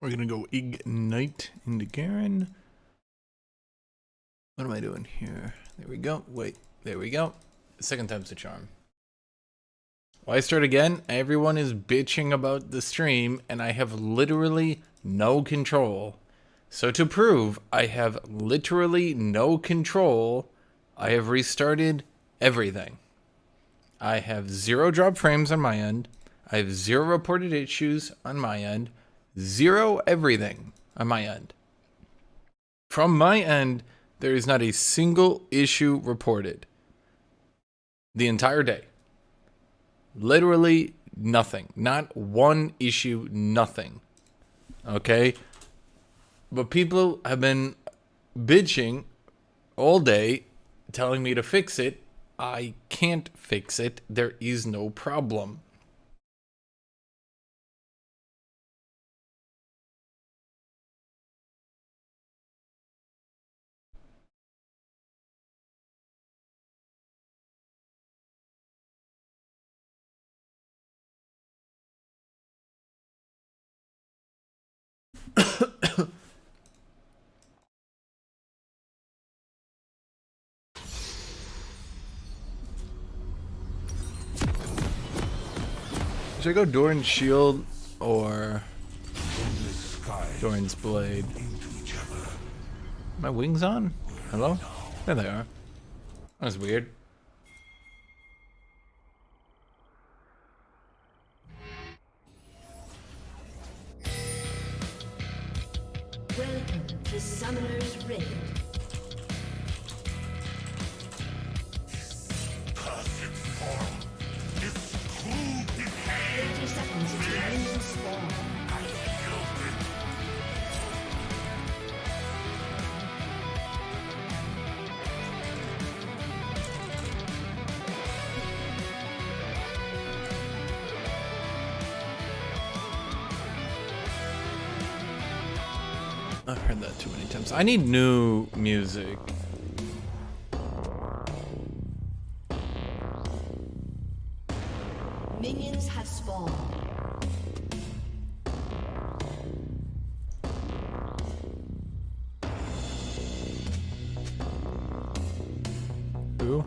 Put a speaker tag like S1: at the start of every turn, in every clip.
S1: We're gonna go ignite into Garen. What am I doing here? There we go. Wait, there we go. Second time's the charm. Why start again? Everyone is bitching about the stream, and I have literally no control. So to prove I have literally no control, I have restarted everything. I have 0 drop frames on my end. I have 0 reported issues on my end. 0 everything on my end. From my end, there is not a single issue reported. The entire day. Literally nothing. Not one issue, nothing. Okay? But people have been bitching all day, telling me to fix it. I can't fix it. There is no problem. Should I go Doran's Shield or Doran's Blade? My wings on? Hello? There they are. That was weird.
S2: Welcome to Summoner's Rift.
S3: Perfect form. This cruel
S2: 30 seconds until minions spawn.
S3: I feel it.
S1: I've heard that too many times. I need new music.
S2: Minions have spawned.
S1: Who?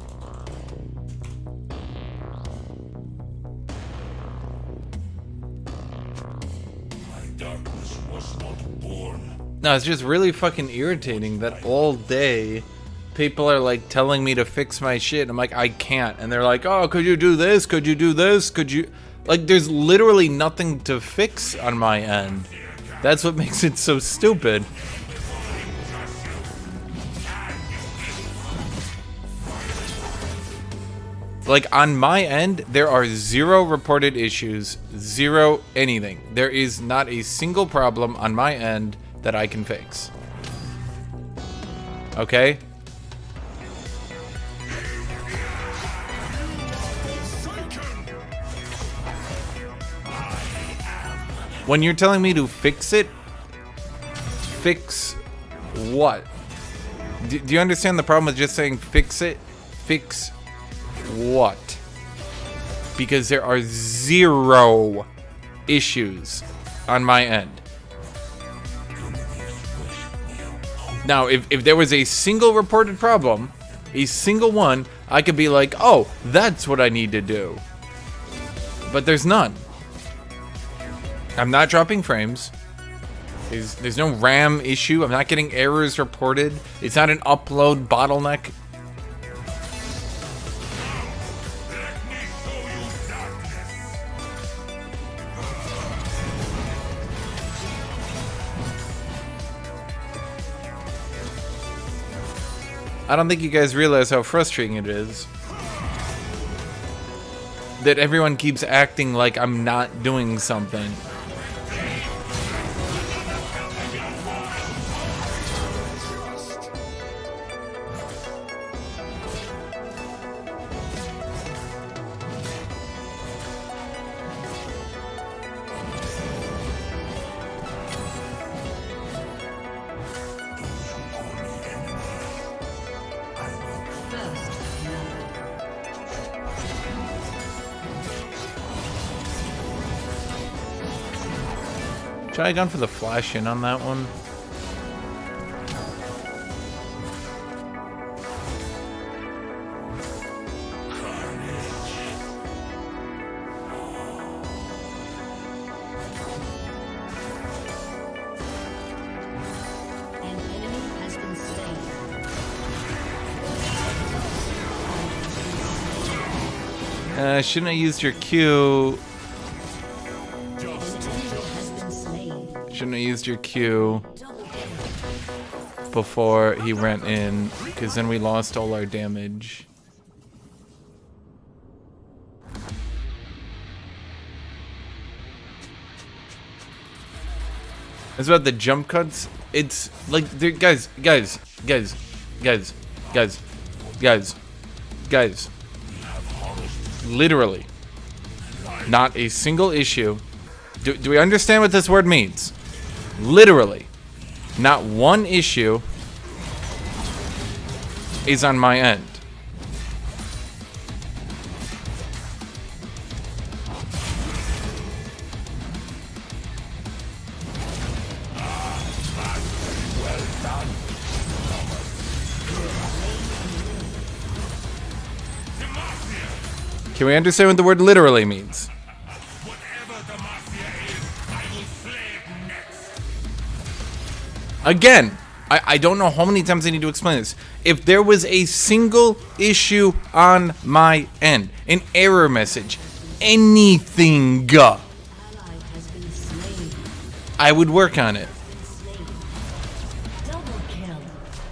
S3: My darkness was not born.
S1: No, it's just really fucking irritating that all day people are like telling me to fix my shit. I'm like, I can't. And they're like, oh, could you do this? Could you do this? Could you? Like, there's literally nothing to fix on my end. That's what makes it so stupid. Like, on my end, there are 0 reported issues, 0 anything. There is not a single problem on my end that I can fix. Okay? When you're telling me to fix it, fix what? Do you understand the problem with just saying fix it? Fix what? Because there are 0 issues on my end. Now, if there was a single reported problem, a single one, I could be like, oh, that's what I need to do. But there's none. I'm not dropping frames. There's no RAM issue. I'm not getting errors reported. It's not an upload bottleneck. I don't think you guys realize how frustrating it is that everyone keeps acting like I'm not doing something. Should I have gone for the flash in on that one?
S2: An enemy has been slain.
S1: Shouldn't I used your Q?
S2: An enemy has been slain.
S1: Shouldn't I used your Q before he went in? Because then we lost all our damage. It's about the jump cuts. It's like, guys. Literally, not a single issue. Do we understand what this word means? Literally, not one issue is on my end. Can we understand what the word literally means?
S3: Whatever the Mafia is, I will slay it next.
S1: Again, I don't know how many times I need to explain this. If there was a single issue on my end, an error message, anything,
S2: Ally has been slain.
S1: I would work on it.
S2: Double kill.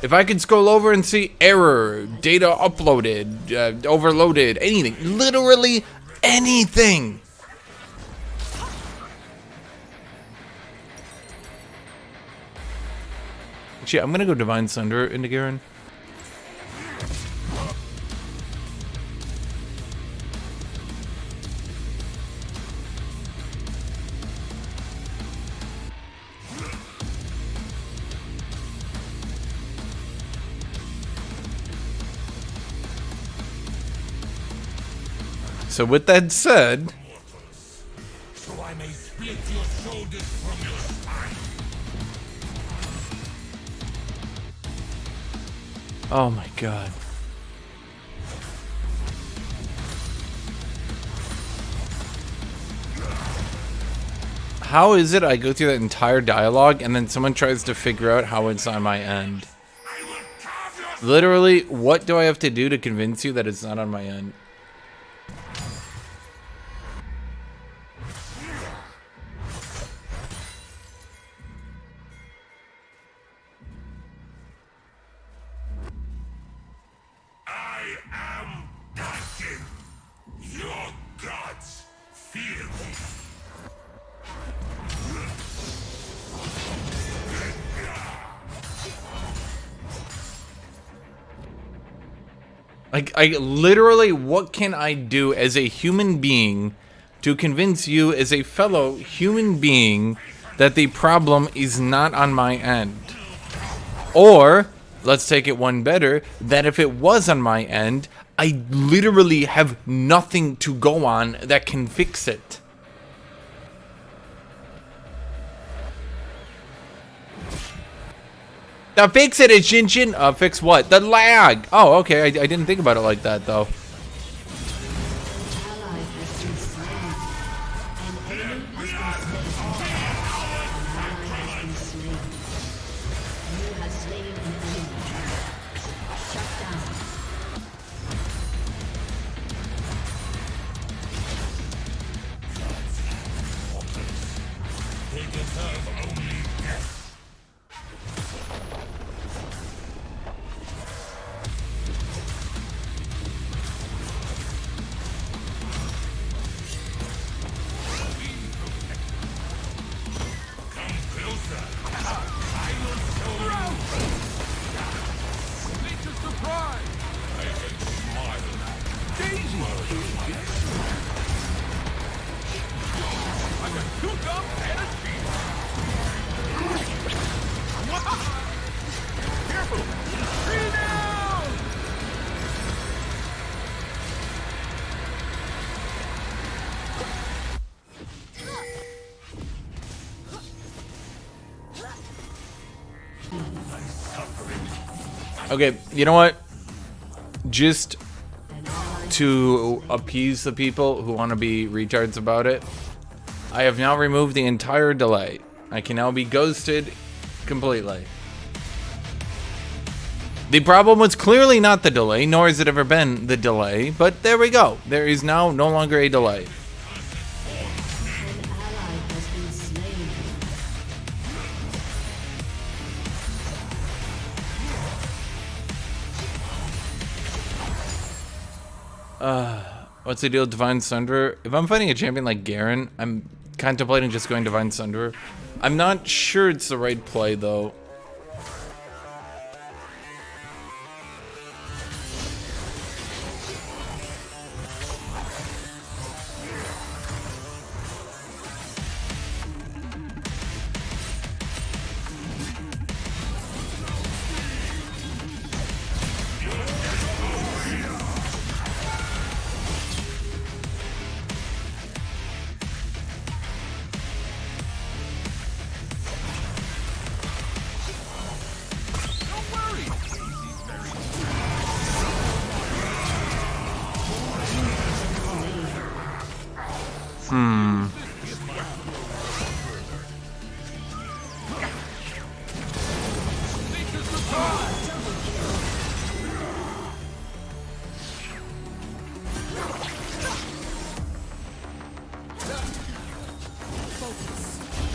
S1: If I could scroll over and see error, data uploaded, overloaded, anything, literally anything. Actually, I'm gonna go Divine Sunder into Garen. So with that said,
S3: So I may split your shoulders from your spine.
S1: oh my god. How is it I go through that entire dialogue and then someone tries to figure out how it's on my end?
S3: I will carve your
S1: Literally, what do I have to do to convince you that it's not on my end?
S3: I am Hashinshin. Your gods fear me.
S1: Like, I literally, what can I do as a human being to convince you as a fellow human being that the problem is not on my end? Or, let's take it one better, that if it was on my end, I literally have nothing to go on that can fix it. Now fix it, Hashinshin. Fix what? The lag. Oh, okay. I didn't think about it like that, though.
S2: Ally has been slain. An enemy has been slain. An ally has been slain. You have slain an enemy. Shut down.
S3: They deserve only death.
S1: Okay, you know what? Just to appease the people who want to be retards about it, I have now removed the entire delay. I can now be ghosted completely. The problem was clearly not the delay, nor has it ever been the delay, but there we go. There is now no longer a delay.
S2: An ally has been slain.
S1: What's the deal with Divine Sunderer? If I'm fighting a champion like Garen, I'm contemplating just going Divine Sunderer. I'm not sure it's the right play, though.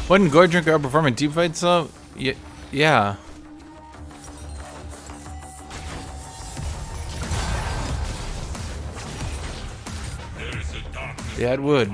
S1: Wouldn't Gore Drinker outperform in team fights though? Yeah. Yeah, it would.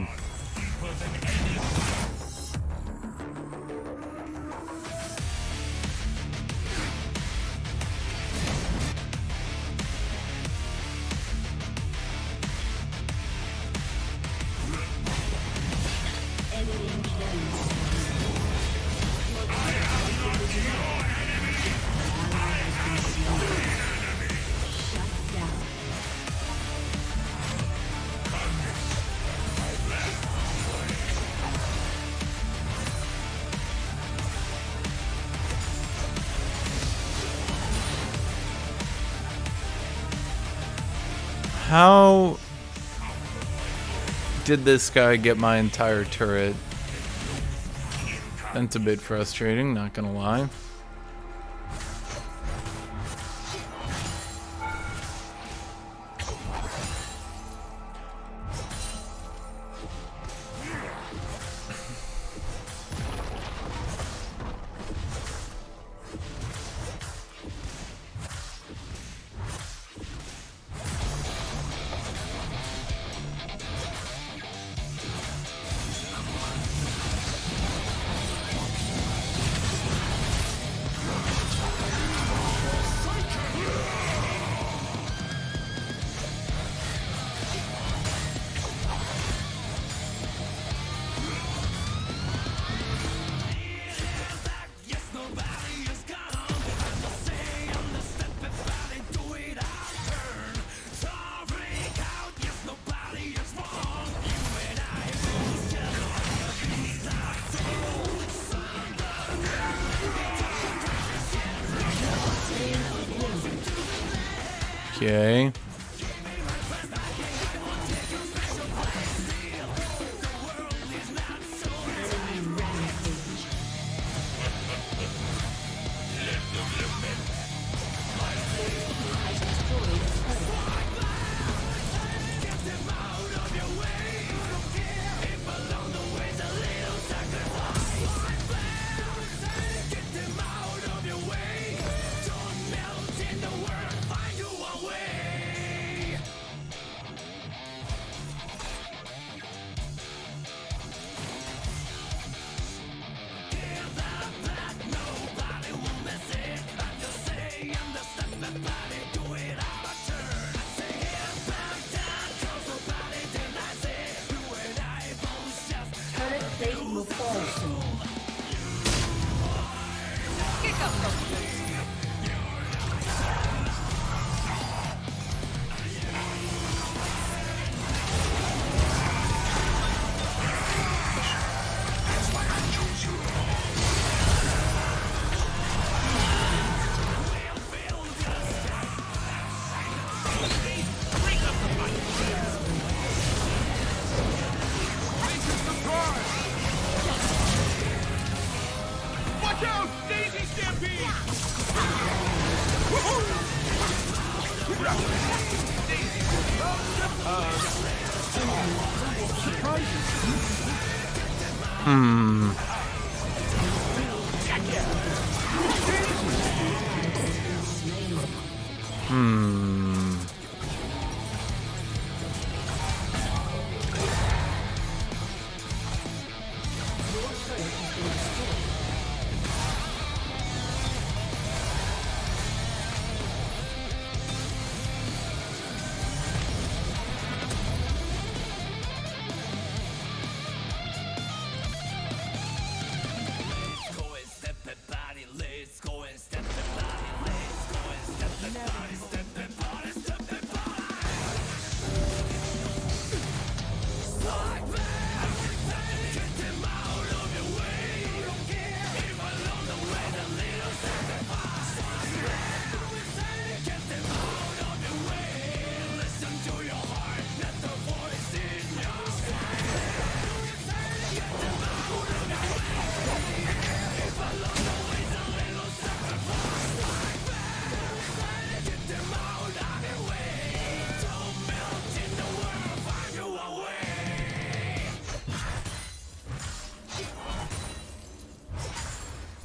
S1: How did this guy get my entire turret? That's a bit frustrating, not gonna lie. Okay.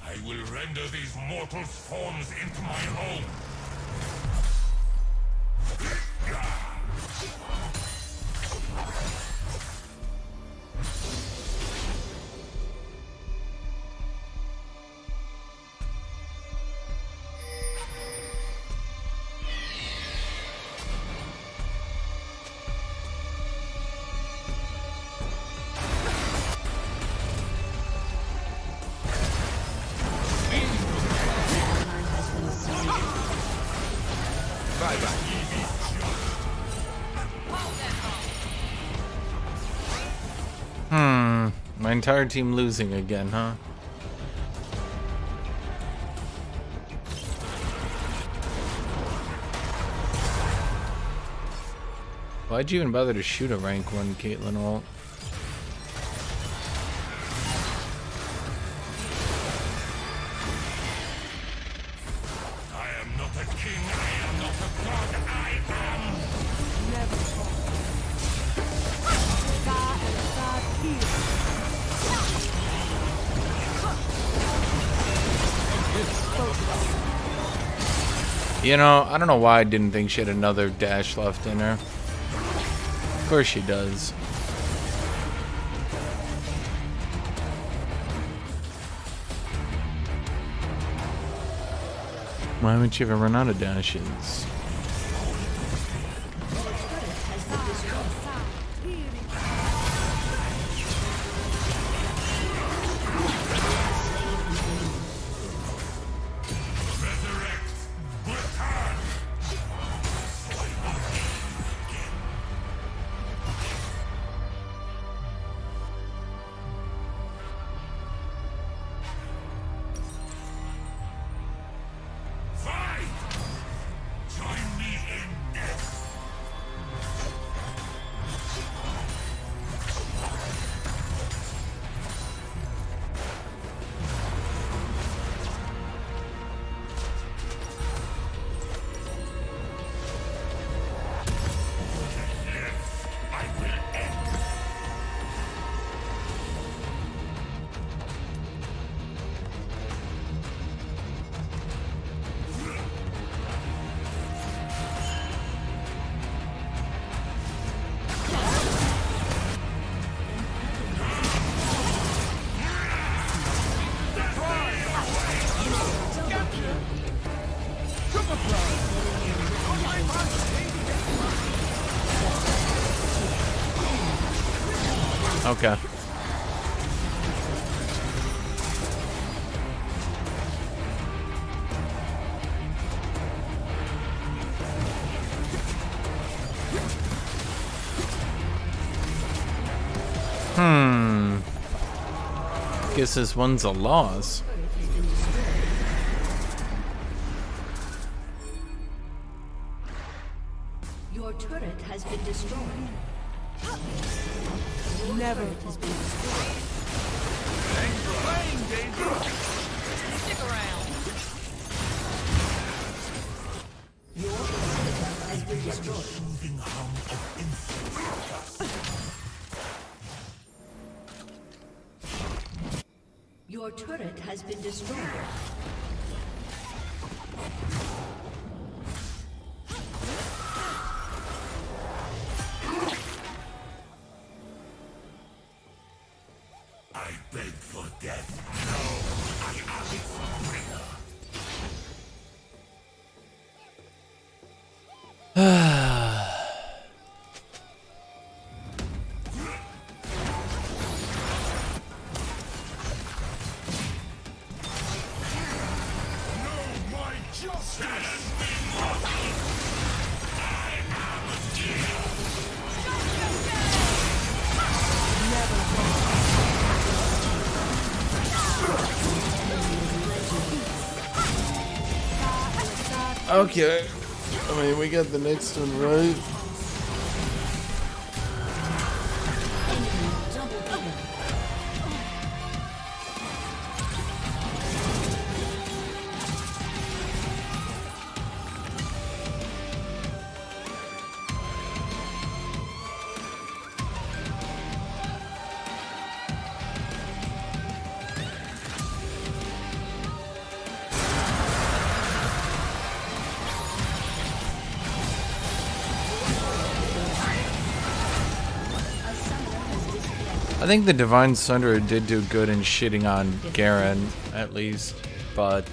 S3: I will render these mortals' forms into my own.
S1: My entire team losing again, huh? Why'd you even bother to shoot a rank 1 Caitlyn ult?
S3: I am not a king, I am not a god, I am...
S1: You know, I don't know why I didn't think she had another dash left in her. Of course she does. Why would she ever run out of dashes? Okay. Guess this one's a loss.
S2: Your turret has been destroyed. Never has been destroyed.
S3: Thanks for playing, Danger!
S4: Stick around.
S2: Your turret has been destroyed.
S3: Moving hum of infinite
S2: Your turret has been destroyed.
S3: I beg for death. No, I ask for freedom.
S1: Okay. I mean, we got the next one right. I think the Divine Sunderer did do good in shitting on Garen, at least. But,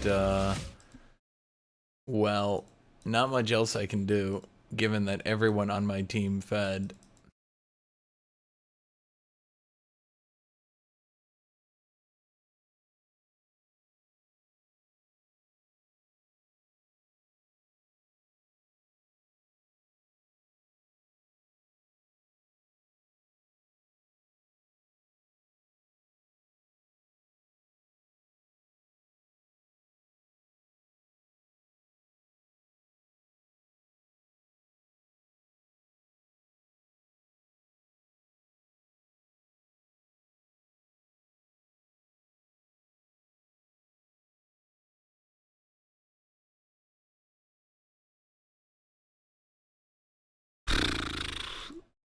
S1: well, not much else I can do, given that everyone on my team fed.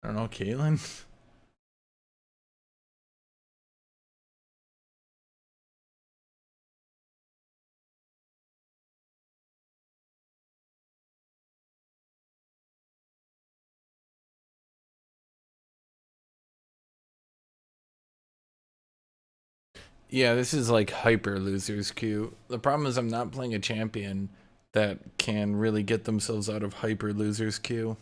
S1: I don't know, Caitlyn? Yeah, this is like hyper losers queue. The problem is I'm not playing a champion that can really get themselves out of hyper losers queue.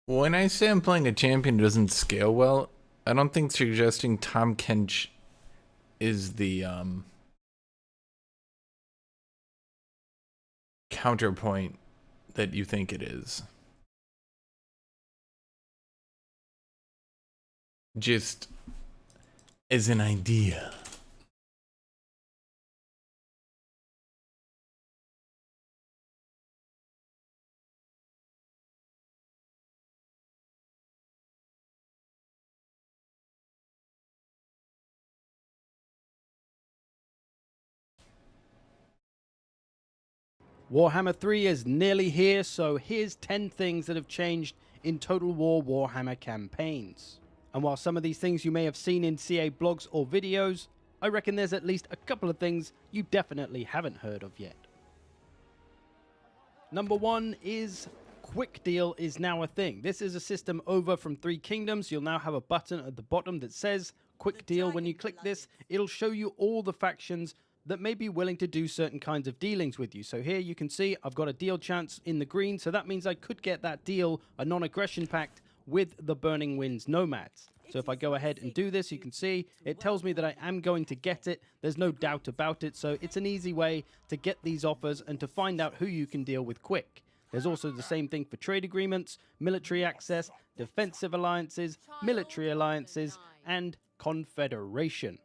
S1: When I say I'm playing a champion who doesn't scale well, I don't think suggesting Tom Kench is the counterpoint that you think it is. Just as an idea.
S5: Warhammer 3 is nearly here, so here's 10 things that have changed in Total War Warhammer campaigns. And while some of these things you may have seen in CA blogs or videos, I reckon there's at least a couple of things you definitely haven't heard of yet. Number 1 is Quick Deal is now a thing. This is a system over from Three Kingdoms. You'll now have a button at the bottom that says Quick Deal. When you click this, it'll show you all the factions that may be willing to do certain kinds of dealings with you. So here you can see I've got a deal chance in the green, so that means I could get that deal, a non-aggression pact, with the Burning Winds Nomads. So if I go ahead and do this, you can see it tells me that I am going to get it. There's no doubt about it. So it's an easy way to get these offers and to find out who you can deal with quick. There's also the same thing for trade agreements, military access, defensive alliances, military alliances, and confederation.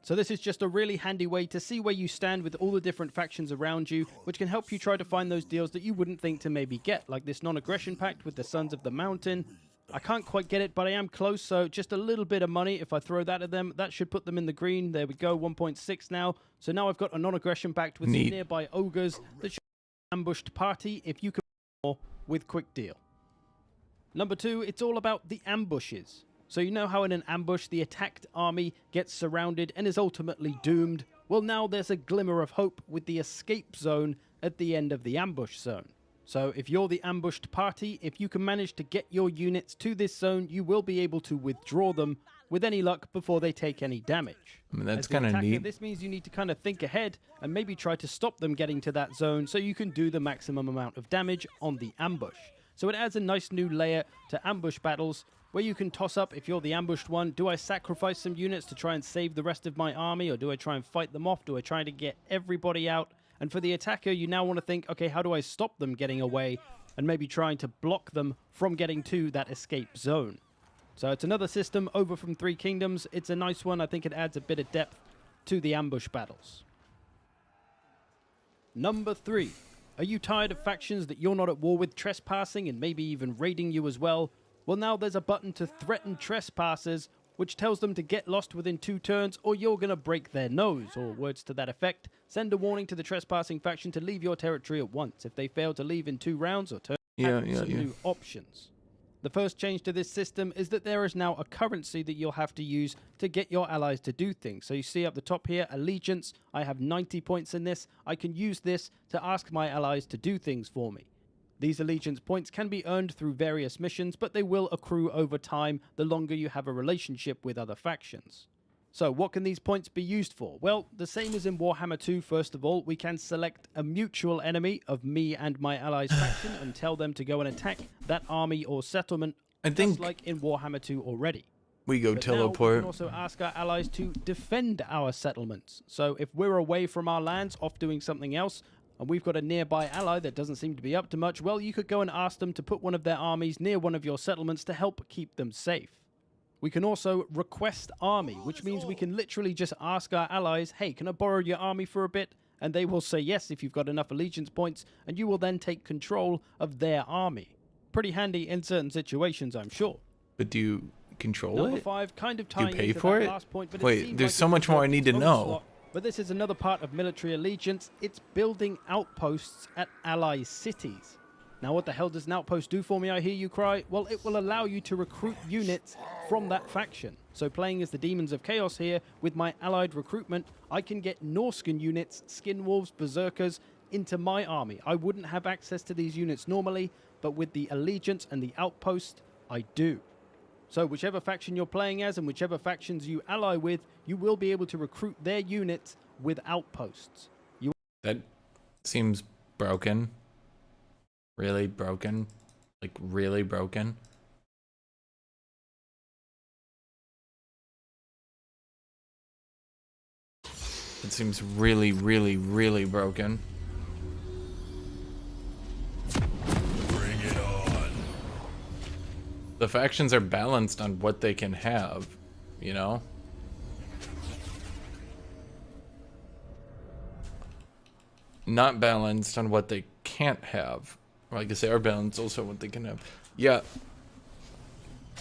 S5: So this is just a really handy way to see where you stand with all the different factions around you, which can help you try to find those deals that you wouldn't think to maybe get, like this non-aggression pact with the Sons of the Mountain. I can't quite get it, but I am close, so just a little bit of money. If I throw that at them, that should put them in the green. There we go, 1.6 now. So now I've got a non-aggression pact with some nearby ogres that should be an ambushed party if you can more with quick deal. Number 2, it's all about the ambushes. So you know how in an ambush the attacked army gets surrounded and is ultimately doomed? Well, now there's a glimmer of hope with the escape zone at the end of the ambush zone. So if you're the ambushed party, if you can manage to get your units to this zone, you will be able to withdraw them with any luck before they take any damage.
S1: I mean, that's kind of neat.
S5: This means you need to kind of think ahead and maybe try to stop them getting to that zone so you can do the maximum amount of damage on the ambush. So it adds a nice new layer to ambush battles where you can toss up, if you're the ambushed one, do I sacrifice some units to try and save the rest of my army, or do I try and fight them off? Do I try to get everybody out? And for the attacker, you now want to think, okay, how do I stop them getting away and maybe trying to block them from getting to that escape zone? So it's another system over from Three Kingdoms. It's a nice one. I think it adds a bit of depth to the ambush battles. Number 3. Are you tired of factions that you're not at war with trespassing and maybe even raiding you as well? Well, now there's a button to threaten trespassers, which tells them to get lost within 2 turns or you're going to break their nose, or words to that effect. Send a warning to the trespassing faction to leave your territory at once. If they fail to leave in 2 rounds or turns, new options. The first change to this system is that there is now a currency that you'll have to use to get your allies to do things. So you see up the top here, allegiance. I have 90 points in this. I can use this to ask my allies to do things for me. These allegiance points can be earned through various missions, but they will accrue over time the longer you have a relationship with other factions. So what can these points be used for? Well, the same as in Warhammer 2, first of all, we can select a mutual enemy of me and my allies' faction and tell them to go and attack that army or settlement, just like in Warhammer 2 already.
S1: We go teleport.
S5: Now we can also ask our allies to defend our settlements. So if we're away from our lands, off doing something else, and we've got a nearby ally that doesn't seem to be up to much, well, you could go and ask them to put one of their armies near one of your settlements to help keep them safe. We can also request army, which means we can literally just ask our allies, hey, can I borrow your army for a bit? And they will say yes if you've got enough allegiance points, and you will then take control of their army. Pretty handy in certain situations, I'm sure.
S1: But do you control
S5: Number
S1: it?
S5: 5, kind of
S1: Do you
S5: tying
S1: pay
S5: into
S1: for
S5: that
S1: it?
S5: last point, but
S1: Wait, there's so much more I need to know.
S5: But this is another part of military allegiance. It's building outposts at ally cities. Now, what the hell does an outpost do for me, I hear you cry? Well, it will allow you to recruit units from that faction. So playing as the Demons of Chaos here, with my allied recruitment, I can get Norscan units, Skinwolves, Berserkers, into my army. I wouldn't have access to these units normally, but with the allegiance and the outpost, I do. So whichever faction you're playing as and whichever factions you ally with, you will be able to recruit their units with outposts.
S1: That seems broken. Really broken. Like, really broken. It seems really, really, really broken.
S3: Bring it on.
S1: The factions are balanced on what they can have, you know? Not balanced on what they can't have. Or I guess they are balanced also on what they can have. Yeah.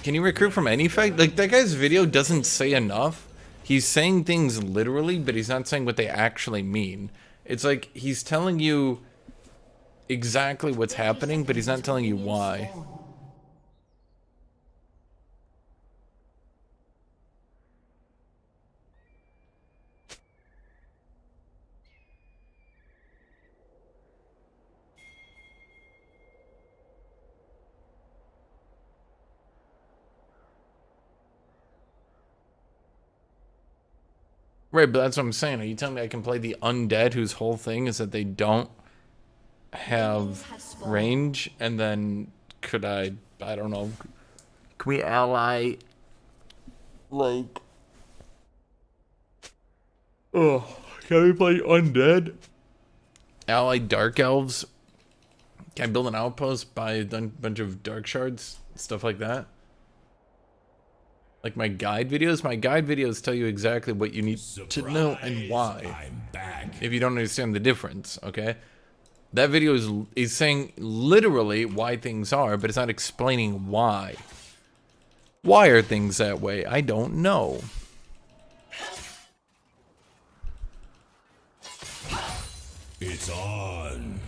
S1: Can you recruit from any fact? Like, that guy's video doesn't say enough. He's saying things literally, but he's not saying what they actually mean. It's like he's telling you exactly what's happening, but he's not telling you why. Right, but that's what I'm saying. Are you telling me I can play the undead whose whole thing is that they don't have range? And then could I don't know. Can we ally, like... Oh, can we play undead? Ally dark elves? Can I build an outpost, buy a bunch of dark shards? Stuff like that? Like my guide videos? My guide videos tell you exactly what you need to know and why.
S3: I'm back.
S1: If you don't understand the difference, okay? That video is saying literally why things are, but it's not explaining why. Why are things that way? I don't know.
S3: It's on.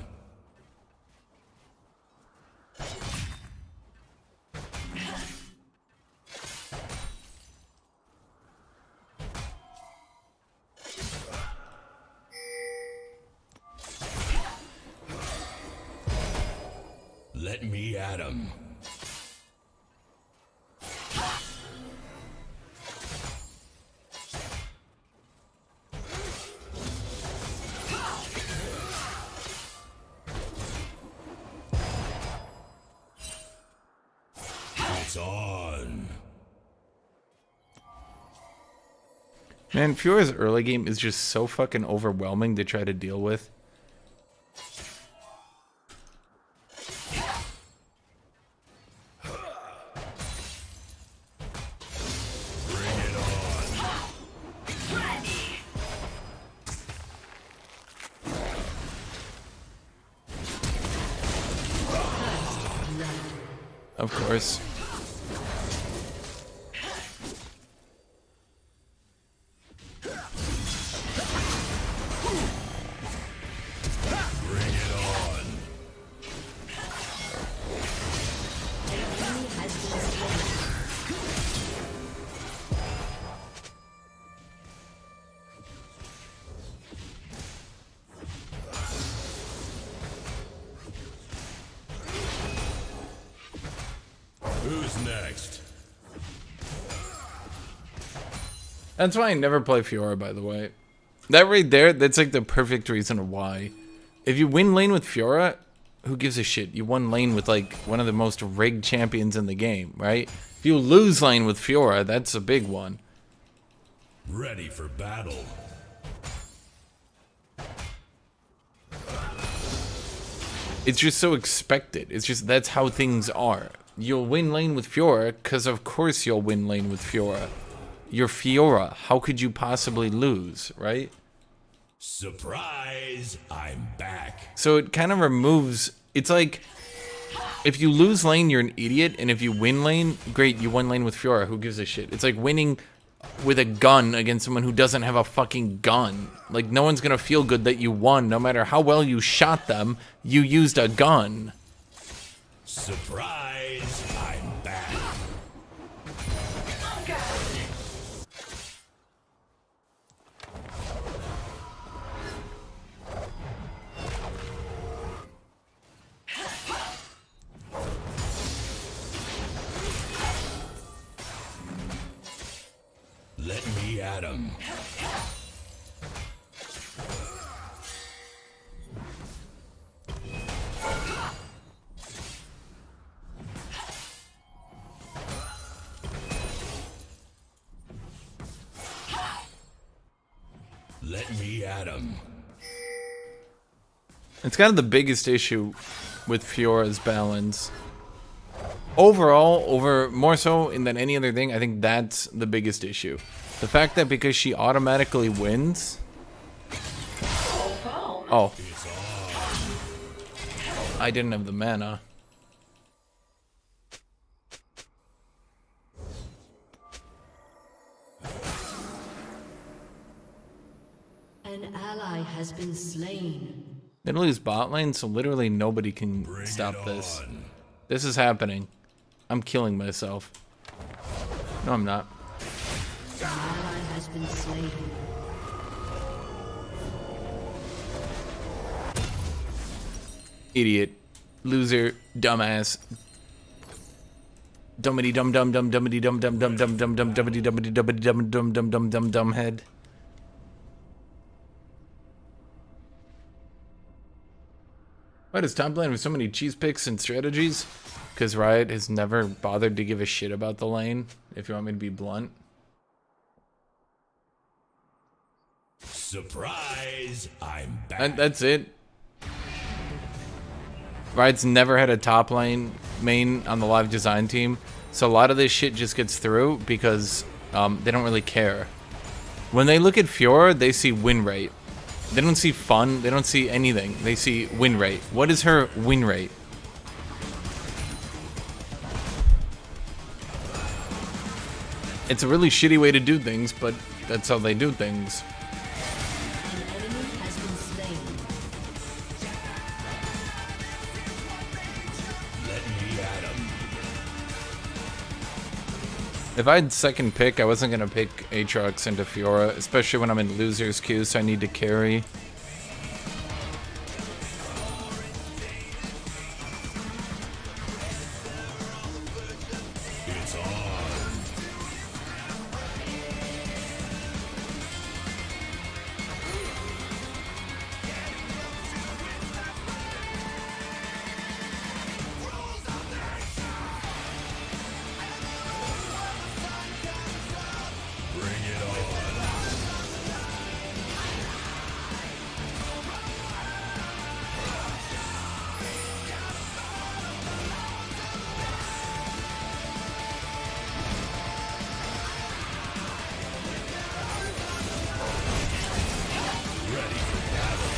S3: Let me at him. It's on.
S1: Man, Fiora's early game is just so fucking overwhelming to try to deal with. Of course.
S3: Bring it on. Who's next?
S1: That's why I never play Fiora, by the way. That right there, that's like the perfect reason why. If you win lane with Fiora, who gives a shit? You won lane with like one of the most rigged champions in the game, right? If you lose lane with Fiora, that's a big one.
S3: Ready for battle.
S1: It's just so expected. It's just, that's how things are. You'll win lane with Fiora, because of course you'll win lane with Fiora. You're Fiora. How could you possibly lose, right?
S3: Surprise! I'm back.
S1: So it kind of removes... It's like, if you lose lane, you're an idiot, and if you win lane, great, you won lane with Fiora. Who gives a shit? It's like winning with a gun against someone who doesn't have a fucking gun. Like, no one's gonna feel good that you won, no matter how well you shot them, you used a gun.
S3: Surprise! I'm back. Let me at him. Let me at him.
S1: It's kind of the biggest issue with Fiora's balance. Overall, more so than any other thing, I think that's the biggest issue. The fact that because she automatically wins... Oh. I didn't have the mana.
S2: An ally has been slain.
S1: They lose bot lane, so literally nobody can
S3: Bring
S1: stop
S3: it
S1: this.
S3: on.
S1: This is happening. I'm killing myself. No, I'm not.
S2: An ally has been slain.
S1: Idiot. Loser. Dumbass. Dummity dum dum dum dummity dum dum dum dum dum dum dummity dummity dummity dum dum dum dum dum dum head. Why does top lane with so many cheese picks and strategies? Because Riot has never bothered to give a shit about the lane, if you want me to be blunt.
S3: Surprise! I'm back.
S1: And that's it. Riot's never had a top lane main on the live design team, so a lot of this shit just gets through because they don't really care. When they look at Fiora, they see win rate. They don't see fun, they don't see anything. They see win rate. What is her win rate? It's a really shitty way to do things, but that's how they do things.
S2: An enemy has been slain.
S3: Let me at 'em.
S1: If I had second pick, I wasn't gonna pick Aatrox into Fiora, especially when I'm in loser's queue, so I need to carry.
S3: It's on. Bring it on. Ready for battle.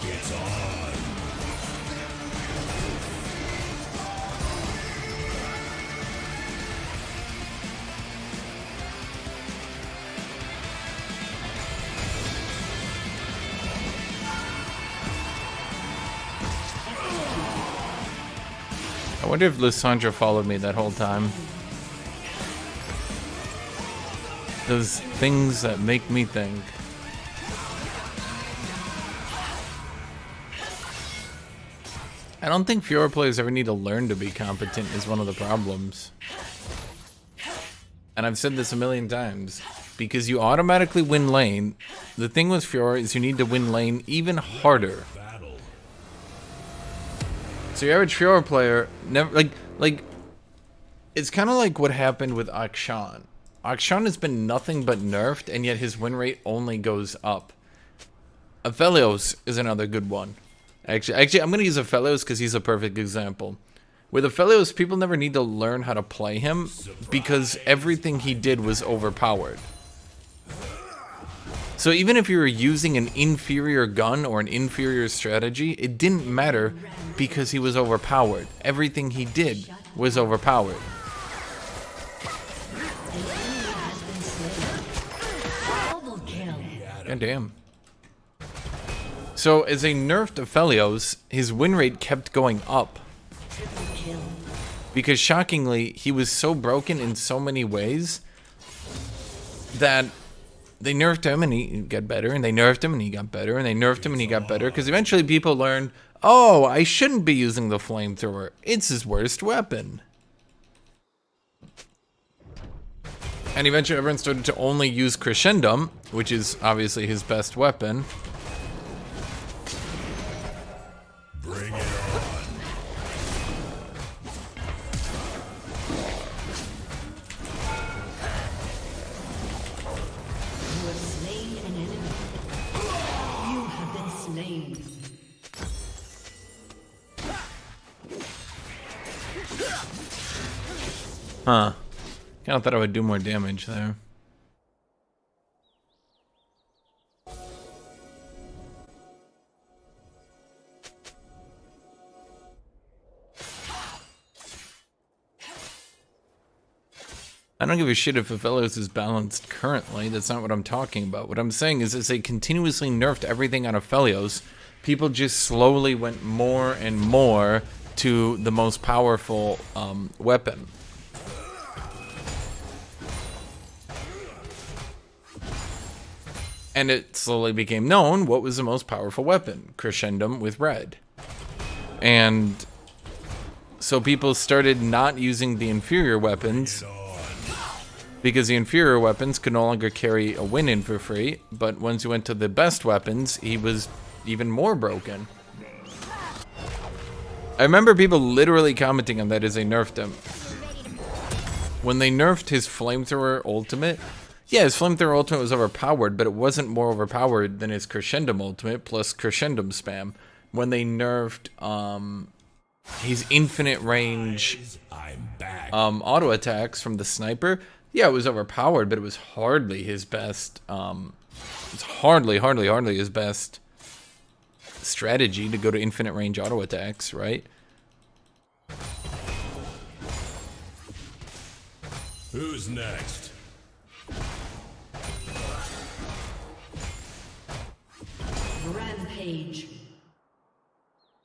S3: It's on.
S1: I wonder if Lissandra followed me that whole time. Those things that make me think. I don't think Fiora players ever need to learn to be competent is one of the problems. And I've said this a million times. Because you automatically win lane, the thing with Fiora is you need to win lane even harder.
S3: Battle.
S1: So your average Fiora player never like it's kind of like what happened with Akshan. Akshan has been nothing but nerfed, and yet his win rate only goes up. Aphelios is another good one. Actually, I'm gonna use Aphelios because he's a perfect example. With Aphelios, people never need to learn how to play him because everything he did was overpowered. So even if you were using an inferior gun or an inferior strategy, it didn't matter because he was overpowered. Everything he did was overpowered.
S2: Double kill.
S1: God damn. So as a nerfed Aphelios, his win rate kept going up.
S2: Triple kill.
S1: Because shockingly, he was so broken in so many ways that they nerfed him and he got better, and they nerfed him and he got better, and they nerfed him and he got better, because eventually people learned, oh, I shouldn't be using the flamethrower. It's his worst weapon. And eventually everyone started to only use Crescendum, which is obviously his best weapon.
S3: Bring it on.
S2: You have slain an enemy. You have been slain.
S1: Huh. Kinda thought I would do more damage there. I don't give a shit if Aphelios is balanced currently. That's not what I'm talking about. What I'm saying is, as they continuously nerfed everything on Aphelios, people just slowly went more and more to the most powerful weapon. And it slowly became known what was the most powerful weapon, Crescendum with red. And so people started not using the inferior weapons because the inferior weapons could no longer carry a win in for free, but once you went to the best weapons, he was even more broken. I remember people literally commenting on that as they nerfed him. When they nerfed his flamethrower ultimate, yeah, his flamethrower ultimate was overpowered, but it wasn't more overpowered than his Crescendum ultimate plus Crescendum spam. When they nerfed his infinite range auto attacks from the sniper, yeah, it was overpowered, but it was hardly his best. It's hardly his best strategy to go to infinite range auto attacks, right?
S3: Who's next?
S2: Rampage.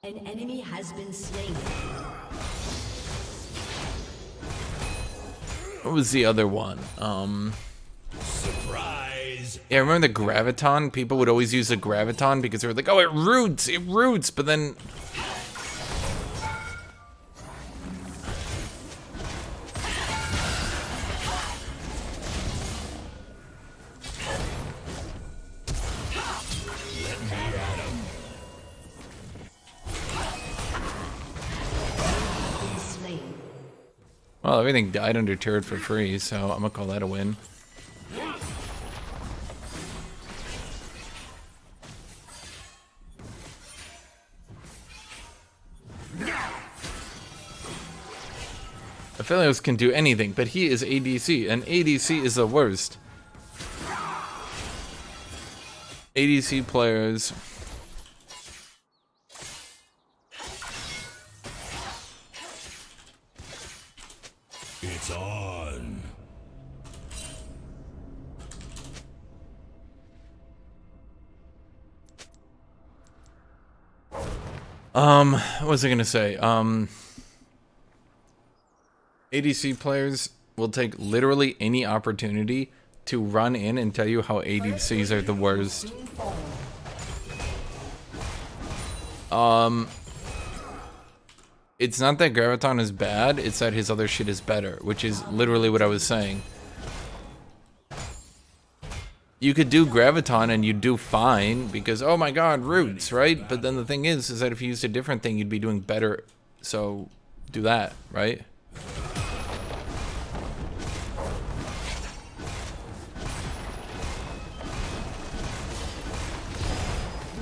S2: An enemy has been slain.
S1: What was the other one?
S3: Surprise!
S1: Yeah, I remember the Graviton? People would always use the Graviton because they were like, oh, it roots, but then... Well, everything died under turret for free, so I'm gonna call that a win. Aphelios can do anything, but he is ADC, and ADC is the worst. ADC players...
S3: It's on.
S1: What was I gonna say? ADC players will take literally any opportunity to run in and tell you how ADCs are the worst. It's not that Graviton is bad, it's that his other shit is better, which is literally what I was saying. You could do Graviton and you'd do fine, because, oh my god, roots, right? But then the thing is that if you used a different thing, you'd be doing better, so do that, right?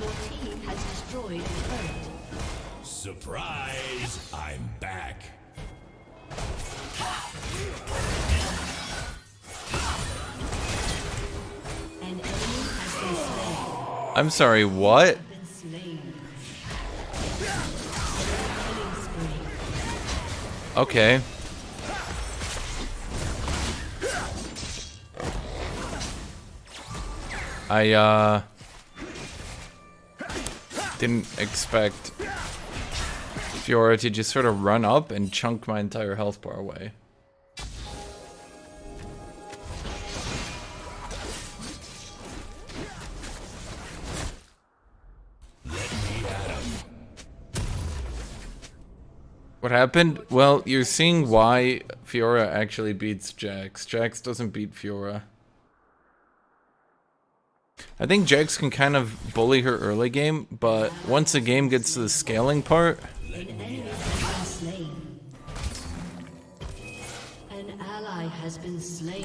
S2: Your team has destroyed a turret.
S3: Surprise! I'm back.
S2: An enemy has been slain.
S1: I'm sorry, what?
S2: Been slain. Killing spree.
S1: Okay. I didn't expect Fiora to just sort of run up and chunk my entire health bar away. What happened? Well, you're seeing why Fiora actually beats Jax. Jax doesn't beat Fiora. I think Jax can kind of bully her early game, but once the game gets to the scaling part...
S2: An enemy has been slain. An ally has been slain.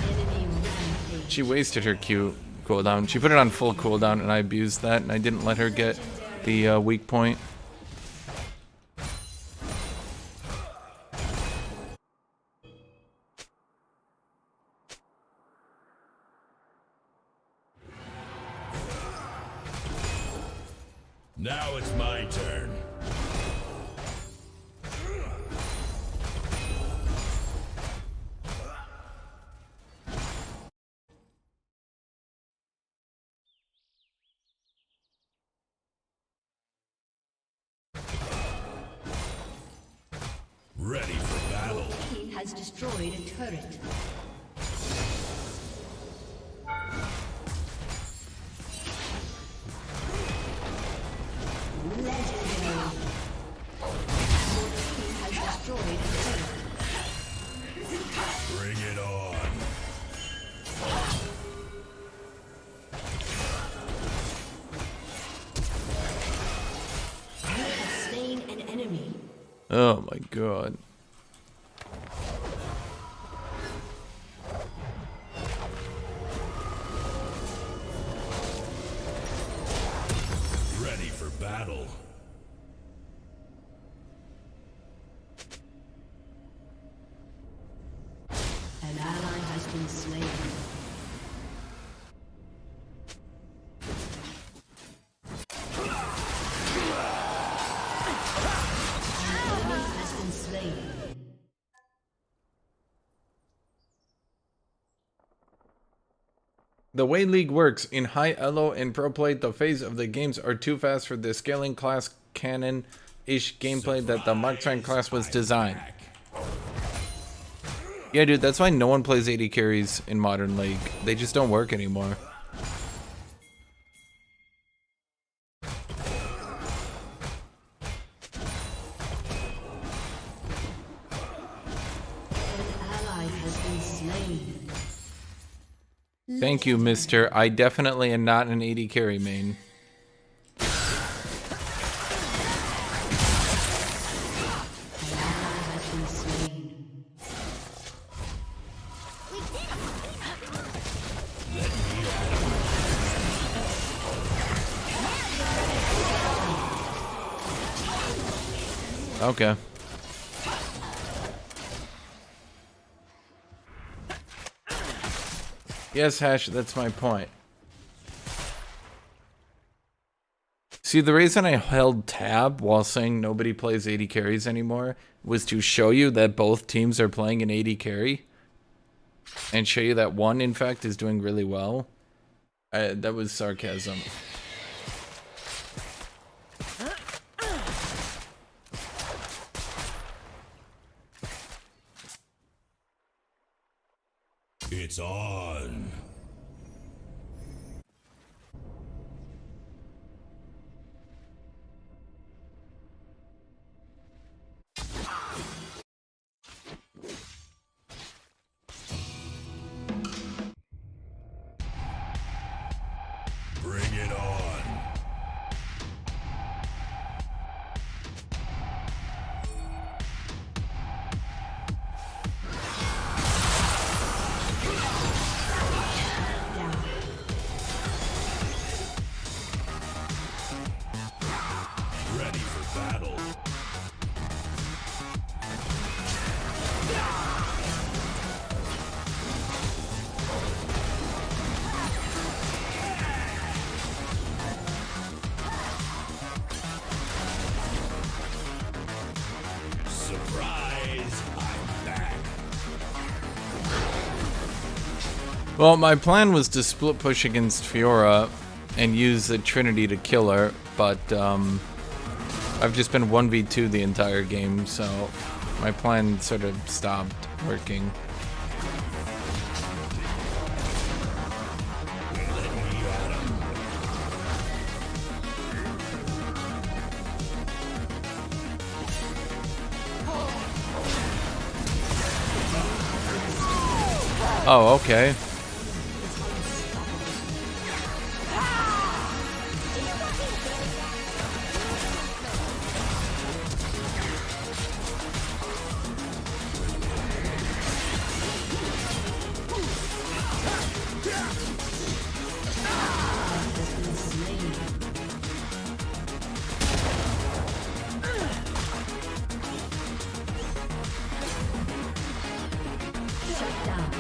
S2: Enemy rampage.
S1: She wasted her Q cooldown. She put it on full cooldown, and I abused that, and I didn't let her get the weak point.
S3: Now it's my turn. Ready for battle.
S2: Team has destroyed a turret. Legendary. Your team has destroyed a turret.
S3: Bring it on.
S2: You have slain an enemy.
S1: Oh my god.
S3: Ready for battle.
S2: An ally has been slain. An enemy has been slain.
S1: The way League works, in high elo and pro play, the phase of the games are too fast for the scaling class canon-ish gameplay that the Marksman class was designed. Yeah, dude, that's why no one plays AD carries in Modern League. They just don't work anymore.
S2: An ally has been slain.
S1: Thank you, mister. I definitely am not an AD carry main.
S2: An ally has been slain.
S1: Okay. Yes, Hash, that's my point. See, the reason I held tab while saying nobody plays AD carries anymore was to show you that both teams are playing an AD carry and show you that one, in fact, is doing really well. That was sarcasm.
S3: It's on. Bring it on. Ready for battle. Surprise! I'm back.
S1: Well, my plan was to split push against Fiora and use the Trinity to kill her, but I've just been 1v2 the entire game, so my plan sort of stopped working. Oh, okay.
S2: Shut down.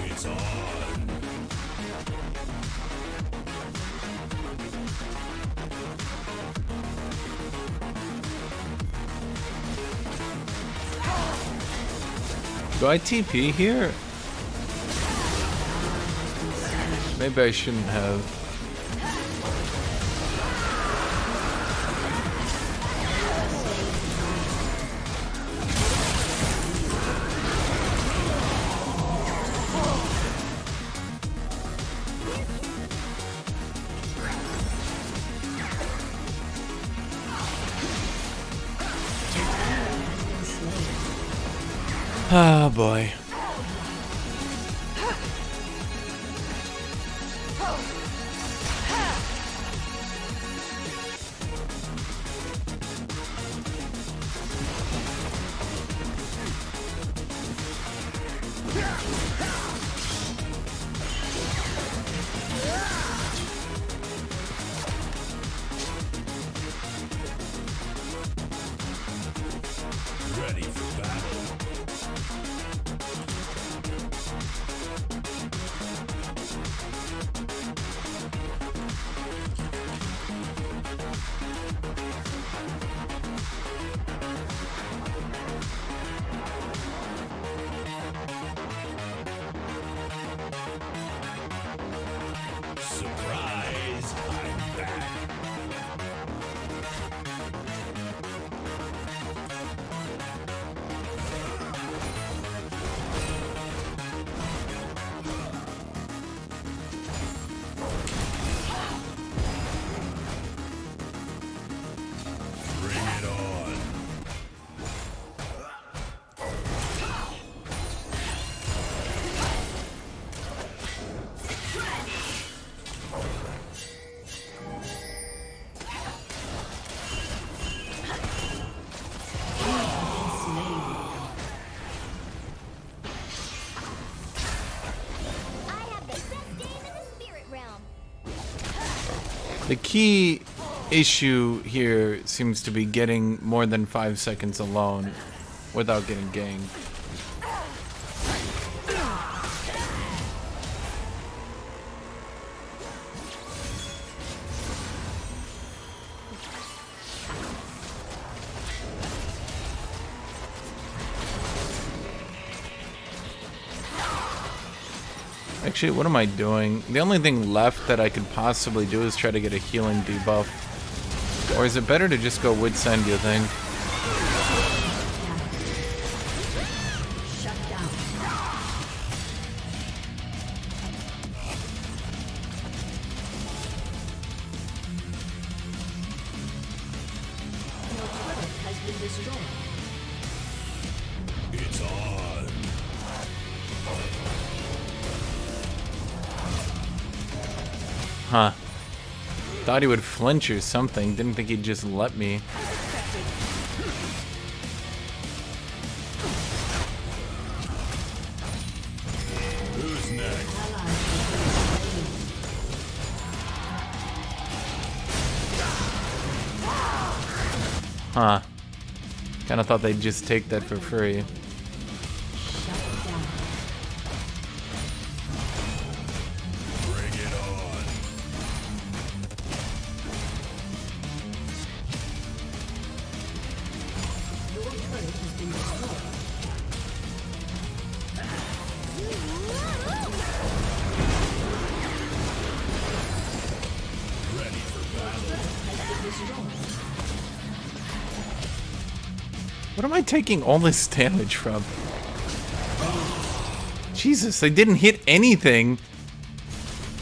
S3: It's on.
S1: Do I TP here? Maybe I shouldn't have. Oh boy.
S3: Ready for battle. Surprise! I'm back. Bring it on.
S2: I have the best game in the spirit realm.
S1: The key issue here seems to be getting more than 5 seconds alone without getting ganked. Actually, what am I doing? The only thing left that I could possibly do is try to get a healing debuff. Or is it better to just go Wit's End, you think?
S2: Shut down. Your turret has been destroyed.
S3: It's on.
S1: Huh. Thought he would flinch or something. Didn't think he'd just let me.
S3: Who's next?
S1: Huh. Kinda thought they'd just take that for free.
S2: Shut down.
S3: Bring it on.
S2: Your turret has been destroyed.
S3: Ready for battle.
S2: Has been destroyed.
S1: What am I taking all this damage from? Jesus, I didn't hit anything.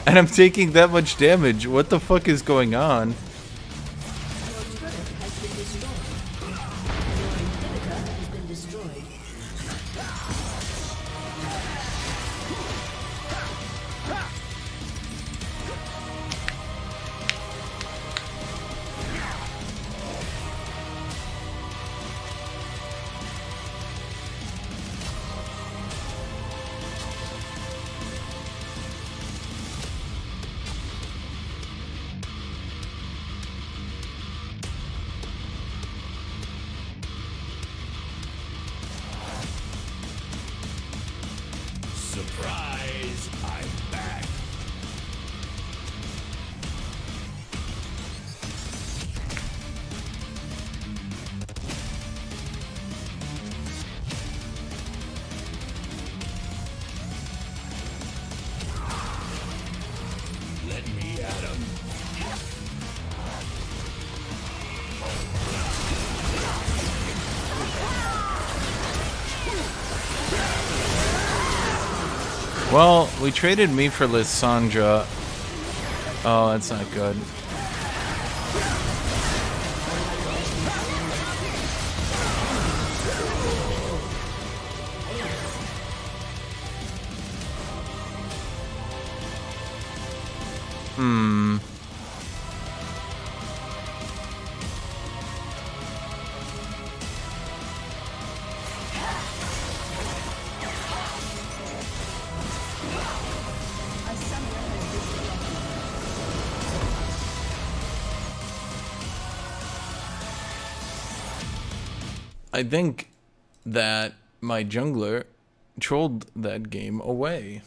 S1: And I'm taking that much damage. What the fuck is going on?
S2: Your turret has been destroyed. Your inhibitor has been destroyed.
S3: Surprise! I'm back. Let me at him.
S1: Well, we traded me for Lissandra. Oh, that's not good. Hmm. I think that my jungler trolled that game away.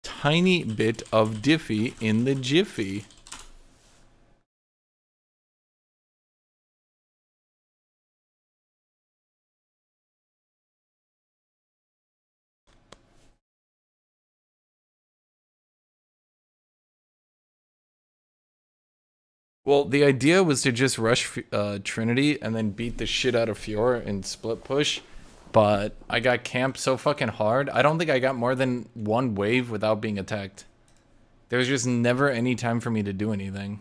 S1: Tiny bit of Diffie in the Jiffy. Well, the idea was to just rush Trinity and then beat the shit out of Fiora in split push, but I got camped so fucking hard. I don't think I got more than one wave without being attacked. There was just never any time for me to do anything.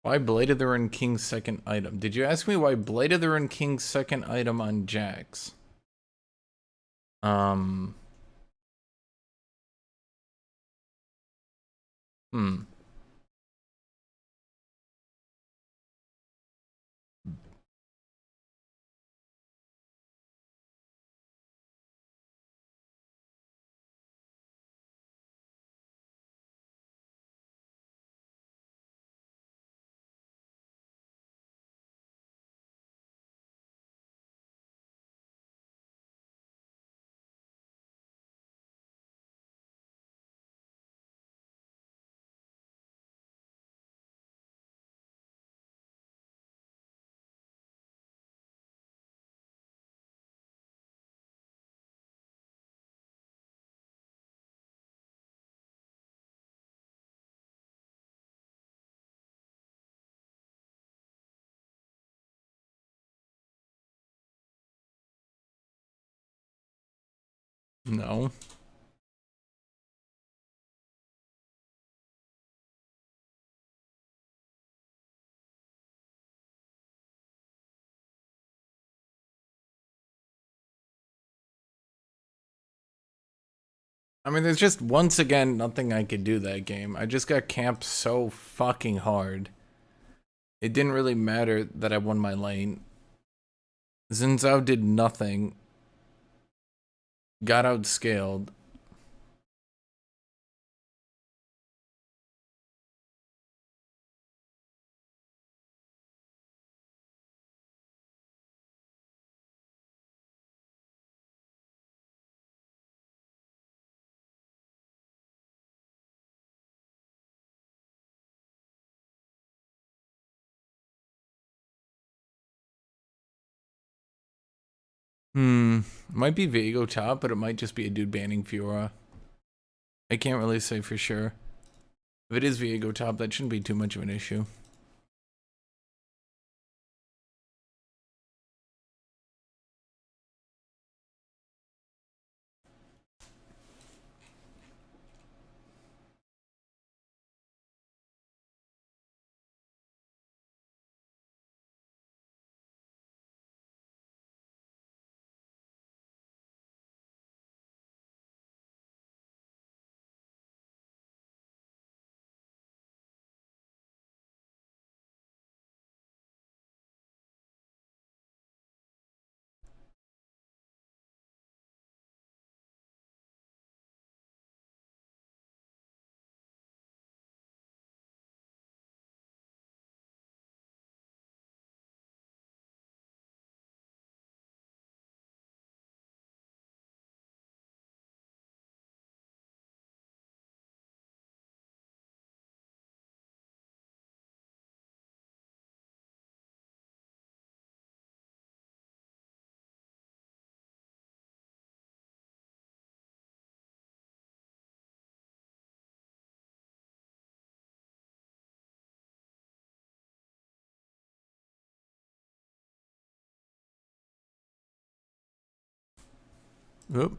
S1: Why Blade of the Ruined King's second item? Did you ask me why Blade of the Ruined King's second item on Jax? Hmm. No. I mean, there's just, once again, nothing I could do that game. I just got camped so fucking hard. It didn't really matter that I won my lane. Xin Zhao did nothing. Got outscaled. Might be Viego top, but it might just be a dude banning Fiora. I can't really say for sure. If it is Viego top, that shouldn't be too much of an issue. Oop.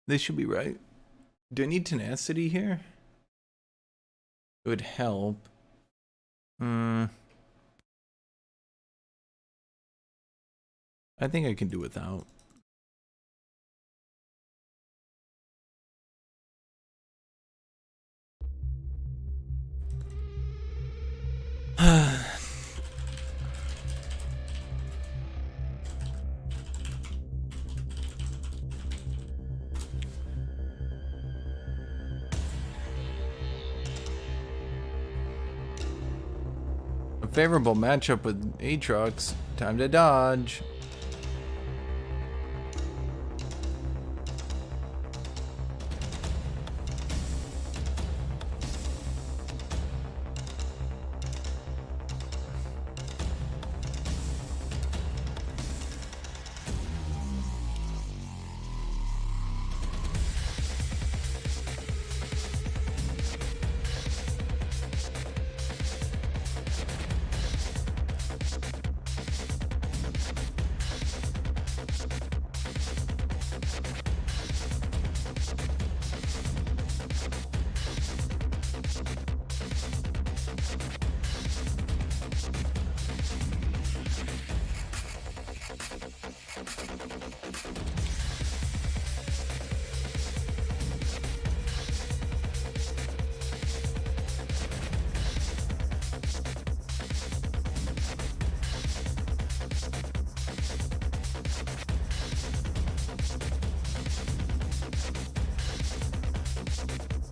S1: They should be right. Do I need tenacity here? It would help. I think I can do without. A favorable matchup with Aatrox. Time to dodge.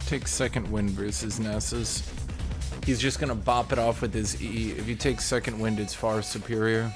S1: Take second wind versus Nessus. He's just gonna bop it off with his E. If you take second wind, it's far superior.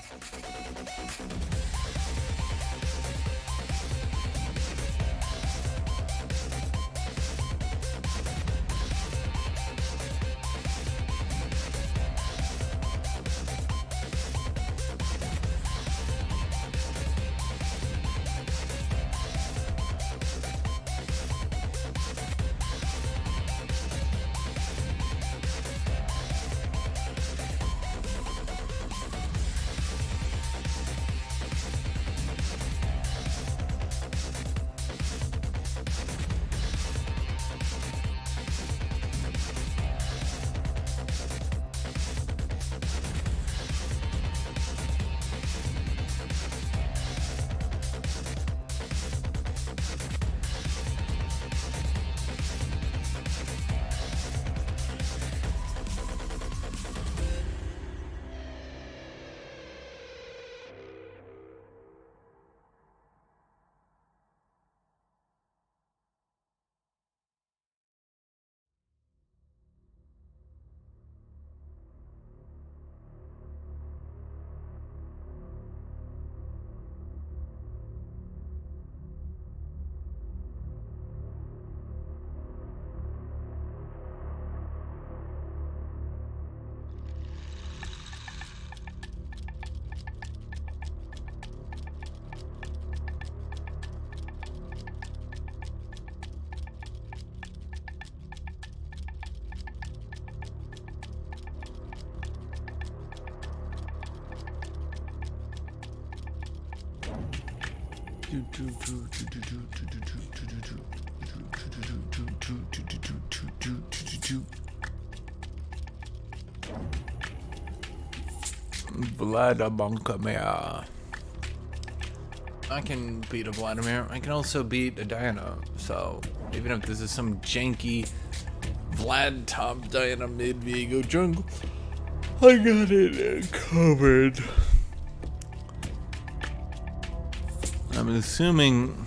S1: Vladimir. I can beat a Vladimir. I can also beat a Diana. So even if this is some janky Vlad top Diana mid Viego jungle, I got it covered. I'm assuming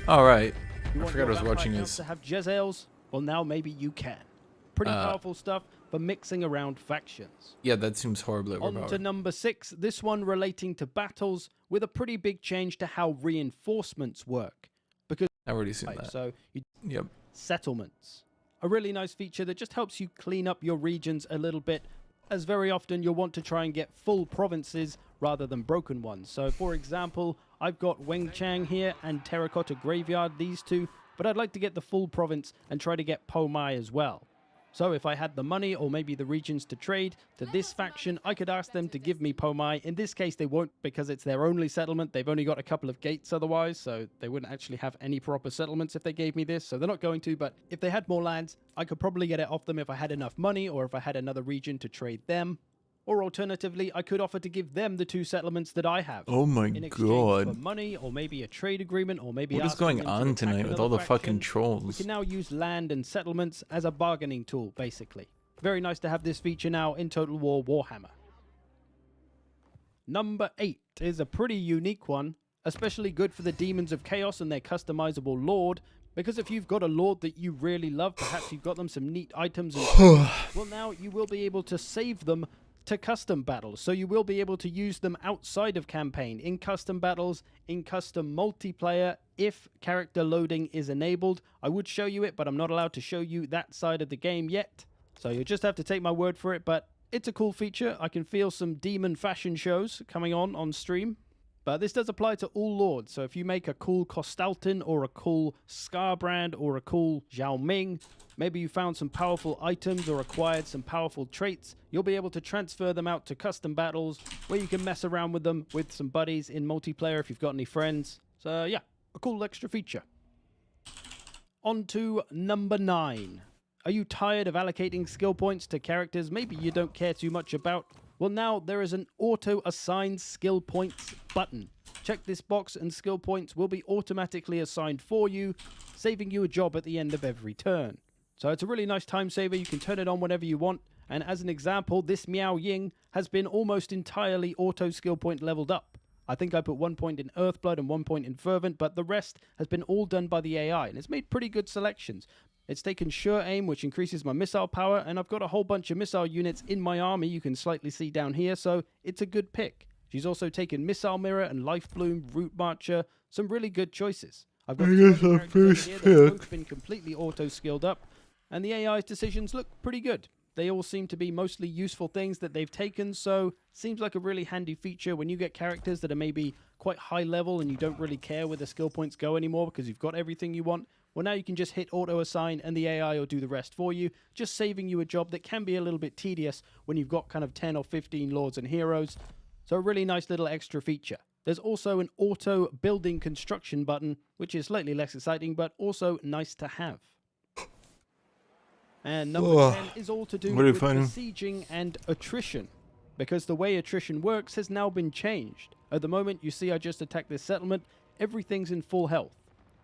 S1: All right.
S5: You
S1: I
S5: want
S1: forgot I
S5: your
S1: was
S5: vampire
S1: watching
S5: counts
S1: his.
S5: to have Jezzails? Well, now maybe you can. Pretty powerful stuff for mixing around factions.
S1: Yeah, that seems horribly
S5: On to
S1: overpowered.
S5: number 6, this one relating to battles with a pretty big change to how reinforcements work. Because
S1: I've already seen that.
S5: so you
S1: Yep.
S5: settlements. A really nice feature that just helps you clean up your regions a little bit, as very often you'll want to try and get full provinces rather than broken ones. So for example, I've got Wengchang here and Terracotta Graveyard, these two, but I'd like to get the full province and try to get Po Mai as well. So if I had the money or maybe the regions to trade to this faction, I could ask them to give me Po Mai. In this case, they won't because it's their only settlement. They've only got a couple of gates otherwise, so they wouldn't actually have any proper settlements if they gave me this. So they're not going to, but if they had more lands, I could probably get it off them if I had enough money or if I had another region to trade them. Or alternatively, I could offer to give them the 2 settlements that I have.
S1: Oh my
S5: In exchange for
S1: god.
S5: money or maybe a trade agreement or maybe
S1: What is
S5: asking
S1: going
S5: them to
S1: on
S5: attack
S1: tonight with
S5: another
S1: all the fucking
S5: faction. We
S1: trolls?
S5: can now use land and settlements as a bargaining tool, basically. Very nice to have this feature now in Total War Warhammer. Number 8 is a pretty unique one, especially good for the Demons of Chaos and their customizable Lord, because if you've got a Lord that you really love, perhaps you've got them some neat items, and well, now you will be able to save them to custom battles. So you will be able to use them outside of campaign, in custom battles, in custom multiplayer, if character loading is enabled. I would show you it, but I'm not allowed to show you that side of the game yet. So you'll just have to take my word for it, but it's a cool feature. I can feel some demon fashion shows coming on stream. But this does apply to all lords, so if you make a cool Kostaltin or a cool Scarbrand or a cool Zhao Ming, maybe you found some powerful items or acquired some powerful traits, you'll be able to transfer them out to custom battles where you can mess around with them with some buddies in multiplayer if you've got any friends. So yeah, a cool extra feature. On to number 9. Are you tired of allocating skill points to characters maybe you don't care too much about? Well, now there is an auto-assign skill points button. Check this box and skill points will be automatically assigned for you, saving you a job at the end of every turn. So it's a really nice time saver. You can turn it on whenever you want. And as an example, this Miao Ying has been almost entirely auto skill point leveled up. I think I put 1 point in Earthblood and 1 point in Fervent, but the rest has been all done by the AI, and it's made pretty good selections. It's taken Sure Aim, which increases my missile power, and I've got a whole bunch of missile units in my army you can slightly see down here, so it's a good pick. She's also taken Missile Mirror and Life Bloom, Root Marcher, some really good choices. I've got two other characters over here that have both been completely auto-skilled up, and the AI's decisions look pretty good. They all seem to be mostly useful things that they've taken, so seems like a really handy feature when you get characters that are maybe quite high level and you don't really care where the skill points go anymore because you've got everything you want. Well, now you can just hit auto assign and the AI will do the rest for you, just saving you a job that can be a little bit tedious when you've got kind of 10 or 15 lords and heroes. So a really nice little extra feature. There's also an auto building construction button, which is slightly less exciting, but also nice to have. And number 10 is all to do with besieging and attrition, because the way attrition works has now been changed. At the moment, you see I just attacked this settlement, everything's in full health.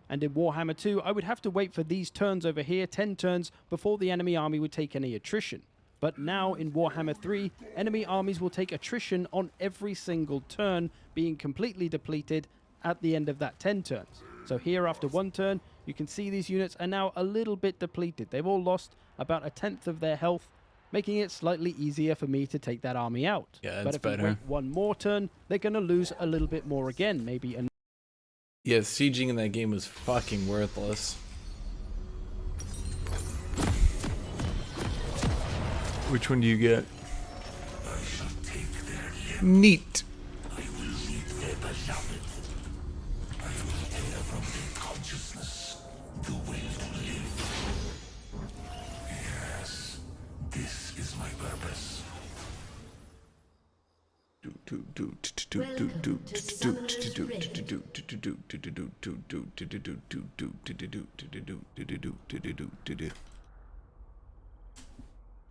S5: And in Warhammer 2, I would have to wait for these turns over here, 10 turns, before the enemy army would take any attrition. But now in Warhammer 3, enemy armies will take attrition on every single turn, being completely depleted at the end of that 10 turns. So here after 1 turn, you can see these units are now a little bit depleted. They've all lost about 1/10 of their health, making it slightly easier for me to take that army out.
S1: Yeah,
S5: but
S1: it's
S5: if we
S1: better.
S5: wait 1 more turn, they're going to lose a little bit more again, maybe an
S1: Yeah, sieging in that game was fucking worthless. Which one do you get? Neat.
S3: I will lead their beloved. I will tear from their consciousness the will to live. Yes, this is my purpose.
S1: Welcome.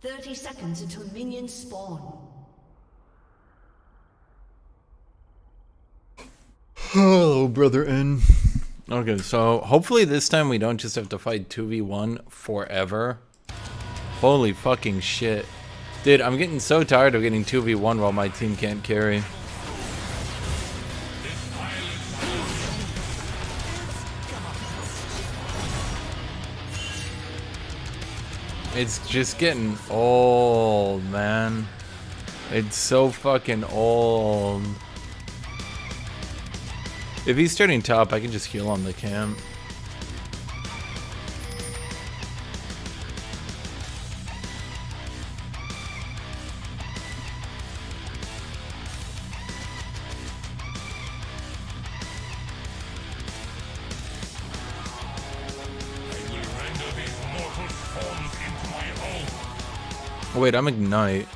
S2: 30 seconds until minions spawn.
S1: Hello, brother N. Okay, so hopefully this time we don't just have to fight 2v1 forever. Holy fucking shit. Dude, I'm getting so tired of getting 2v1 while my team can't carry. It's just getting old, man. It's so fucking old. If he's starting top, I can just heal on the camp. Oh, wait, I'm Ignite.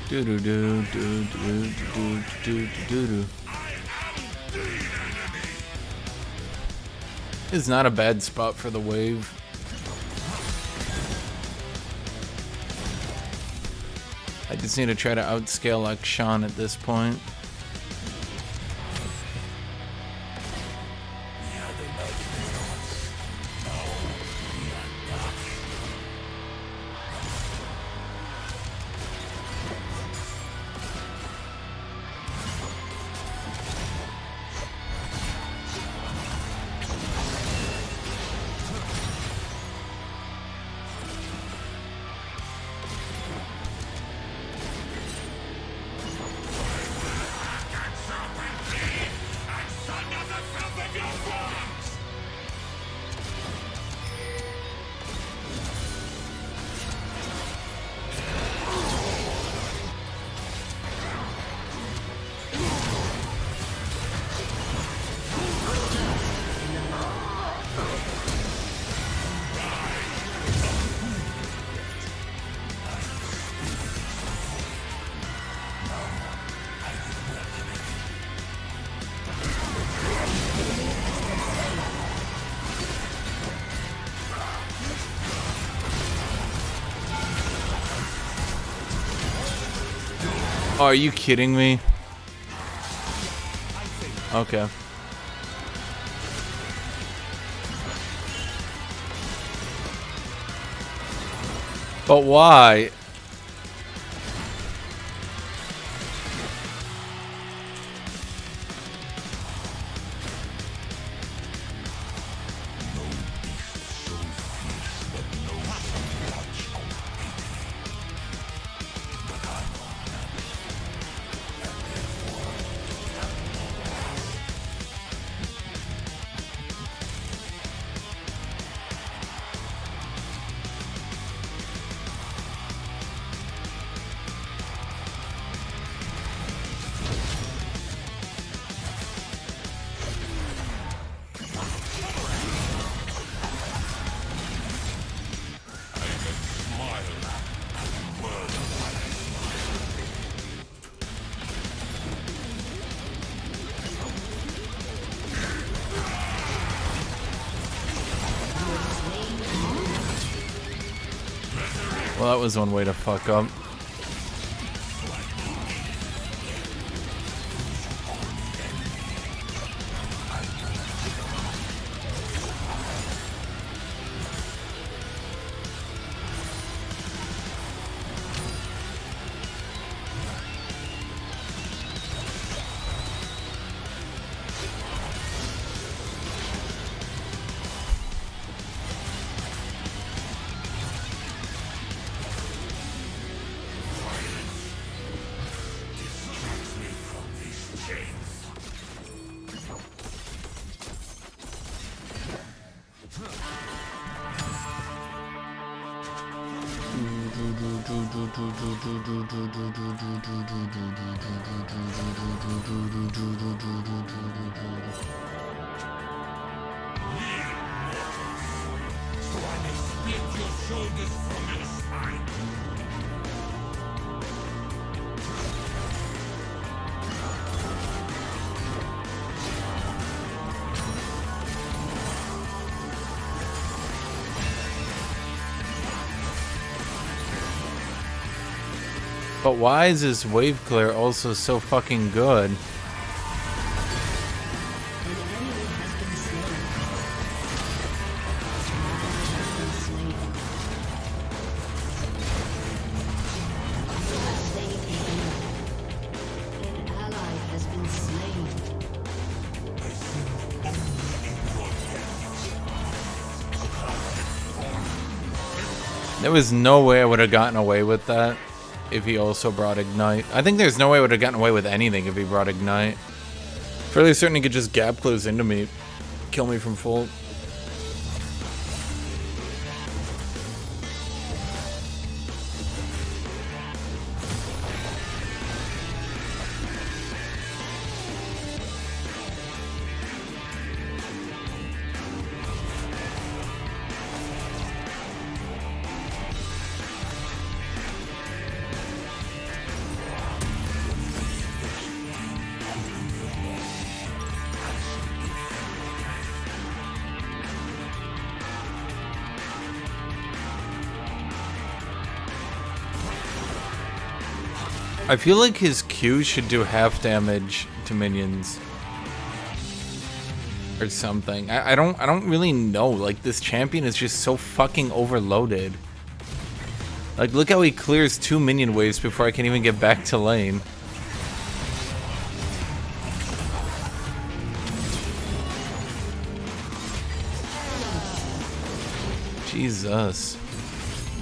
S1: Do do do do do do do do do. It's not a bad spot for the wave. I just need to try to outscale like Sean at this point. Oh, are you kidding me? Okay. But why? Well, that was one way to fuck up.
S3: So I may split your shoulders from your spine.
S1: But why is this wave clear also so fucking good?
S2: An enemy has been slain. An ally has been slain.
S1: There was no way I would have gotten away with that if he also brought Ignite. I think there's no way I would have gotten away with anything if he brought Ignite. Fairly certain he could just gap close into me, kill me from full. I feel like his Q should do half damage to minions. Or something. I don't really know. Like, this champion is just so fucking overloaded. Like, look how he clears 2 minion waves before I can even get back to lane. Jesus.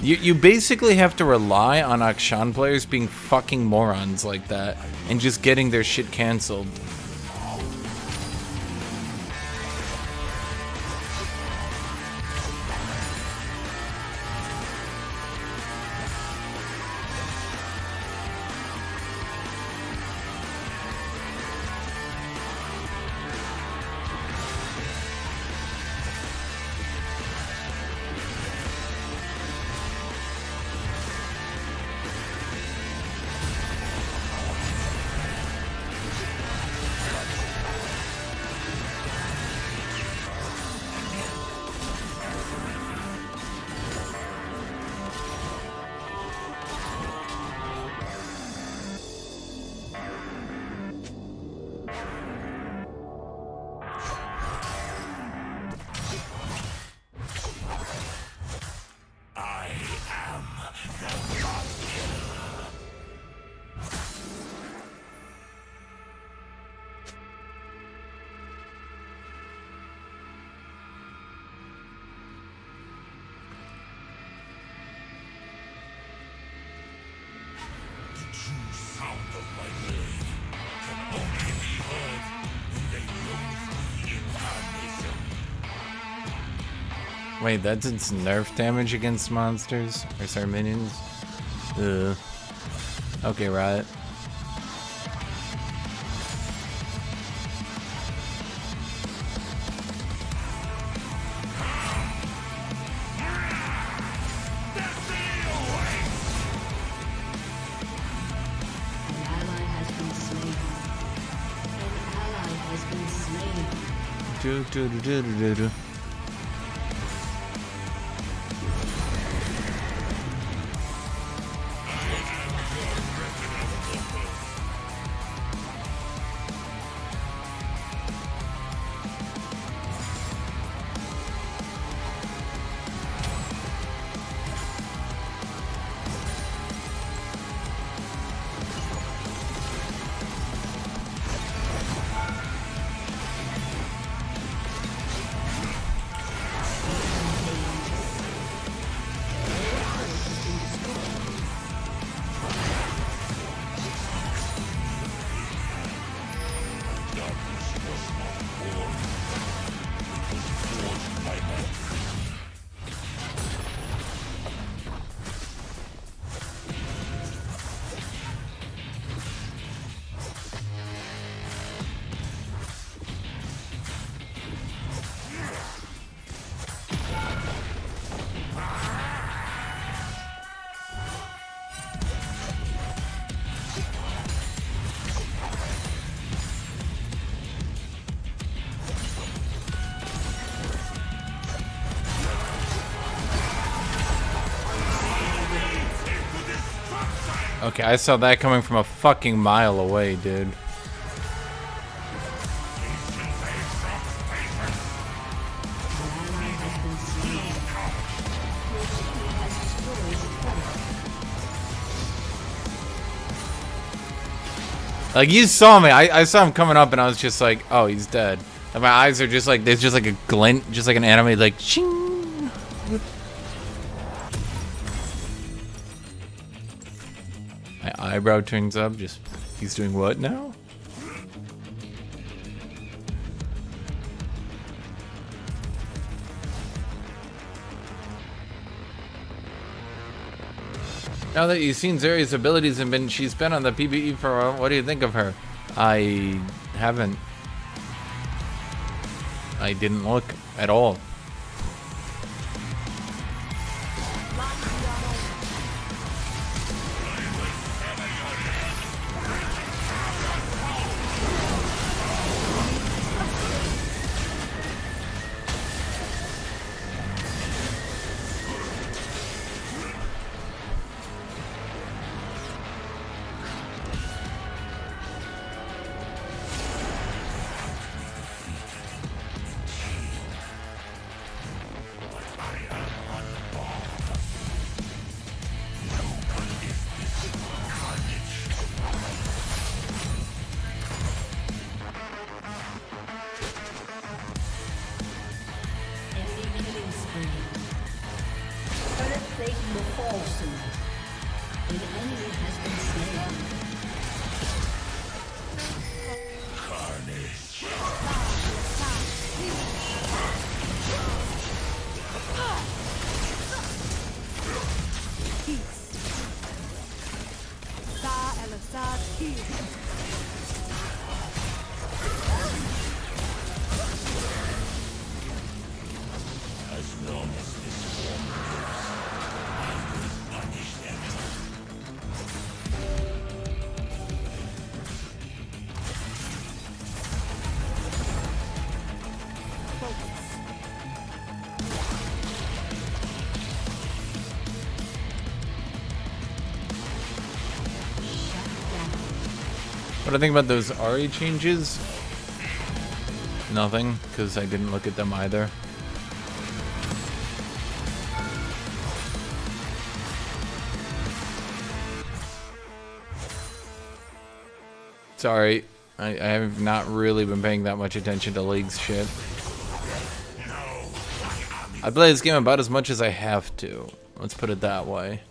S1: You basically have to rely on Akshan players being fucking morons like that and just getting their shit cancelled. Wait, that's its nerf damage against monsters? Or sorry, minions? Ugh. Okay, right.
S2: An ally has been slain. An ally has been slain.
S1: Do do do do do do. Okay, I saw that coming from a fucking mile away, dude. Like, you saw me. I saw him coming up, and I was just like, oh, he's dead. And my eyes are just like, there's just like a glint, just like an anime, like, ching. My eyebrow turns up, just, he's doing what now? Now that you've seen Zeri's abilities and she's been on the PvE for a while, what do you think of her? I haven't. I didn't look at all. What do I think about those Ari changes? Nothing, because I didn't look at them either. Sorry, I have not really been paying that much attention to League's shit. I play this game about as much as I have to. Let's put it that way.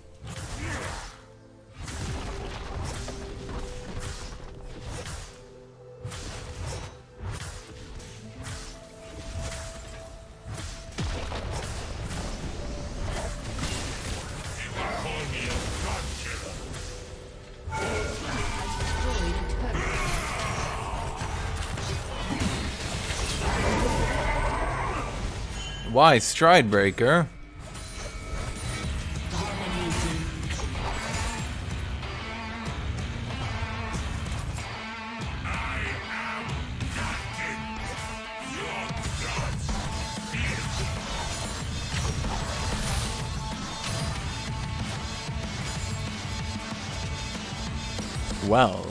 S1: Why Stride Breaker? Well.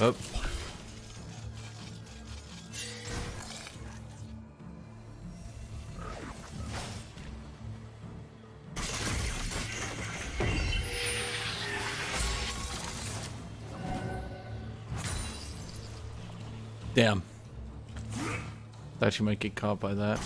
S1: Oh. Damn. Thought you might get caught by that.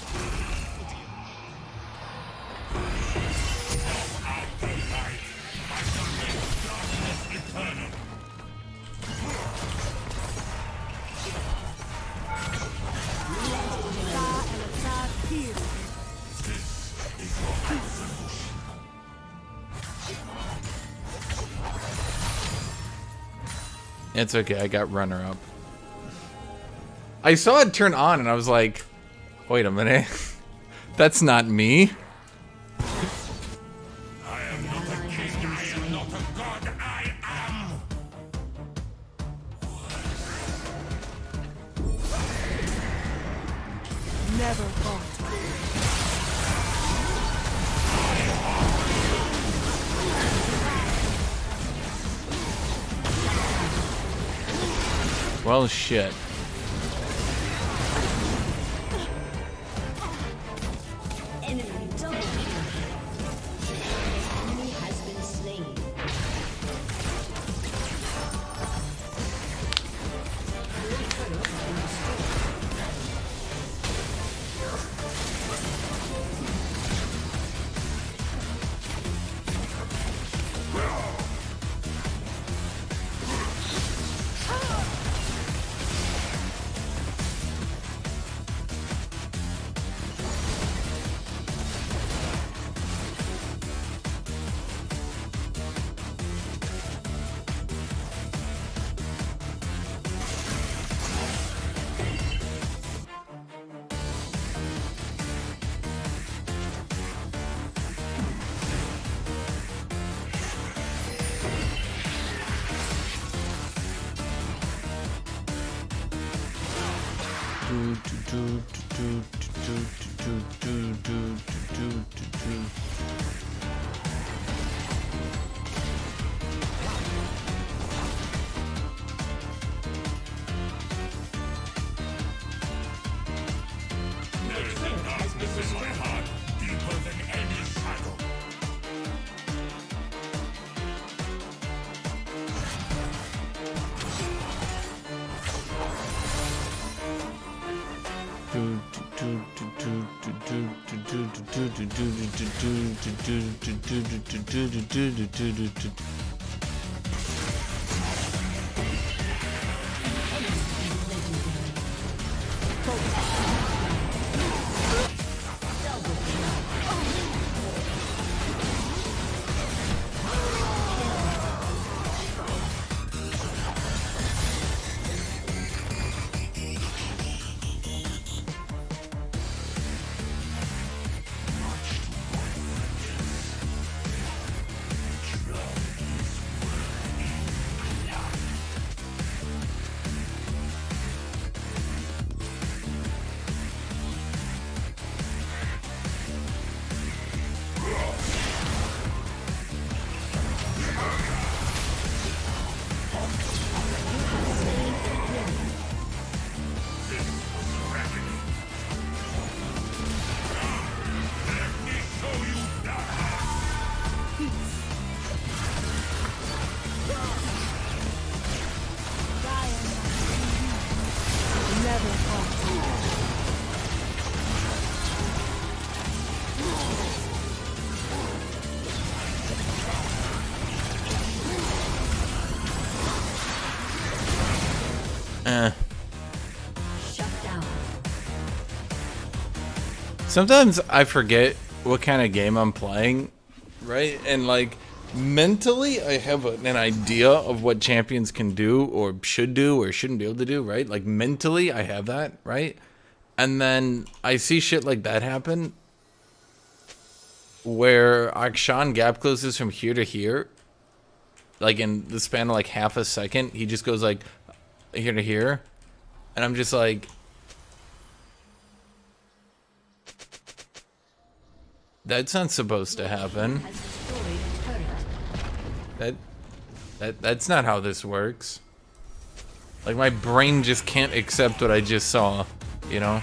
S1: It's okay, I got runner up. I saw it turn on and I was like, wait a minute. That's not me.
S3: I am not a king, I am not a god, I am.
S4: Never fought.
S1: Well, shit.
S2: Enemy double kill. Enemy has been slain.
S3: This is my heart, deeper than any shadow.
S4: Never fought.
S2: Shut down.
S1: Sometimes I forget what kind of game I'm playing, right? And like mentally I have an idea of what champions can do or should do or shouldn't be able to do, right? Like mentally I have that, right? And then I see shit like that happen where Akshan gap closes from here to here, like in the span of like half a second. He just goes like here to here, and I'm just like, that's not supposed to happen.
S2: Has destroyed a turret.
S1: That's not how this works. Like my brain just can't accept what I just saw, you know?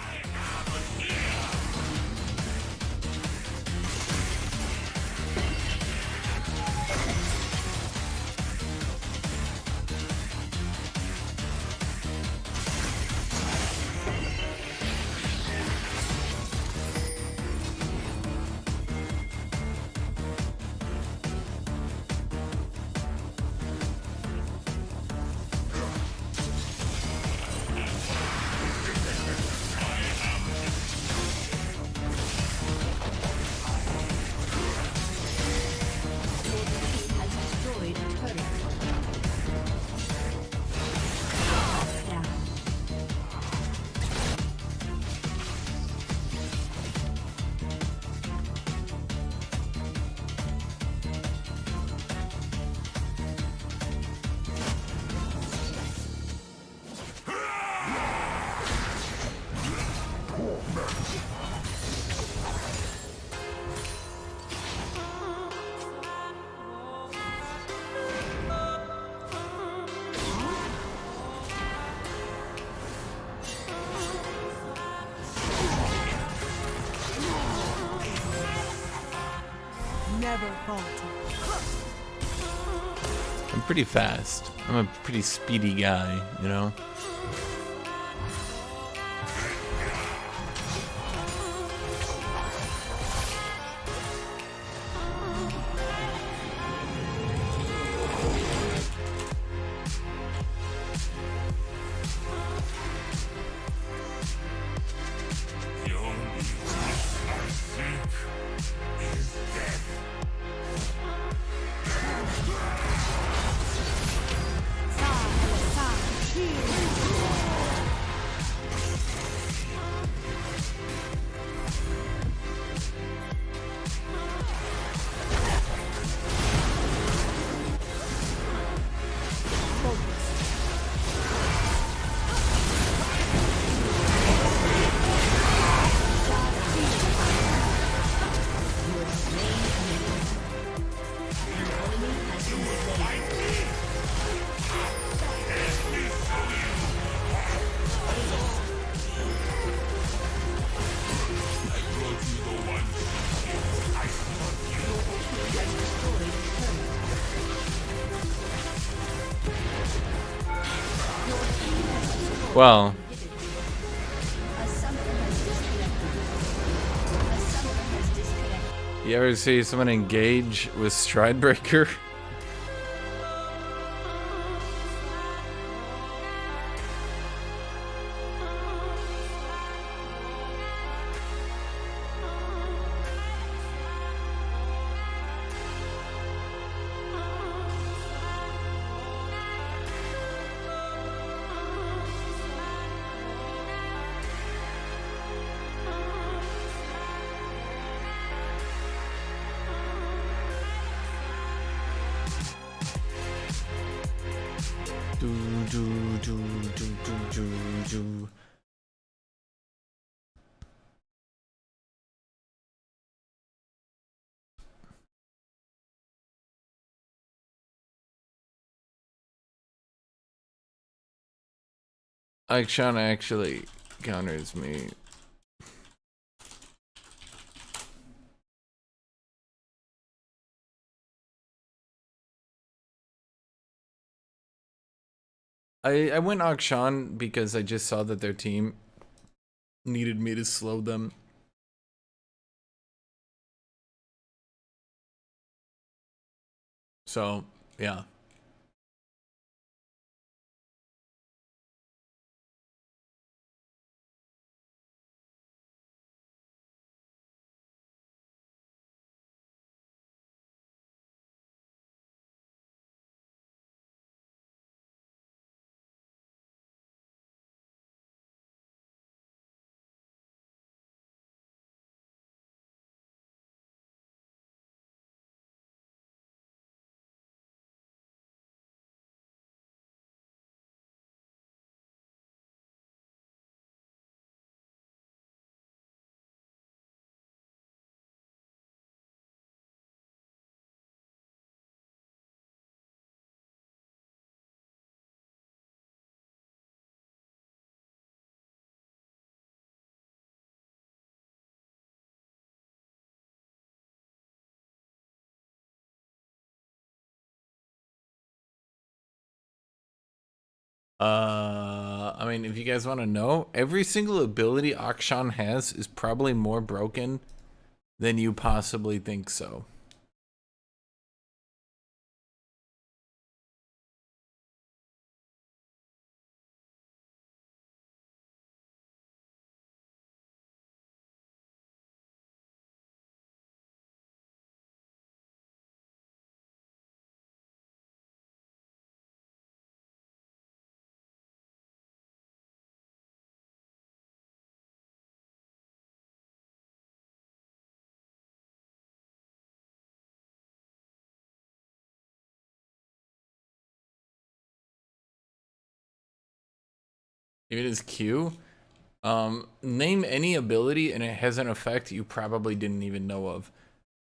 S4: Never falter.
S1: I'm pretty fast. I'm a pretty speedy guy, you know?
S3: The only wish I seek is death.
S1: Well,
S2: A summoner has disconnected. A summoner has disconnected.
S1: you ever see someone engage with Stridebreaker? Do, do, do, do, do, do, do. Like Sean actually counters me. I went Akshan because I just saw that their team needed me to slow them. So, yeah. I mean, if you guys want to know, every single ability Akshan has is probably more broken than you possibly think so. Even his Q. Name any ability and it has an effect you probably didn't even know of.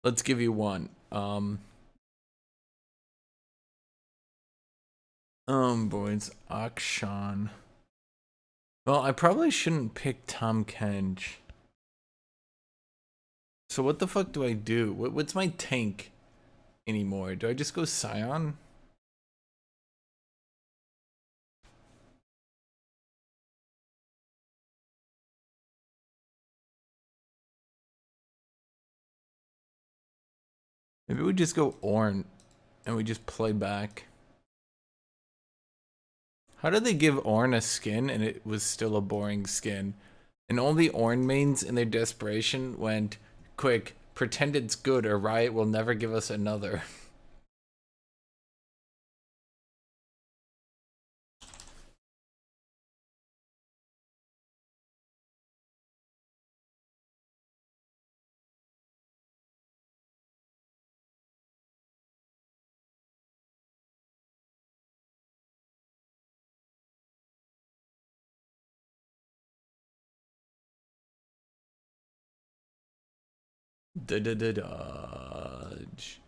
S1: Let's give you one. Boys, Akshan. Well, I probably shouldn't pick Tom Kench. So what the fuck do I do? What's my tank anymore? Do I just go Scion? Maybe we just go Ornn and we just play back. How did they give Ornn a skin and it was still a boring skin? And only Ornn mains in their desperation went, quick, pretend it's good or Riot will never give us another. Dodge.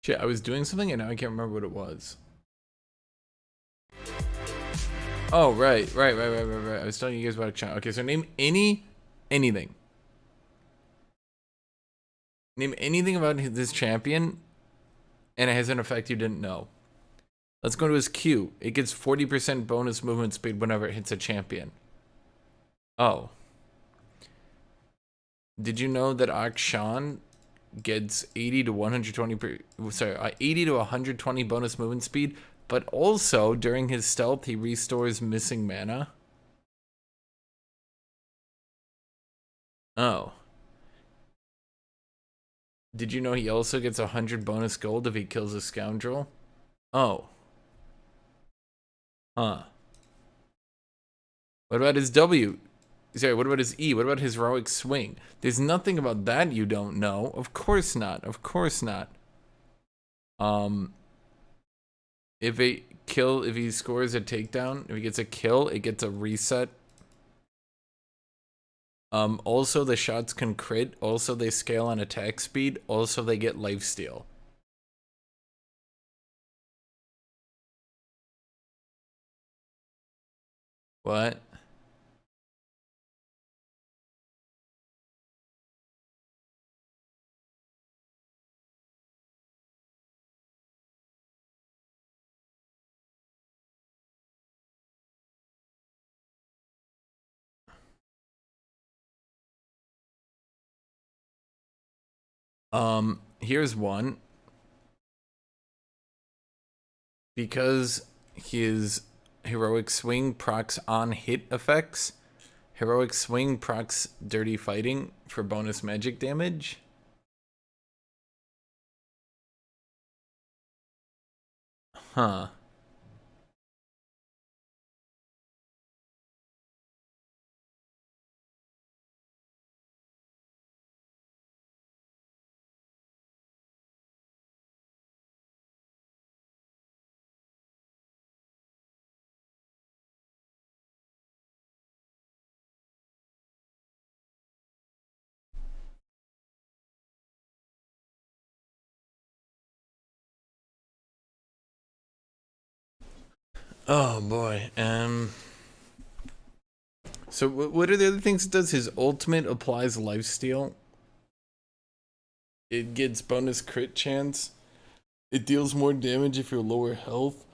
S1: Shit, I was doing something and now I can't remember what it was. Oh, right. I was telling you guys about a channel. Okay, so name anything. Name anything about this champion and it has an effect you didn't know. Let's go to his Q. It gets 40% bonus movement speed whenever it hits a champion. Oh. Did you know that Akshan gets 80 to 120 bonus movement speed, but also during his stealth he restores missing mana? Oh. Did you know he also gets 100 bonus gold if he kills a scoundrel? Oh. Huh. What about his W? Sorry, what about his E? What about his heroic swing? There's nothing about that you don't know. Of course not. Of course not. If he scores a takedown, if he gets a kill, it gets a reset. Also the shots can crit. Also they scale on attack speed. Also they get lifesteal. What? Here's one. Because his heroic swing procs on hit effects, heroic swing procs dirty fighting for bonus magic damage. Huh. Oh boy. So what are the other things it does? His ultimate applies lifesteal. It gets bonus crit chance. It deals more damage if you're lower health.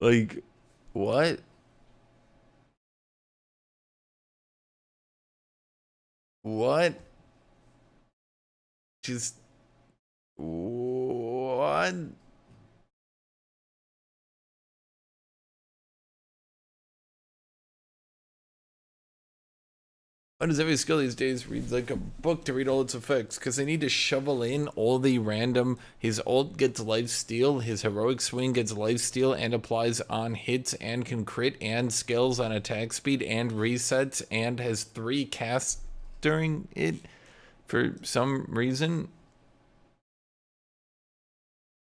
S1: Like, what? What? Just what? Why does every skill these days read like a book to read all its effects? Because they need to shovel in all the random. His ult gets lifesteal, his heroic swing gets lifesteal and applies on hits and can crit and scales on attack speed and resets and has 3 casts during it for some reason.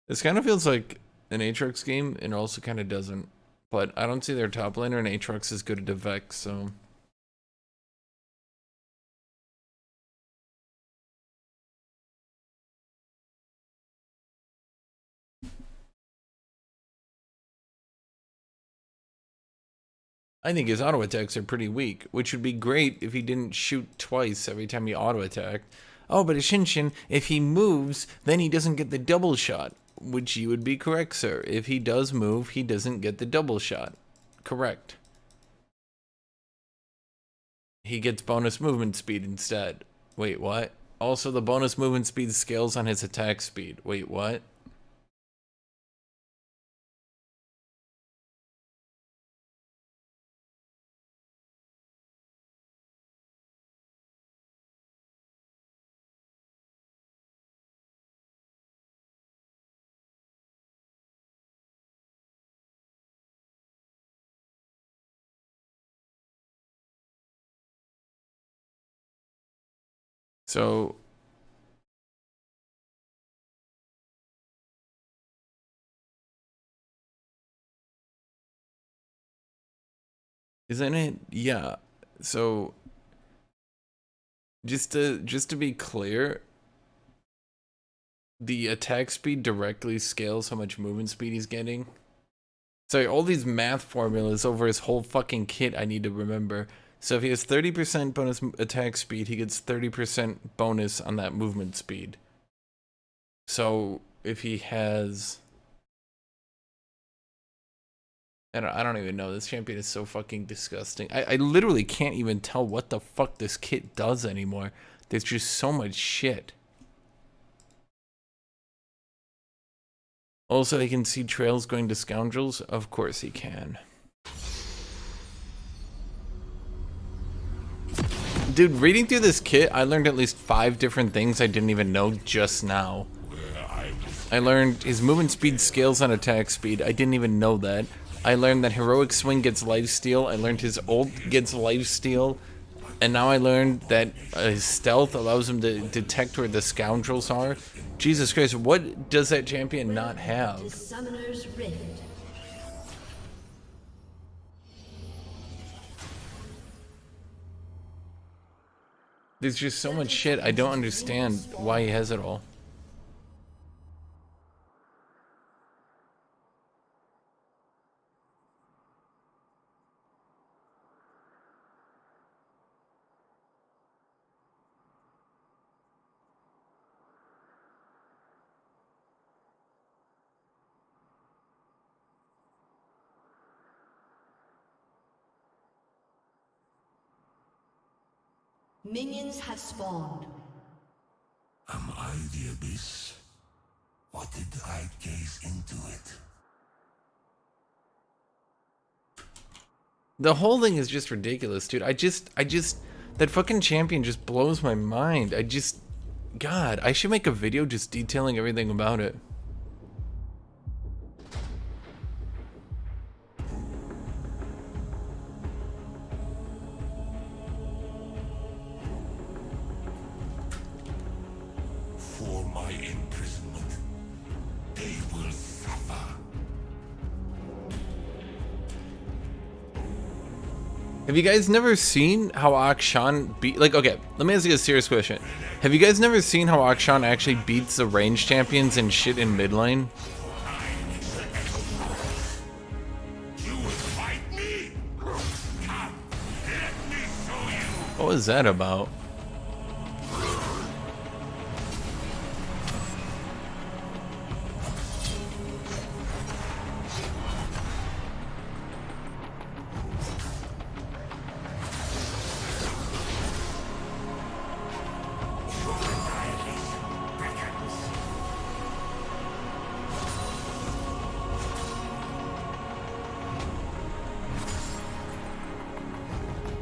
S1: This kind of feels like an Aatrox game and also kind of doesn't. But I don't see their top laner and Aatrox is good at Vex, so... I think his auto attacks are pretty weak, which would be great if he didn't shoot twice every time he auto attacked. Oh, but Hashinshin, if he moves, then he doesn't get the double shot, which you would be correct, sir. If he does move, he doesn't get the double shot. Correct. He gets bonus movement speed instead. Wait, what? Also, the bonus movement speed scales on his attack speed. Wait, what? So, isn't it? Yeah. So, just to be clear, the attack speed directly scales how much movement speed he's getting. Sorry, all these math formulas over his whole fucking kit I need to remember. So if he has 30% bonus attack speed, he gets 30% bonus on that movement speed. So if he has... I don't even know. This champion is so fucking disgusting. I literally can't even tell what the fuck this kit does anymore. There's just so much shit. Also, he can see trails going to scoundrels? Of course he can. Dude, reading through this kit, I learned at least 5 different things I didn't even know just now. I learned his movement speed scales on attack speed. I didn't even know that. I learned that heroic swing gets lifesteal. I learned his ult gets lifesteal. And now I learned that his stealth allows him to detect where the scoundrels are. Jesus Christ, what does that champion not have?
S2: Summoner's Rift.
S1: There's just so much shit. I don't understand why he has it all.
S2: Minions have spawned.
S3: Am I the abyss? Or did I gaze into it?
S1: The whole thing is just ridiculous, dude. That fucking champion just blows my mind. God, I should make a video just detailing everything about it.
S3: For my imprisonment, they will suffer.
S1: Have you guys never seen how Akshan beat... Like, okay, let me ask you a serious question. Have you guys never seen how Akshan actually beats the range champions and shit in mid lane?
S3: You will fight me? Come, let me show you.
S1: What was that about?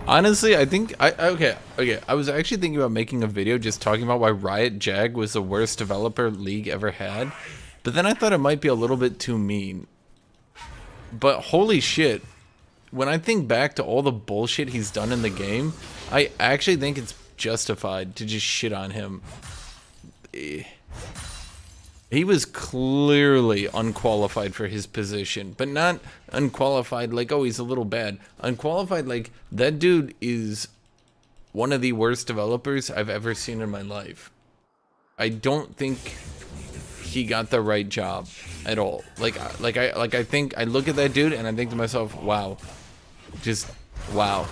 S1: Honestly, I think okay. I was actually thinking about making a video just talking about why Riot Jag was the worst developer League ever had, but then I thought it might be a little bit too mean. But holy shit, when I think back to all the bullshit he's done in the game, I actually think it's justified to just shit on him. He was clearly unqualified for his position, but not unqualified like, oh, he's a little bad. Unqualified like, that dude is one of the worst developers I've ever seen in my life. I don't think he got the right job at all. I think I look at that dude and I think to myself, wow, Just, wow.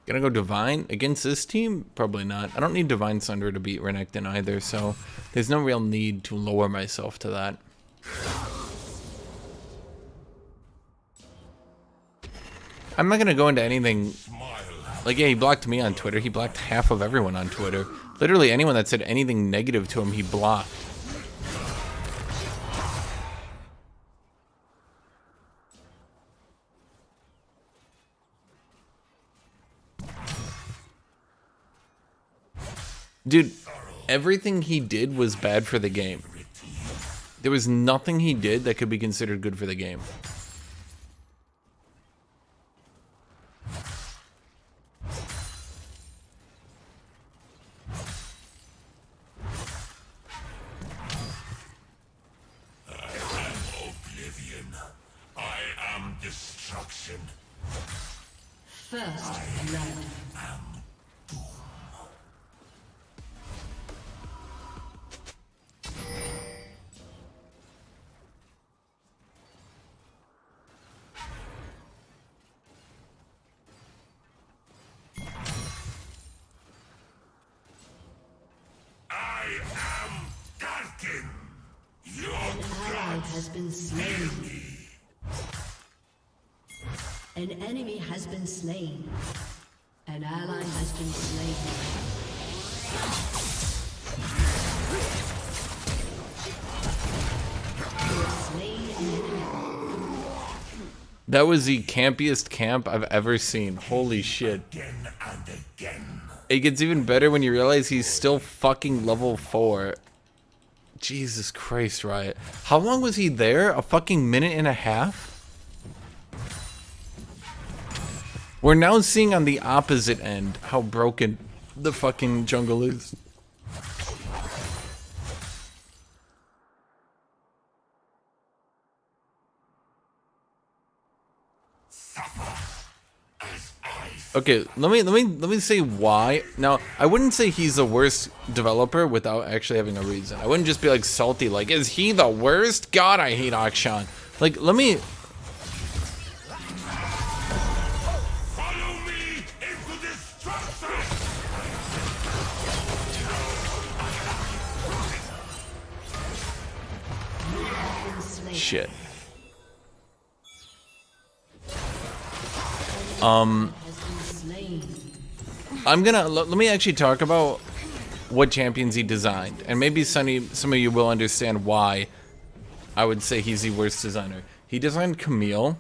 S1: Gonna go Divine against this team? Probably not. I don't need Divine Sunder to beat Renekton either, so there's no real need to lower myself to that. I'm not gonna go into anything. Like, yeah, he blocked me on Twitter. He blocked half of everyone on Twitter. Literally anyone that said anything negative to him, he blocked. Dude, everything he did was bad for the game. There was nothing he did that could be considered good for the game.
S3: Oblivion. I am destruction.
S2: First blood.
S3: I am Darkin. Your
S2: An ally has been slain. An enemy has been slain. An ally has been slain. You have slain an enemy.
S1: That was the campiest camp I've ever seen. Holy shit.
S3: again and again.
S1: It gets even better when you realize he's still fucking level 4. Jesus Christ, Riot. How long was he there? A fucking minute and a half? We're now seeing on the opposite end how broken the fucking jungle is. Okay, let me say why. Now, I wouldn't say he's the worst developer without actually having a reason. I wouldn't just be like salty, like, is he the worst? God, I hate Akshan. Like, let me.
S3: Follow me into destruction.
S1: Shit. I'm gonna let me actually talk about what champions he designed, and maybe some of you will understand why I would say he's the worst designer. He designed Camille,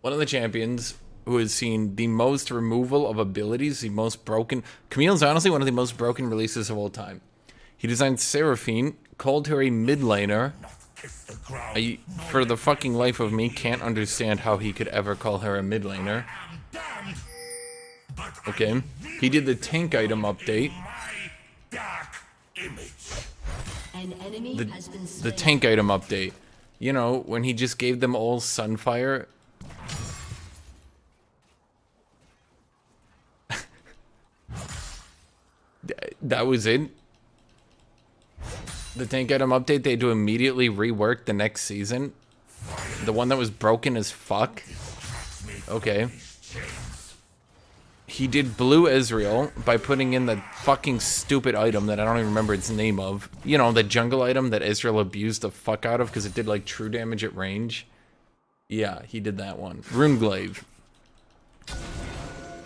S1: one of the champions who has seen the most removal of abilities, the most broken. Camille's honestly one of the most broken releases of all time. He designed Seraphine, called her a mid laner.
S3: Kiss the ground.
S1: I, for the fucking life of me, can't understand how he could ever call her a mid laner.
S3: I'm damned. But
S1: Okay. He did the tank item update.
S3: my dark image.
S2: An enemy has been
S1: The
S2: slain.
S1: tank item update. You know, when he just gave them all Sunfire. That was it. The tank item update they had to immediately rework the next season. The one that was broken as fuck. Okay. He did Blue Ezreal by putting in the fucking stupid item that I don't even remember its name of. You know, the jungle item that Ezreal abused the fuck out of because it did like true damage at range. Yeah, he did that one. Runeglaive.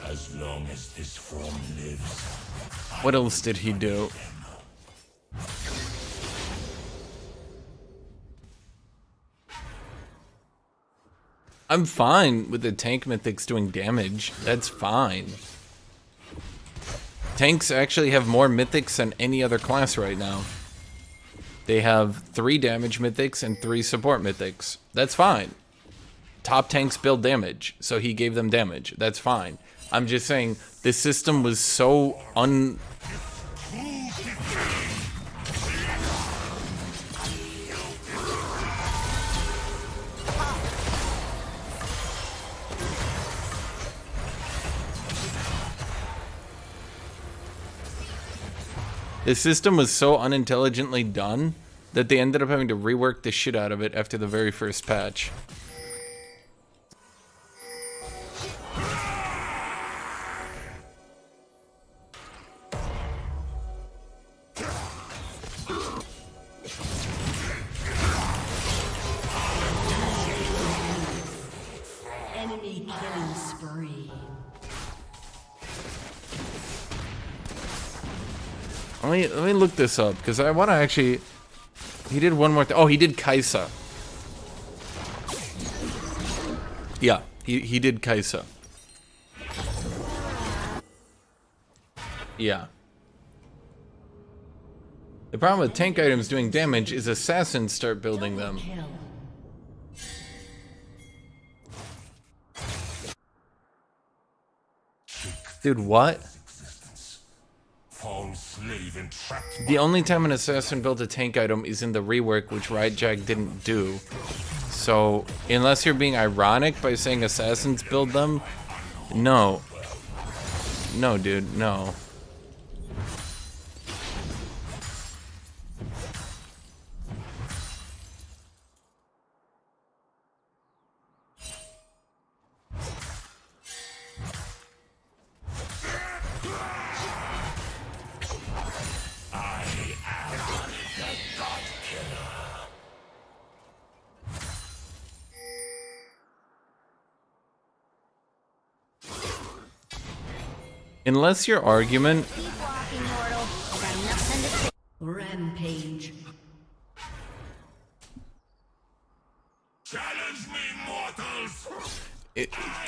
S3: As long as this form lives,
S1: What else did he do? I'm fine with the tank mythics doing damage. That's fine. Tanks actually have more mythics than any other class right now. They have 3 damage mythics and 3 support mythics. That's fine. Top tanks build damage, so he gave them damage. That's fine. I'm just saying, this system was so The system was so unintelligently done that they ended up having to rework the shit out of it after the very first patch.
S2: Enemy killing spree.
S1: Let me look this up because I want to actually. He did one more thing. Oh, he did Kaisa. Yeah, he did Kaisa. Yeah. The problem with tank items doing damage is assassins start building them.
S2: Kill.
S1: Dude, what?
S3: Fall slave entrapped.
S1: The only time an assassin built a tank item is in the rework, which Jack didn't do. So, unless you're being ironic by saying assassins build them, no. No, dude, no. Unless your argument...
S2: Rampage.
S3: Challenge me, mortals!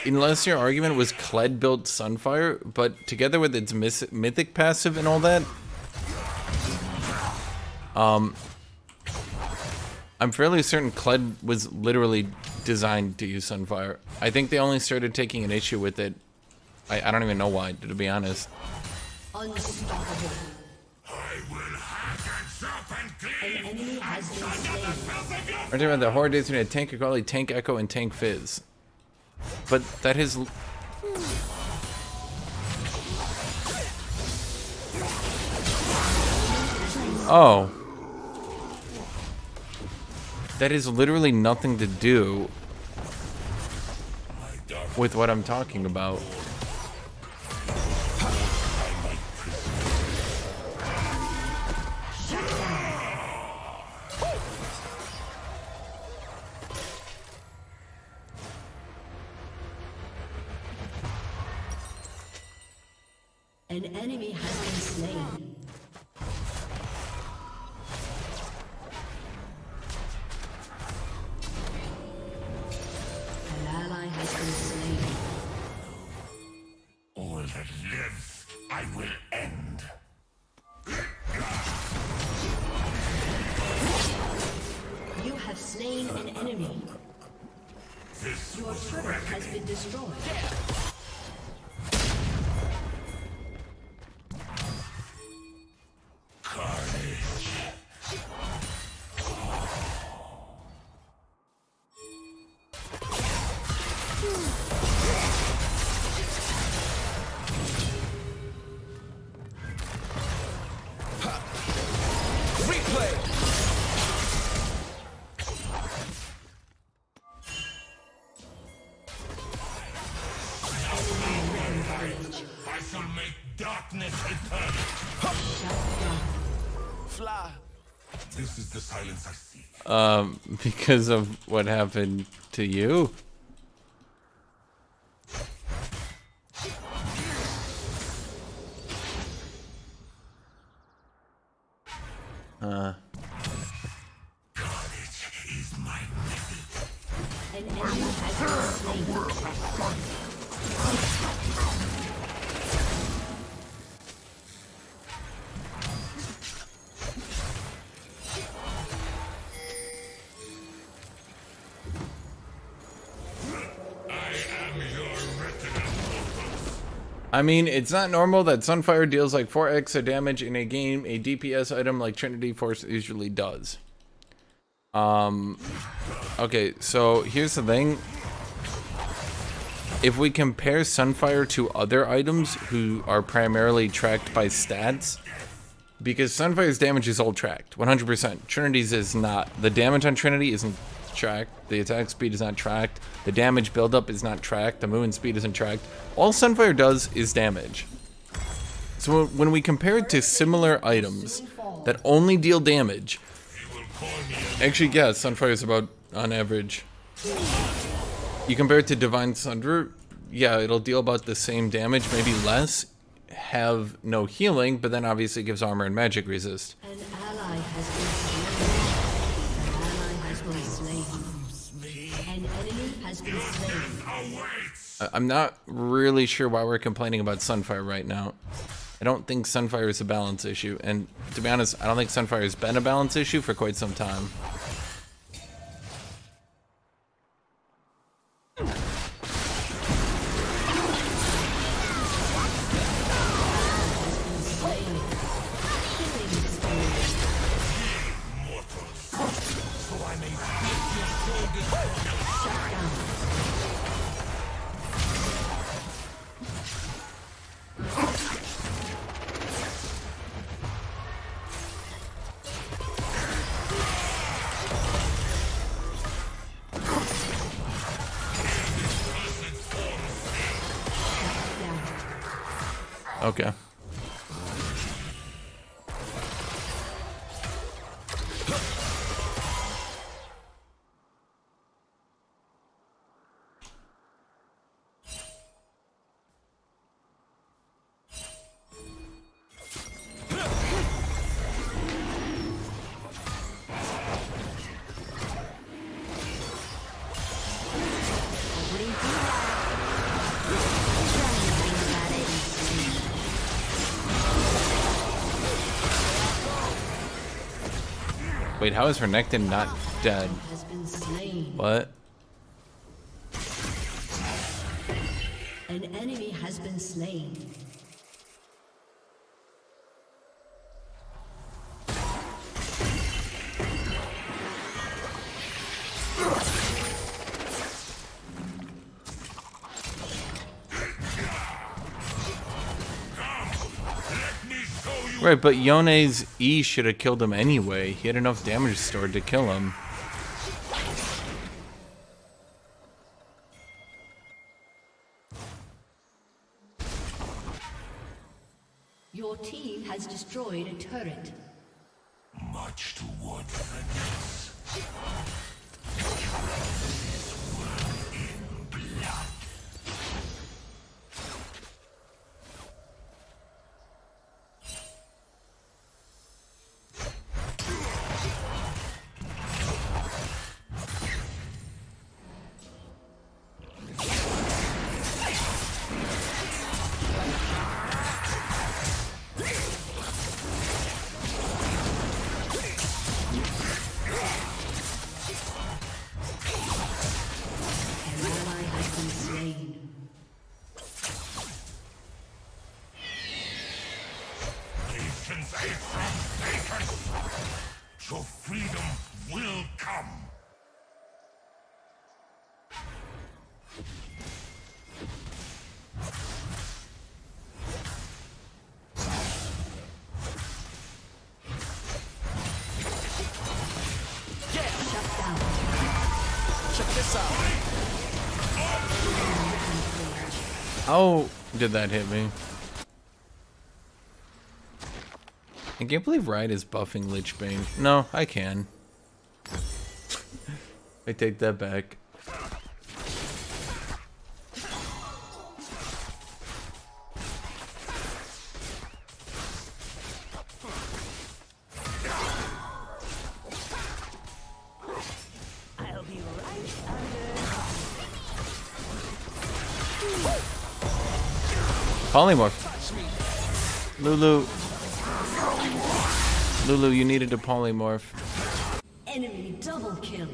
S1: Unless your argument was Kled built Sunfire, but together with its mythic passive and all that, I'm fairly certain Kled was literally designed to use Sunfire. I think they only started taking an issue with it. I don't even know why, to be honest.
S2: Unstoppable.
S3: I will hack and chop and cleave!
S2: An enemy has been slain.
S1: We're talking about the horror days between a Tank Akali, Tank Echo, and Tank Fizz. But that is... Oh. That is literally nothing to do with what I'm talking about.
S2: An enemy has been slain. An ally has been slain.
S3: All that lives, I will end.
S2: You have slain an enemy.
S3: This
S2: Your
S3: was
S2: turret has been destroyed.
S3: carnage. I shall make darkness eternal. Fly. This is the silence I seek.
S1: Because of what happened to you?
S3: Carnage is my method.
S2: An enemy has been slain.
S1: I mean, it's not normal that Sunfire deals like 4 extra damage in a game a DPS item like Trinity Force usually does. Okay, so here's the thing. If we compare Sunfire to other items who are primarily tracked by stats, Because Sunfire's damage is all tracked, 100%. Trinity's is not. The damage on Trinity isn't tracked. The attack speed is not tracked. The damage buildup is not tracked. The movement speed isn't tracked. All Sunfire does is damage. So when we compare it to similar items that only deal damage, actually, yeah, Sunfire is about on average. You compare it to Divine Thunder, yeah, it'll deal about the same damage, maybe less, have no healing, but then obviously gives armor and magic resist.
S2: An ally has been slain. An enemy has been slain.
S1: I'm not really sure why we're complaining about Sunfire right now. I don't think Sunfire is a balance issue, and to be honest, I don't think Sunfire has been a balance issue for quite some time. Okay. Wait, how is Renekton not dead?
S2: Has been slain.
S1: What?
S2: An enemy has been slain.
S1: Right, but Yone's E should have killed him anyway. He had enough damage stored to kill him.
S2: Your team has destroyed a turret.
S3: Much toward vengeance. In blood. So freedom will come.
S1: How did that hit me? I can't believe Riot is buffing Lich Bane. No, I can. I take that back.
S4: I'll be right under.
S1: Polymorph. Lulu. Lulu, you needed a polymorph.
S2: Enemy double kill.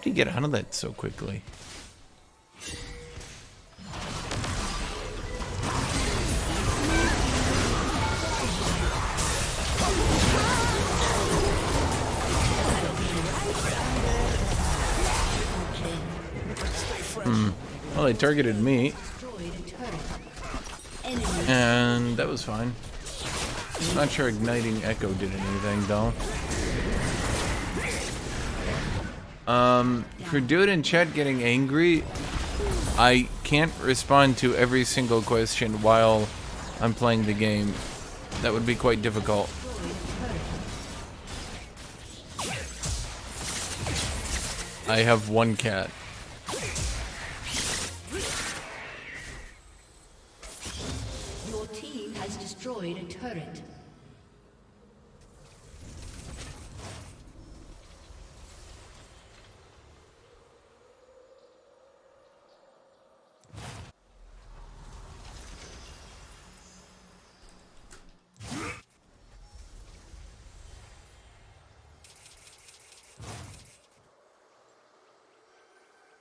S1: did he get out of that so quickly? Well, they targeted me, and that was fine. I'm not sure igniting Echo did anything, though. For dude in chat getting angry, I can't respond to every single question while I'm playing the game. That would be quite difficult. I have one cat.
S2: Your team has destroyed a turret.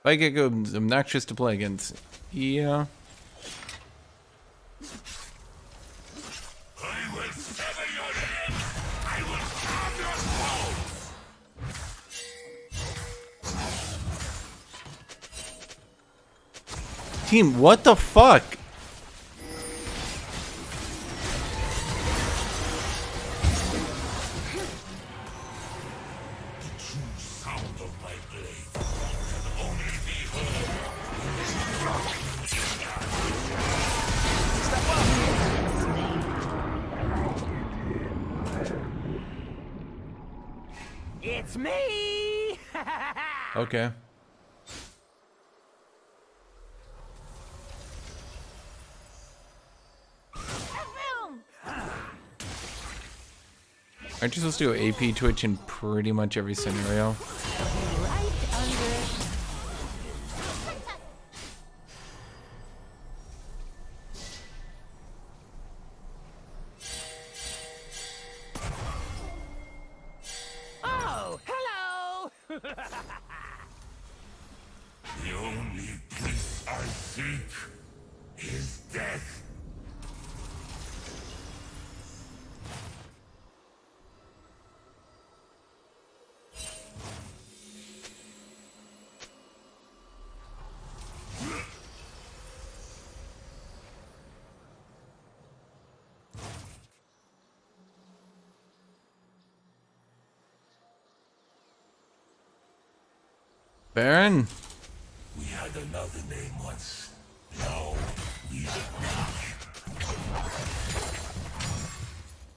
S1: Like Echo is obnoxious to play against. Yeah.
S3: I will sever your head! I will carve your souls!
S1: Team, what the fuck?
S3: The true sound of my blade can only be heard.
S6: It's me!
S1: Okay. Aren't you supposed to go AP Twitch in pretty much every scenario?
S4: Right under.
S6: Oh, hello!
S3: The only peace I seek is death.
S1: Baron?
S3: We had another name once. Now we have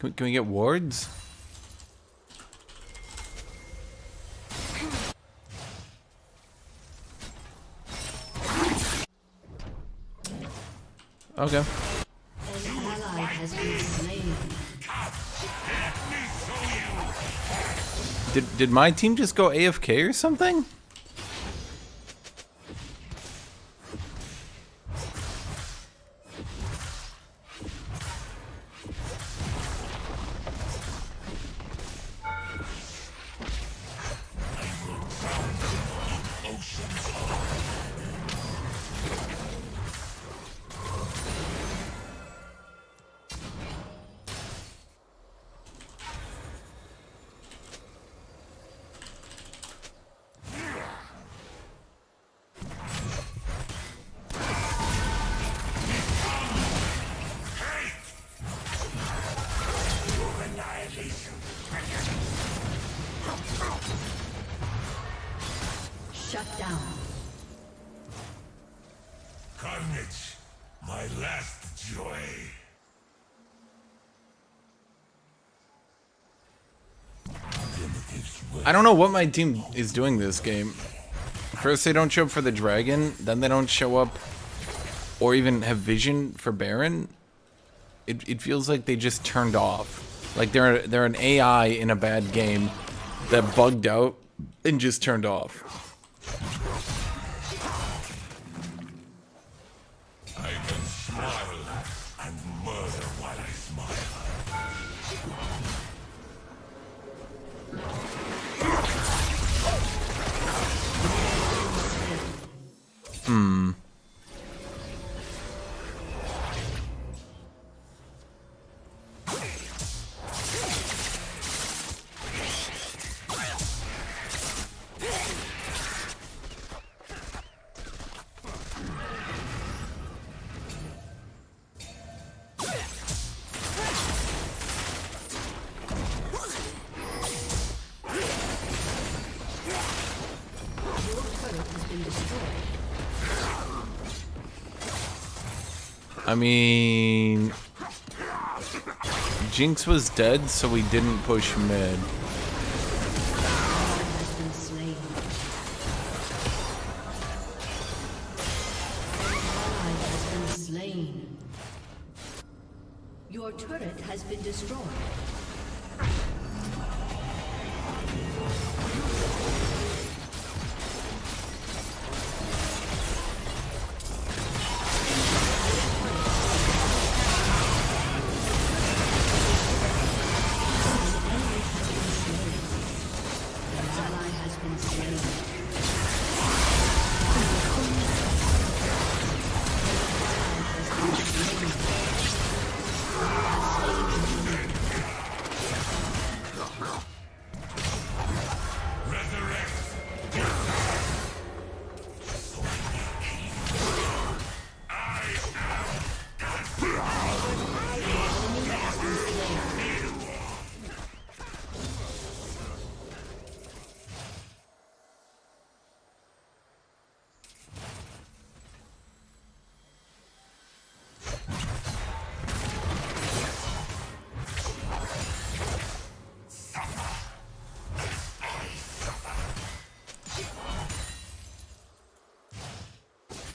S3: not.
S1: Can we get wards? Okay.
S2: An ally has been slain.
S1: Did my team just go AFK or something?
S2: Shut down.
S3: Carnage, my last joy. Primitives will
S1: I don't know what my team is doing this game. First they don't show up for the dragon, then they don't show up or even have vision for Baron. It feels like they just turned off. Like they're an AI in a bad game that bugged out and just turned off.
S3: I can smile and murder while I smile.
S2: been destroyed.
S1: I mean, Jinx was dead, so we didn't push mid.
S2: Has been slain. An ally has been slain. Your turret has been destroyed.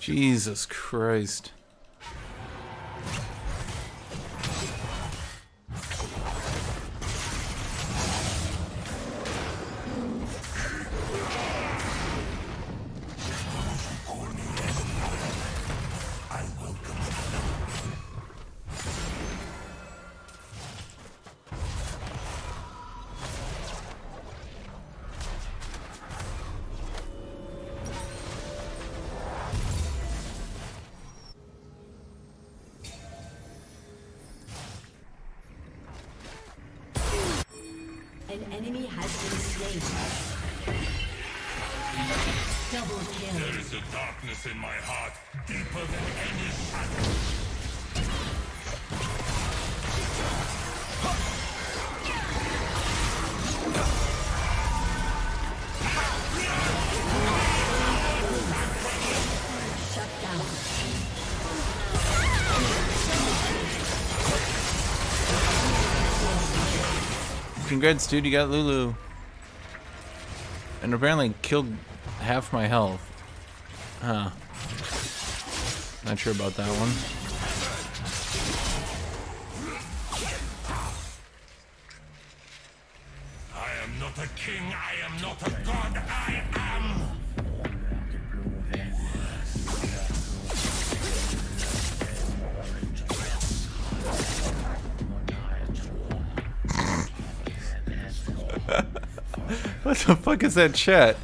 S1: Jesus Christ.
S2: An enemy has been slain. Double kill.
S3: There is a darkness in my heart, deeper than any shadow.
S2: Shut down.
S1: Congrats, dude, you got Lulu. And apparently killed half my health. Huh. Not sure about that one.
S3: I am not a king, I am not a god, I am...
S1: What the fuck is that chat?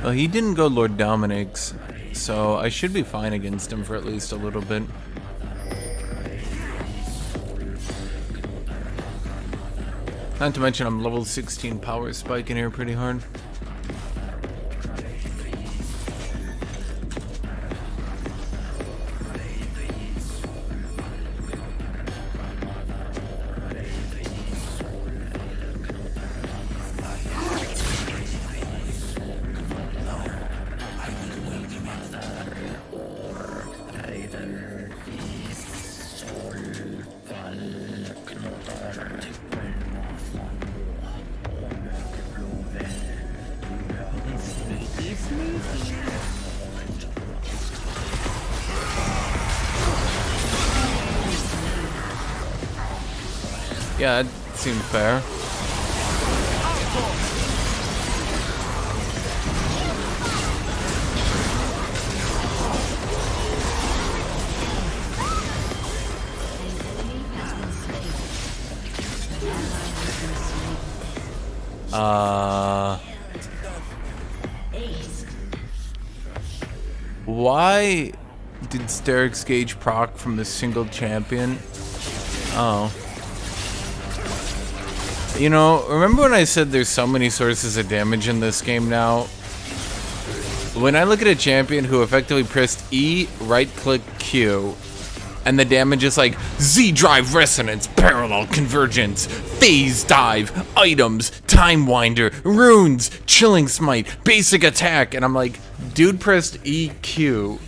S1: Well, he didn't go Lord Dominic's, so I should be fine against him for at least a little bit. Not to mention I'm level 16 power spiking here pretty hard. Yeah, that seemed fair. Why did Steric's Gauge proc from a single champion? Oh. You know, remember when I said there's so many sources of damage in this game now? When I look at a champion who effectively pressed E, right-click Q, and the damage is like Z-Drive Resonance, Parallel Convergence, Phase Dive, Items, Time Winder, Runes, Chilling Smite, Basic Attack, and I'm like, dude pressed EQ.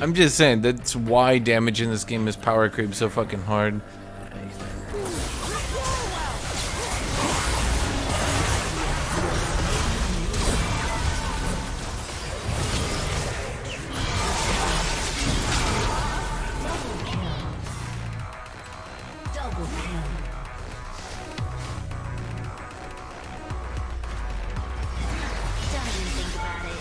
S1: I'm just saying, that's why damage in this game is power creep so fucking hard.
S2: Double kill. Don't even think about it.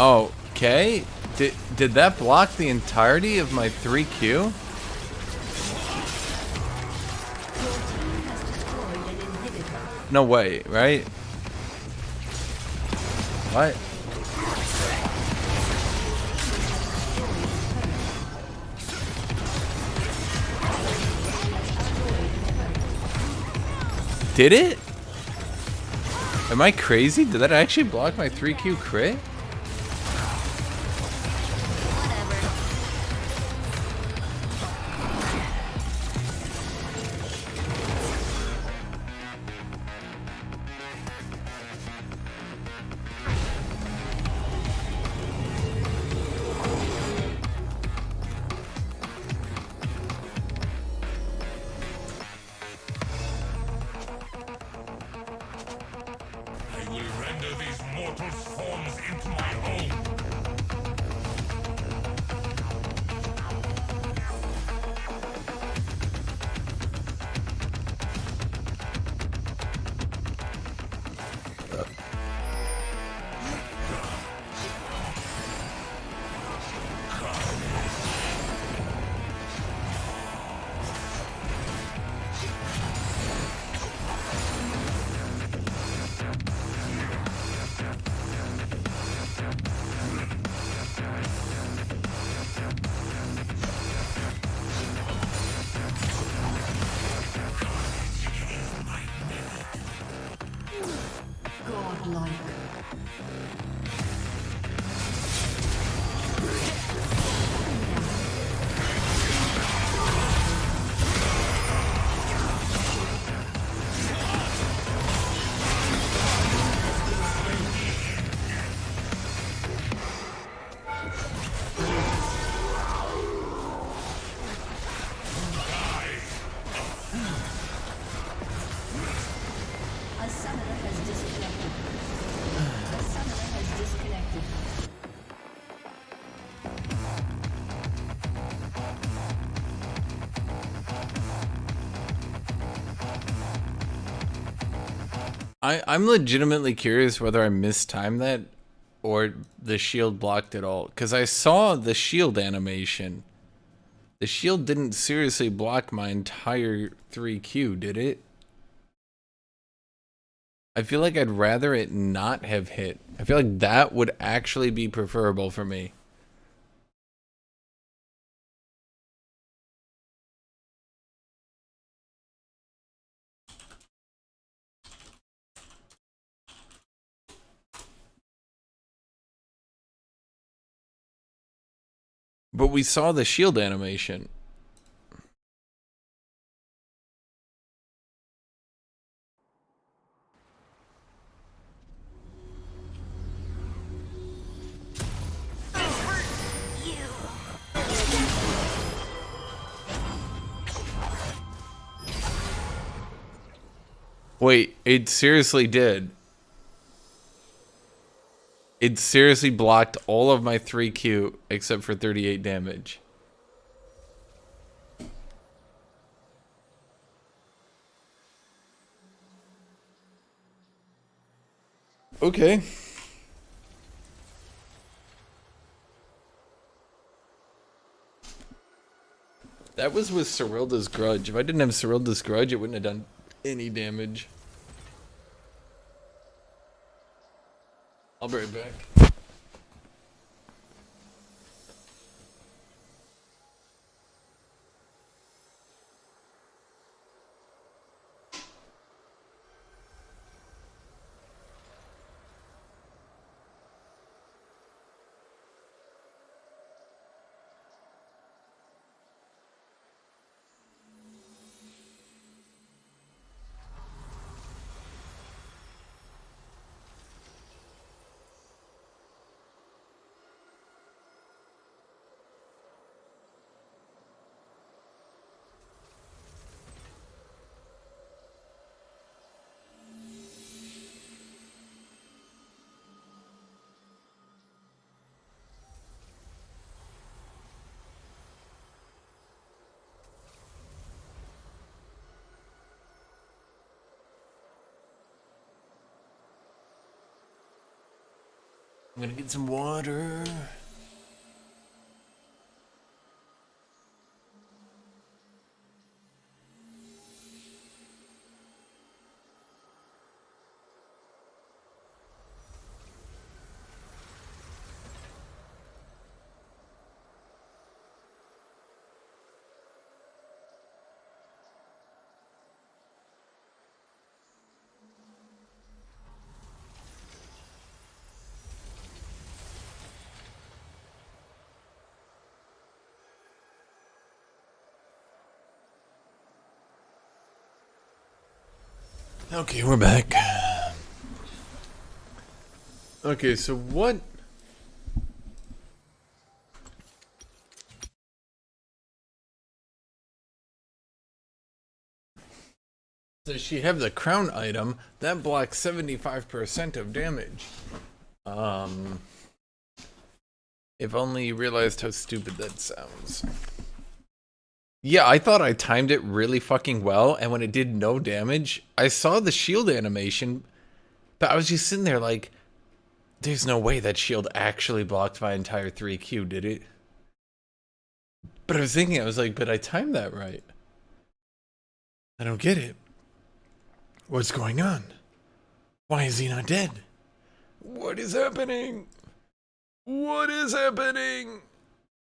S1: Okay. Did that block the entirety of my 3Q? No way, right? What? Did it? Am I crazy? Did that actually block my 3Q crit?
S3: I will render these mortals' forms into my own.
S2: Godlike. A summoner has disconnected. A summoner has disconnected.
S1: I'm legitimately curious whether I mistimed that or the shield blocked it all. Because I saw the shield animation. The shield didn't seriously block my entire 3Q, did it? I feel like I'd rather it not have hit. I feel like that would actually be preferable for me. But we saw the shield animation. Wait, it seriously did. It seriously blocked all of my 3Q except for 38 damage. Okay. That was with Cyrilda's Grudge. If I didn't have Cyrilda's Grudge, it wouldn't have done any damage. I'll be right back. I'm gonna get some water. Okay, we're back. Okay, so what? Does she have the crown item that blocks 75% of damage? If only you realized how stupid that sounds. Yeah, I thought I timed it really fucking well, and when it did no damage, I saw the shield animation, but I was just sitting there like, there's no way that shield actually blocked my entire 3Q, did it? But I was thinking, I was like, but I timed that right. I don't get it. What's going on? Why is he not dead? What is happening? What is happening?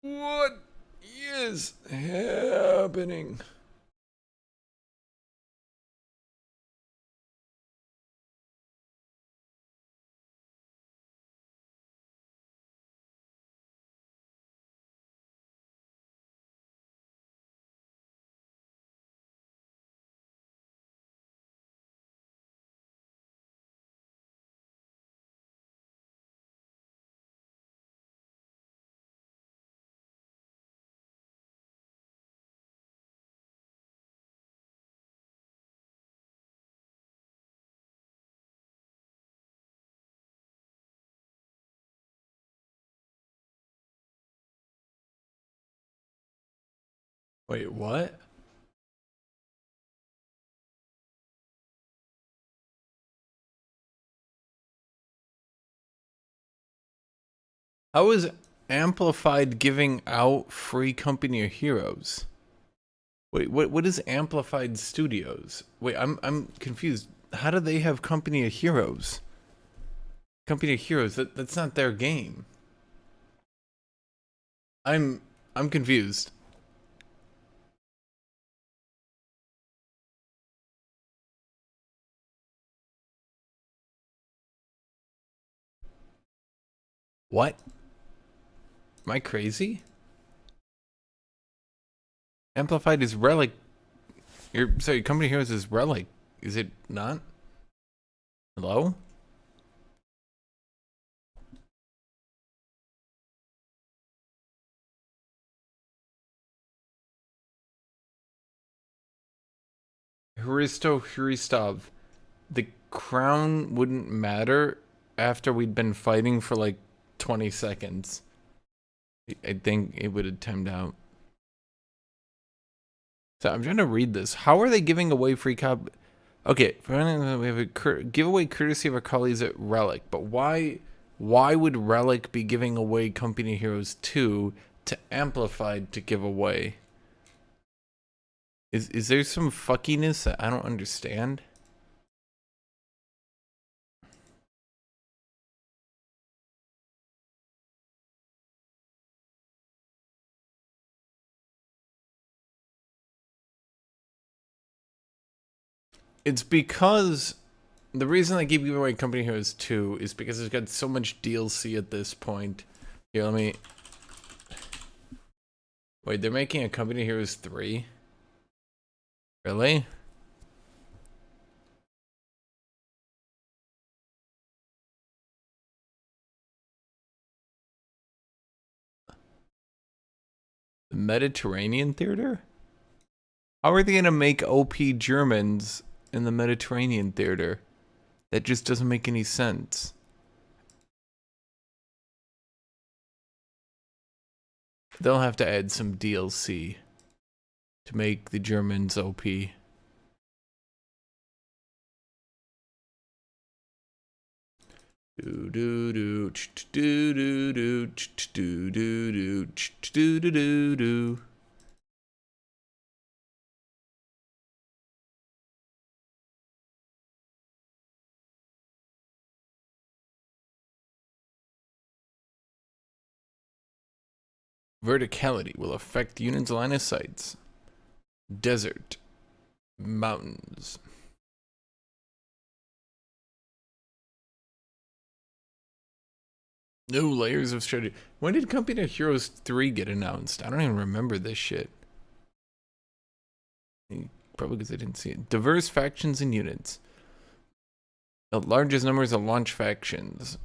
S1: What is happening? Wait, what? How is Amplified giving out free company of heroes? Wait, what is Amplified Studios? Wait, I'm confused. How do they have company of heroes? Company of heroes, that's not their game. I'm confused. What? Am I crazy? Amplified is Relic. Sorry, Company Heroes is Relic. Is it not? Hello? Hristov. The crown wouldn't matter after we'd been fighting for like 20 seconds. I think it would have timed out. So I'm trying to read this. How are they giving away free cop? Okay, we have a giveaway courtesy of our colleagues at Relic, but why would Relic be giving away Company Heroes 2 to Amplified to give away? Is there some fuckiness that I don't understand? It's because the reason I keep giving away Company Heroes 2 is because it's got so much DLC at this point. Here, let me... Wait, they're making a Company Heroes 3? Really? The Mediterranean Theater? How are they gonna make OP Germans in the Mediterranean Theater? That just doesn't make any sense. They'll have to add some DLC to make the Germans OP. Do do do do do do do do do do do. Verticality will affect units' line of sights. Desert. Mountains. New layers of strategy. When did Company Heroes 3 get announced? I don't even remember this shit. Probably because I didn't see it. Diverse factions and units. The largest numbers of launch factions.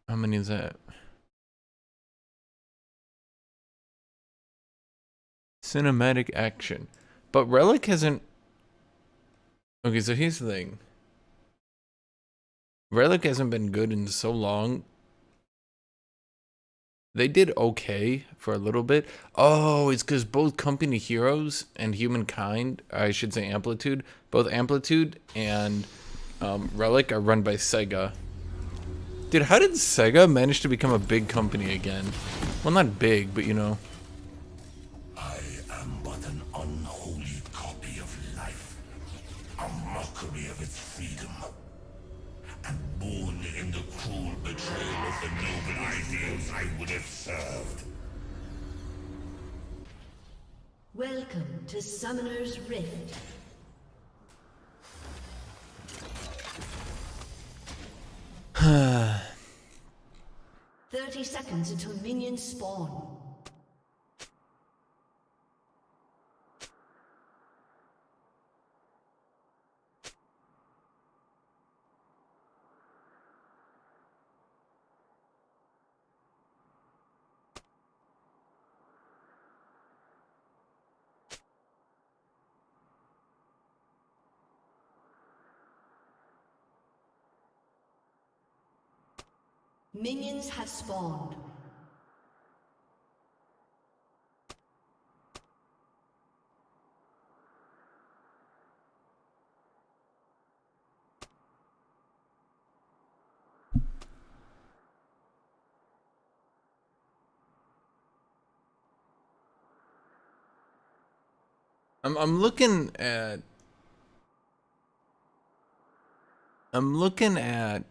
S1: How many is that? Cinematic action. But Relic hasn't... Okay, so here's the thing. Relic hasn't been good in so long. They did okay for a little bit. Oh, it's because both Company Heroes and Humankind, I should say Amplitude, both Amplitude and Relic are run by Sega. Dude, how did Sega manage to become a big company again? Well, not big, but you know.
S3: I am but an unholy copy of life, a mockery of its freedom, and born in the cruel betrayal of the noble ideals I would have served.
S2: Welcome to Summoner's Rift.
S1: Uh,
S2: 30 seconds until minions spawn. Minions have spawned.
S1: I'm looking at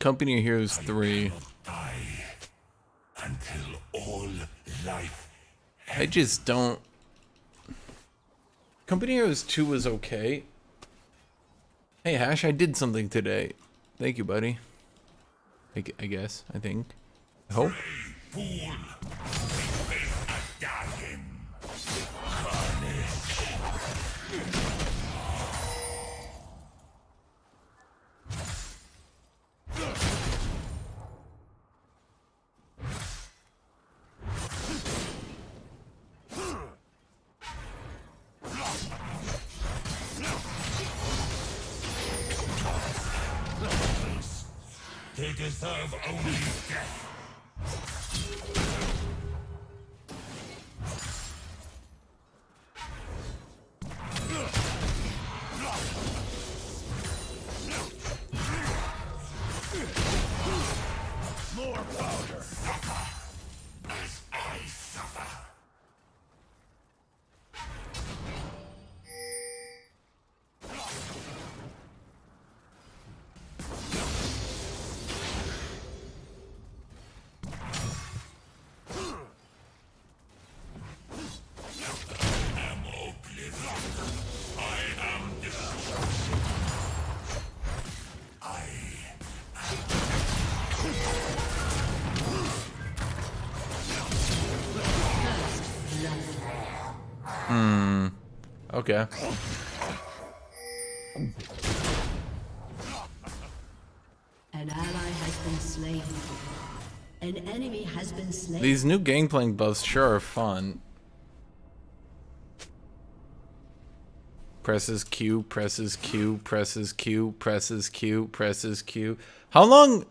S1: Company Heroes 3.
S3: Die until all life.
S1: I just don't. Company Heroes 2 was okay. Hey Hash, I did something today. Thank you, buddy. I guess. I think. I hope.
S3: Fool! Face a Dagon. They deserve only death. More powder. Suffer as I suffer.
S1: Okay.
S2: An ally has been slain. An enemy has been slain.
S1: These new Gangplank buffs sure are fun. Presses Q, presses Q, presses Q, presses Q, presses Q. How long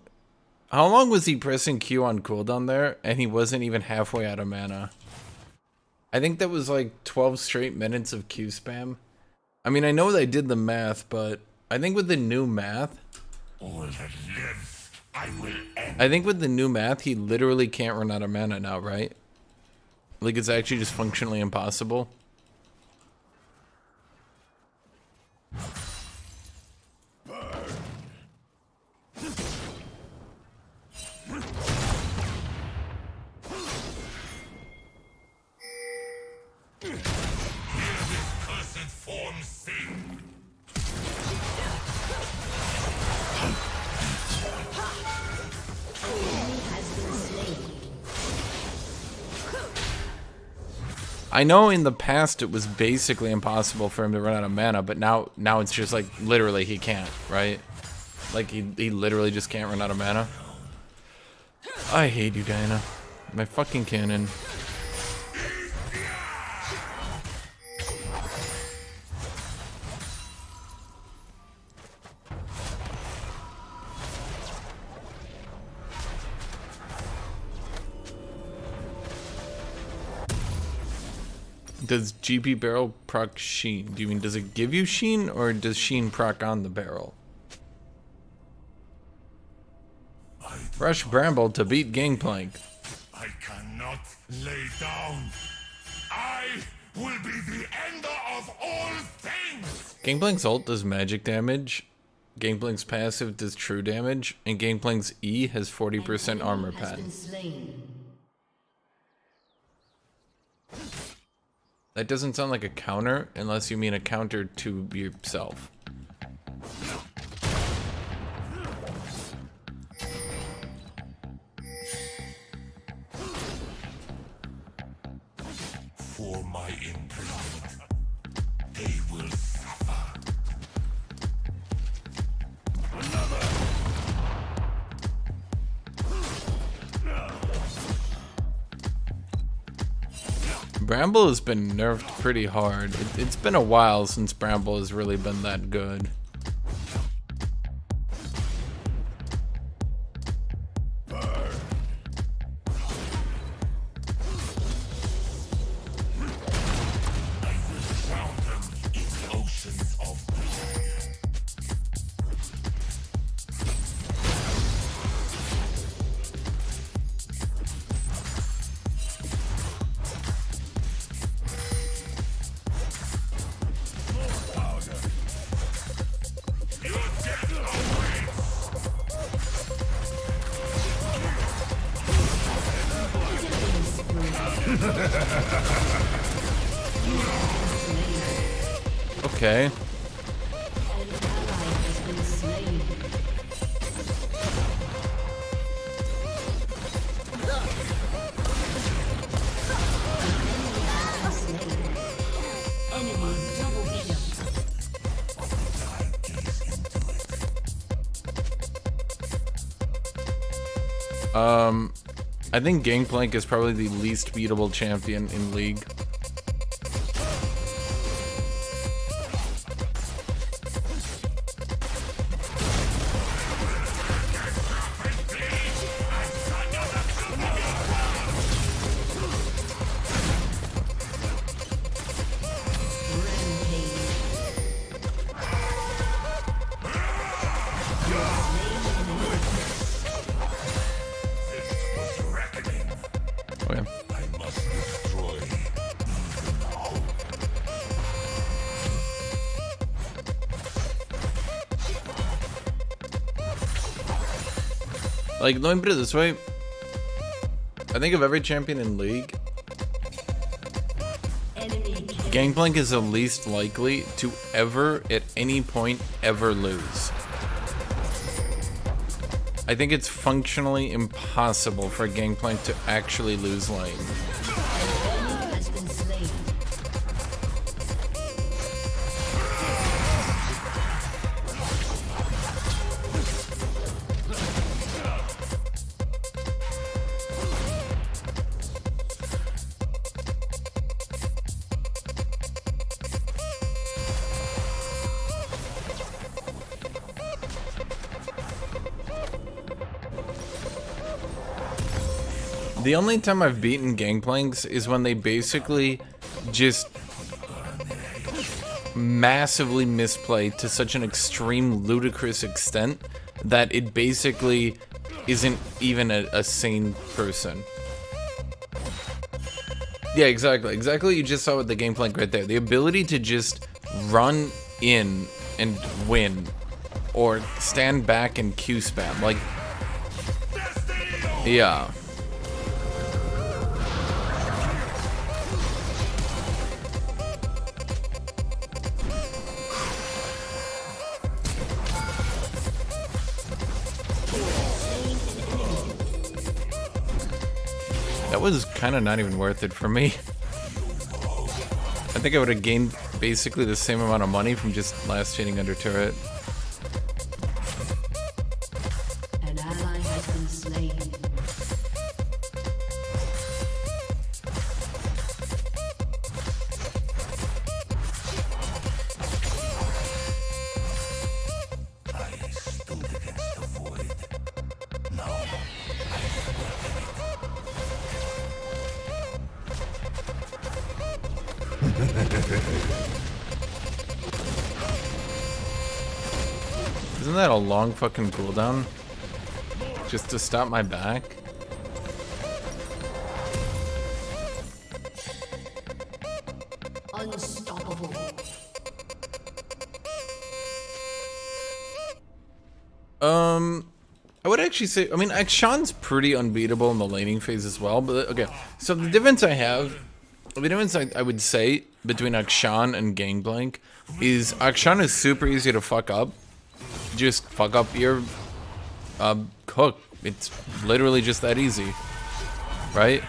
S1: was he pressing Q on cooldown there, and he wasn't even halfway out of mana? I think that was like 12 straight minutes of Q spam. I mean, I know they did the math, but I think with the new math,
S3: All that lives, I will end.
S1: I think with the new math, he literally can't run out of mana now, right? Like, it's actually just functionally impossible.
S3: Cursed form sing.
S1: I know in the past it was basically impossible for him to run out of mana, but now it's just like literally he can't, right? Like he literally just can't run out of mana. I hate you, Diana. My fucking cannon. Does GP barrel proc Sheen? Do you mean does it give you Sheen or does Sheen proc on the barrel? Rush Bramble to beat Gangplank.
S3: I cannot lay down. I will be the ender of all things.
S1: Gangplank's ult does magic damage, Gangplank's passive does true damage, and Gangplank's E has 40% armor
S2: has
S1: pad.
S2: been slain.
S1: That doesn't sound like a counter unless you mean a counter to yourself.
S3: For my employment, they will suffer.
S1: Bramble has been nerfed pretty hard. It's been a while since Bramble has really been that good.
S3: Drown them in oceans of blood.
S1: Okay.
S2: An ally has been slain. Enemy double kill.
S1: I think Gangplank is probably the least beatable champion in League. Like, let me put it this way. I think of every champion in League, Gangplank is the least likely to ever, at any point, ever lose. I think it's functionally impossible for Gangplank to actually lose lane.
S2: Has been slain.
S1: The only time I've beaten Gangplanks is when they basically just massively misplay to such an extreme, ludicrous extent that it basically isn't even a sane person. Yeah, exactly. Exactly, you just saw with the Gangplank right there. The ability to just run in and win, or stand back and Q spam. Like, yeah. That was kind of not even worth it for me. I think I would have gained basically the same amount of money from just last chain under turret.
S2: An ally has been slain.
S3: I stood against the void. Now
S1: Isn't that a long fucking cooldown? Just to stop my back?
S2: Unstoppable.
S1: I would actually say, I mean, Akshan's pretty unbeatable in the laning phase as well, but okay. So the difference I would say between Akshan and Gangplank is Akshan is super easy to fuck up. Just fuck up your hook. It's literally just that easy, right?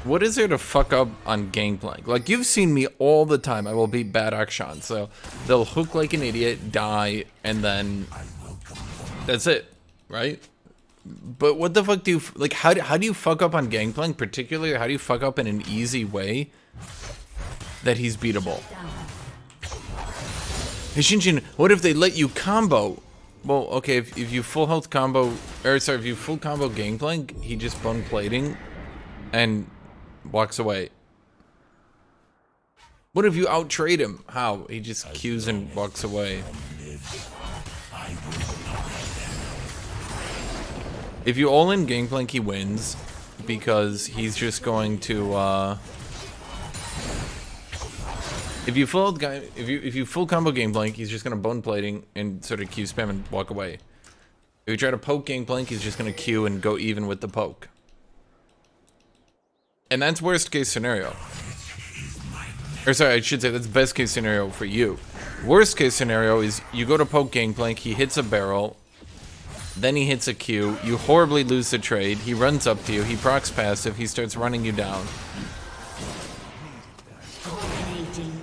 S1: What is there to fuck up on Gangplank? Like, you've seen me all the time. I will beat bad Akshan, so they'll hook like an idiot, die, and then that's it, right? But what the fuck do you, like, how do you fuck up on Gangplank particularly? How do you fuck up in an easy way that he's beatable? Hashinshin, what if they let you combo? Well, okay, if you full health combo, or sorry, if you full combo Gangplank, he just bone plating and walks away. What if you out trade him? How? He just Qs and walks away. If you all in Gangplank, he wins because he's just going to if you full combo Gangplank, he's just gonna bone plating and sort of Q spam and walk away. If you try to poke Gangplank, he's just gonna Q and go even with the poke. And that's worst case scenario. Or sorry, I should say that's best case scenario for you. Worst case scenario is you go to poke Gangplank, he hits a barrel, then he hits a Q, you horribly lose the trade, he runs up to you, he procs passive, he starts running you down.
S2: Dominating.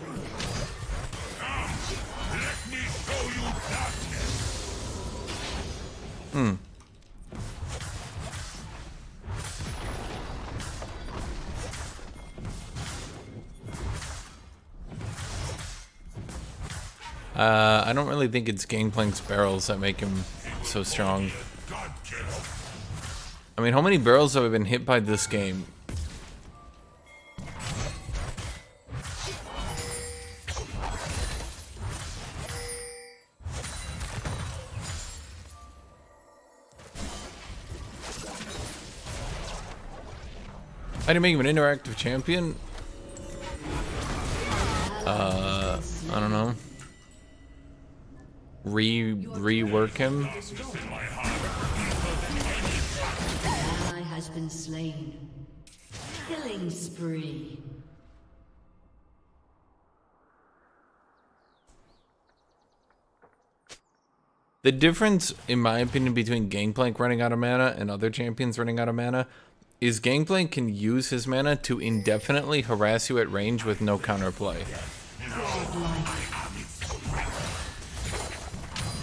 S1: I don't really think it's Gangplank's barrels that make him so strong. I mean, how many barrels have I been hit by this game? How do you make him an interactive champion? I don't know. Rework him.
S2: Ally has been slain. Killing spree.
S1: The difference, in my opinion, between Gangplank running out of mana and other champions running out of mana is Gangplank can use his mana to indefinitely harass you at range with no counterplay.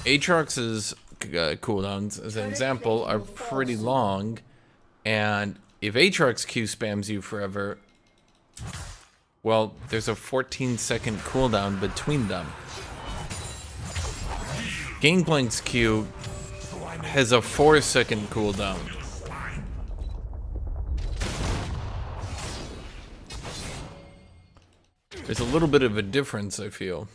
S1: Aatrox's cooldowns, as an example, are pretty long, and if Aatrox Q spams you forever, well, there's a 14-second cooldown between them. Gangplank's Q has a 4-second cooldown. There's a little bit of a difference, I feel.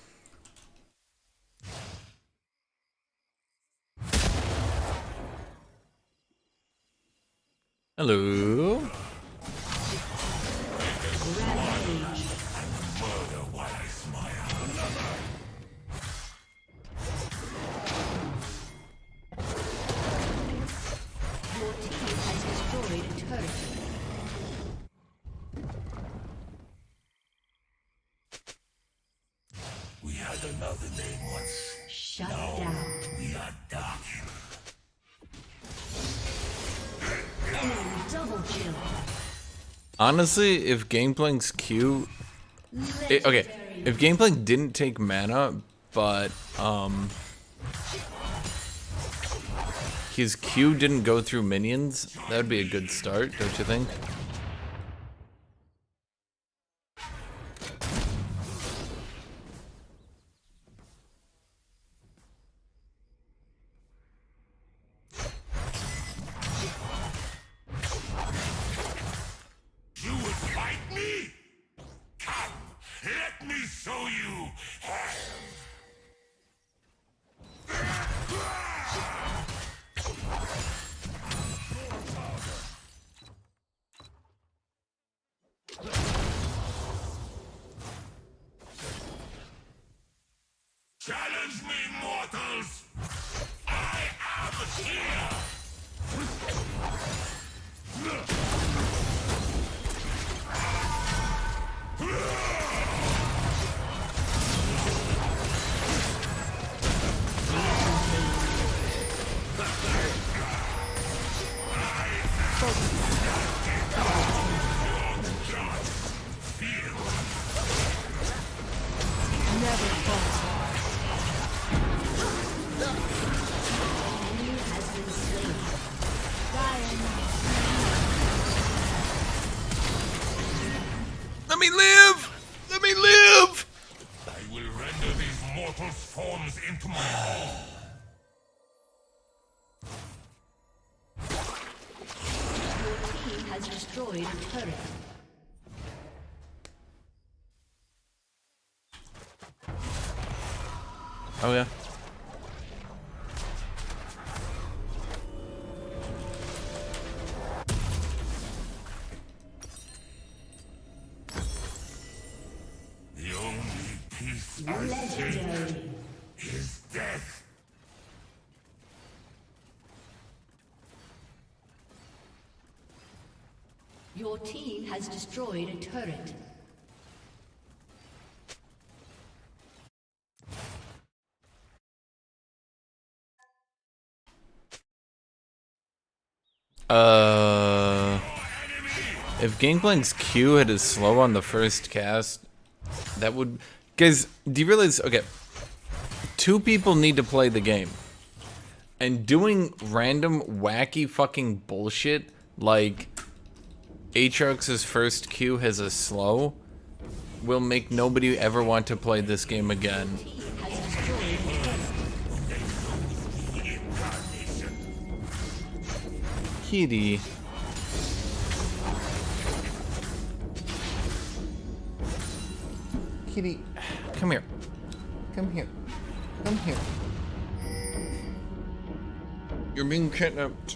S1: Hello.
S3: We had another name once.
S2: Shut down.
S3: We are dark.
S2: Enemy double kill.
S1: Honestly, if Gangplank's Q... okay, if Gangplank didn't take mana, but, his Q didn't go through minions, that would be a good start, don't you think?
S3: You would fight me? Come, let me show you hell. Challenge me, mortals! I am here!
S1: Let me live! Let me live!
S3: I will render these mortals' forms into my own.
S2: Your team has destroyed a turret.
S1: Oh yeah.
S3: The only peace I seek
S2: Legendary.
S3: is death.
S2: Your team has destroyed a turret.
S1: If Gangplank's Q had is slow on the first cast, that would... Guys, do you realize... Okay, 2 people need to play the game. And doing random, wacky fucking bullshit, like Aatrox's first Q has a slow, will make nobody ever want to play this game again. Kitty. Kitty, come here. Come here. Come here. You're being kidnapped.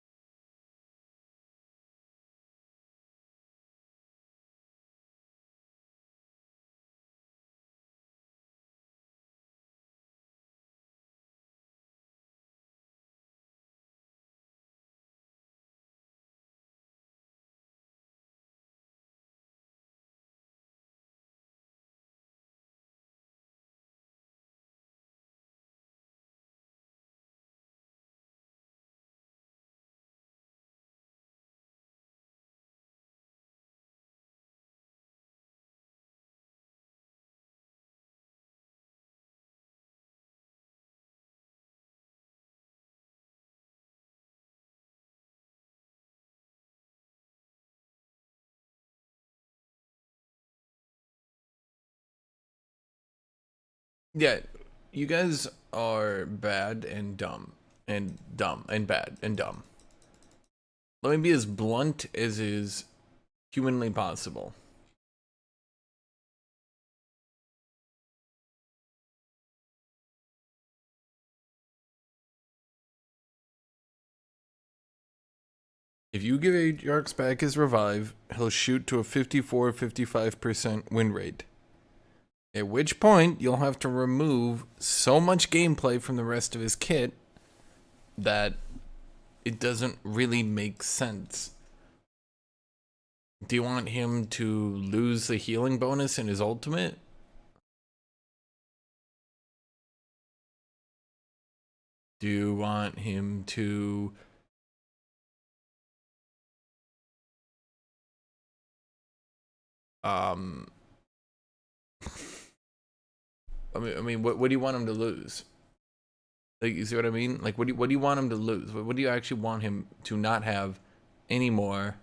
S1: Yeah, you guys are bad and dumb and bad and dumb. Let me be as blunt as is humanly possible. If you give Ajax back his revive, he'll shoot to a 54-55% win rate. At which point, you'll have to remove so much gameplay from the rest of his kit that it doesn't really make sense. Do you want him to lose the healing bonus in his ultimate? Do you want him to I mean, what do you want him to lose? Like, you see what I mean? Like, what do you want him to lose? What do you actually want him to not have anymore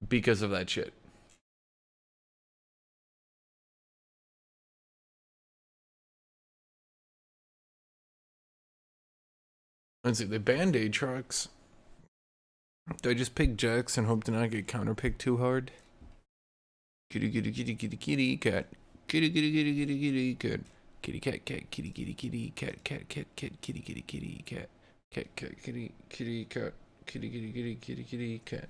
S1: because of that shit? Let's see, the Band-Aid trucks. Do I just pick Jax and hope to not get counterpicked too hard? Kitty kitty kitty kitty kitty cat. Kitty kitty kitty kitty kitty cat. Kitty cat cat kitty kitty kitty cat cat cat cat kitty kitty kitty cat. Cat cat kitty kitty cat. Kitty kitty kitty kitty kitty cat.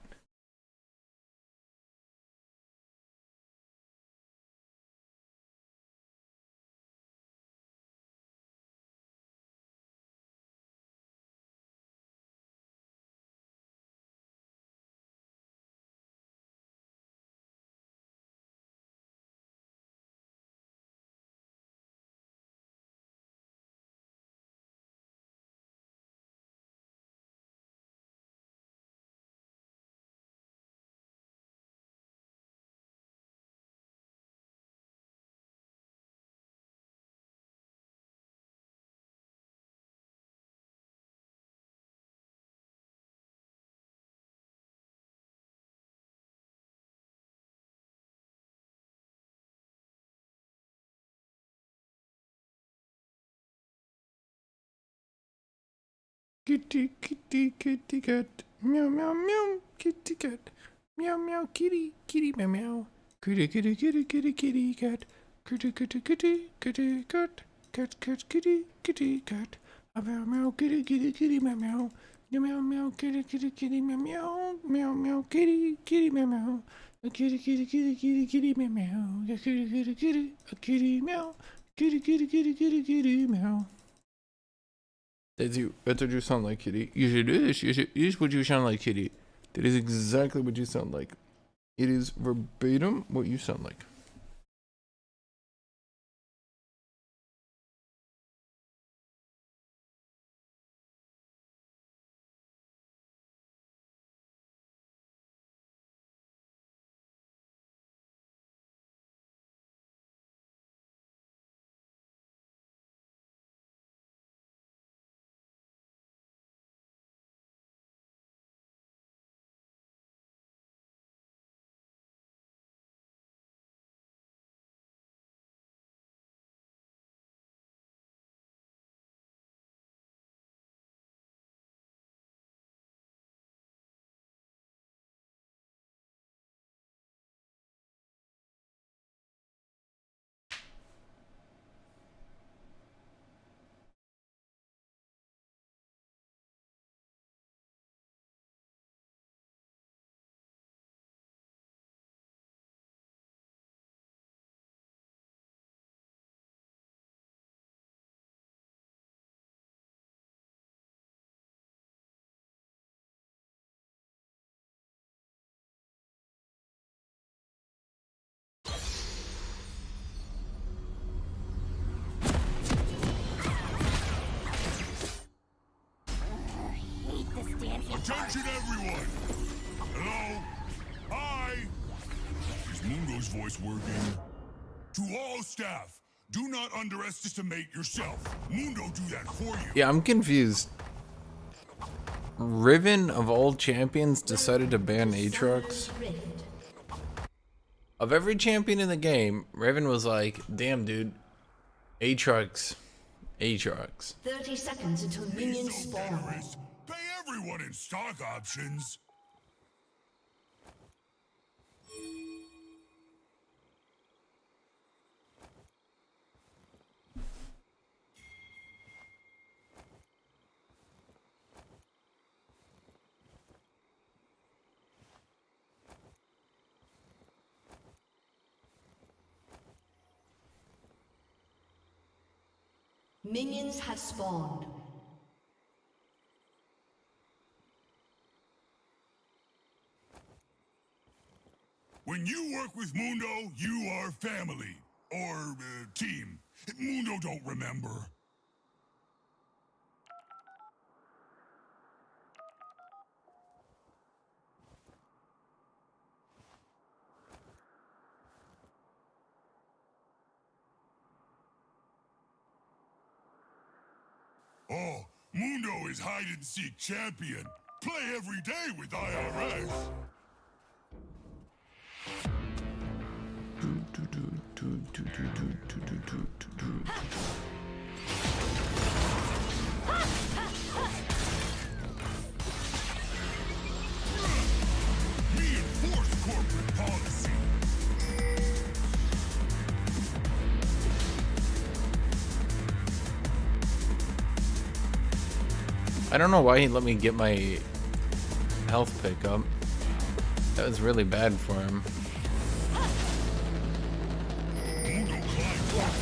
S1: Kitty kitty kitty cat. Meow meow meow. Kitty cat. Meow meow kitty kitty meow meow. Kitty kitty kitty kitty kitty cat. Kitty kitty kitty kitty cat. Cat cat kitty kitty cat. Meow meow kitty kitty kitty meow meow. Meow meow kitty kitty kitty meow meow. Meow meow kitty kitty meow meow. A kitty kitty kitty kitty kitty meow meow. A kitty kitty kitty a kitty meow. Kitty kitty kitty kitty kitty meow. That's you. That's what you sound like, Kitty. You should do this. You should. This is what you sound like, Kitty. That is exactly what you sound like. It is verbatim what you sound like.
S3: Attention everyone! Hello? Hi! Is Mungo's voice working? To all staff, do not underestimate yourself. Mundo do that for you.
S1: Yeah, I'm confused. Riven of all champions decided to ban Aatrox. Of every champion in the game, Raven was like, damn, dude. Aatrox.
S2: 30 seconds until minions spawn.
S3: Generous. Pay everyone in stock options.
S2: Minions have spawned.
S3: When you work with Mundo, you are family. Or team. Mundo don't remember. Oh, Mundo is hide-and-seek champion. Play every day with IRS. Reinforce corporate policy.
S1: I don't know why he let me get my health pick up. That was really bad for him.
S3: Mundo climbed.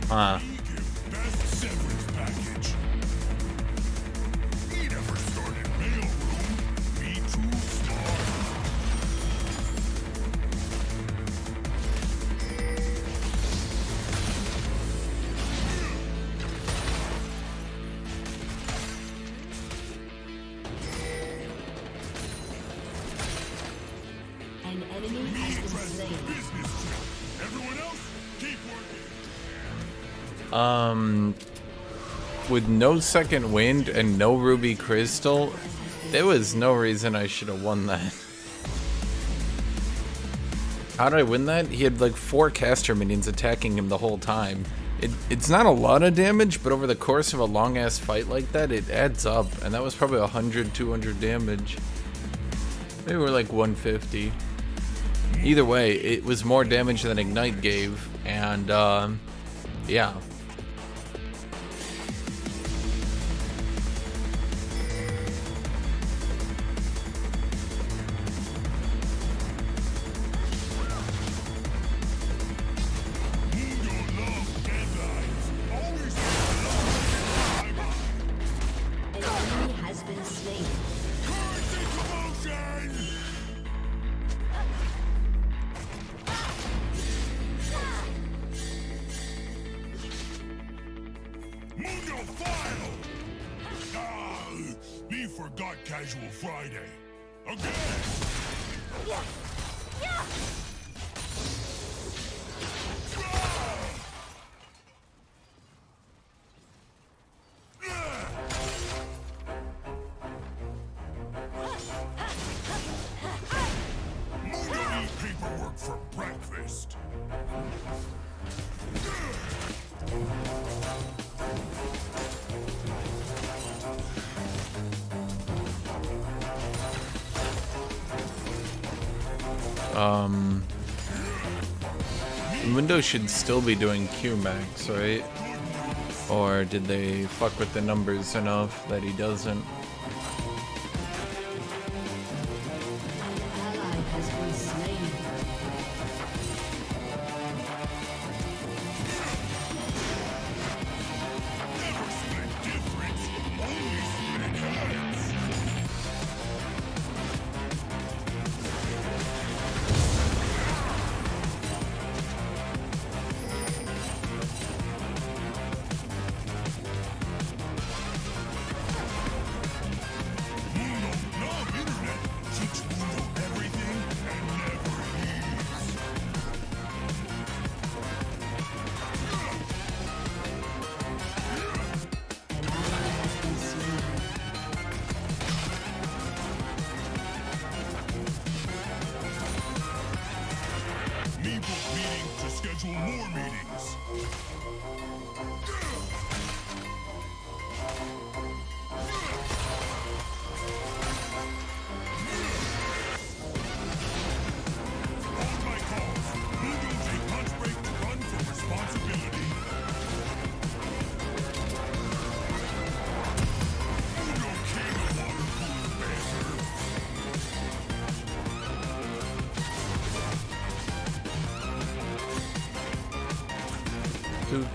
S1: Huh.
S3: Best severance package. He never started mailroom. Be too smart.
S2: An enemy
S3: Me
S2: has been
S3: address
S2: slain.
S3: business trip. Everyone else, keep working.
S1: With no second wind and no ruby crystal, there was no reason I should have won that. How did I win that? He had like 4 caster minions attacking him the whole time. It's not a lot of damage, but over the course of a long ass fight like that, it adds up. And that was probably 100, 200 damage. Maybe we're like 150. Either way, it was more damage than Ignite gave. And yeah.
S3: Mundo loves deadlines. Always
S2: An enemy has been slain.
S3: currency commotion. Mundo file. Ah, me forgot Casual Friday. Again. Mundo eat paperwork for breakfast.
S1: Windows should still be doing Q-Max, right? Or did they fuck with the numbers enough that he doesn't?
S2: An ally has been slain.
S3: Never split difference, only split heads.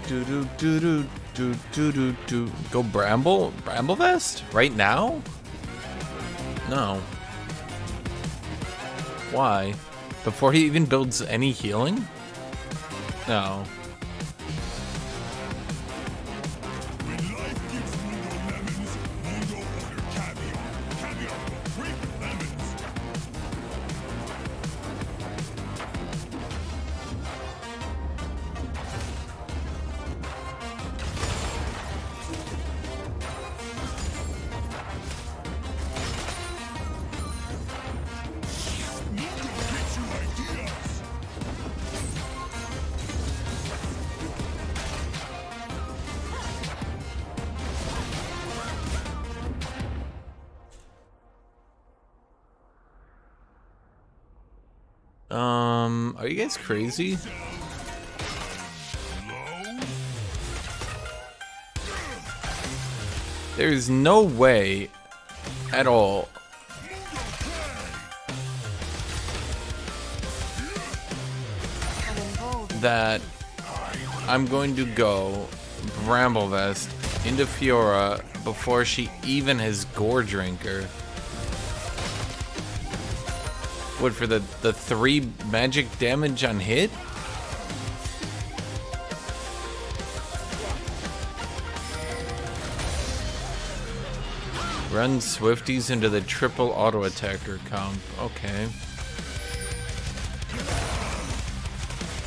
S1: Do do do do do do do do. Go Bramble? Bramble Vest? Right now? No. Why? Before he even builds any healing? No.
S3: When life gives Mundo lemons, Mundo order caviar. Caviar will break lemons. Mundo gives you ideas.
S1: Are you guys crazy? There's no way at all that I'm going to go Bramble Vest into Fiora before she even has Gore Drinker. What, for the 3 magic damage on hit? Run Swifties into the triple auto attacker comp. Okay.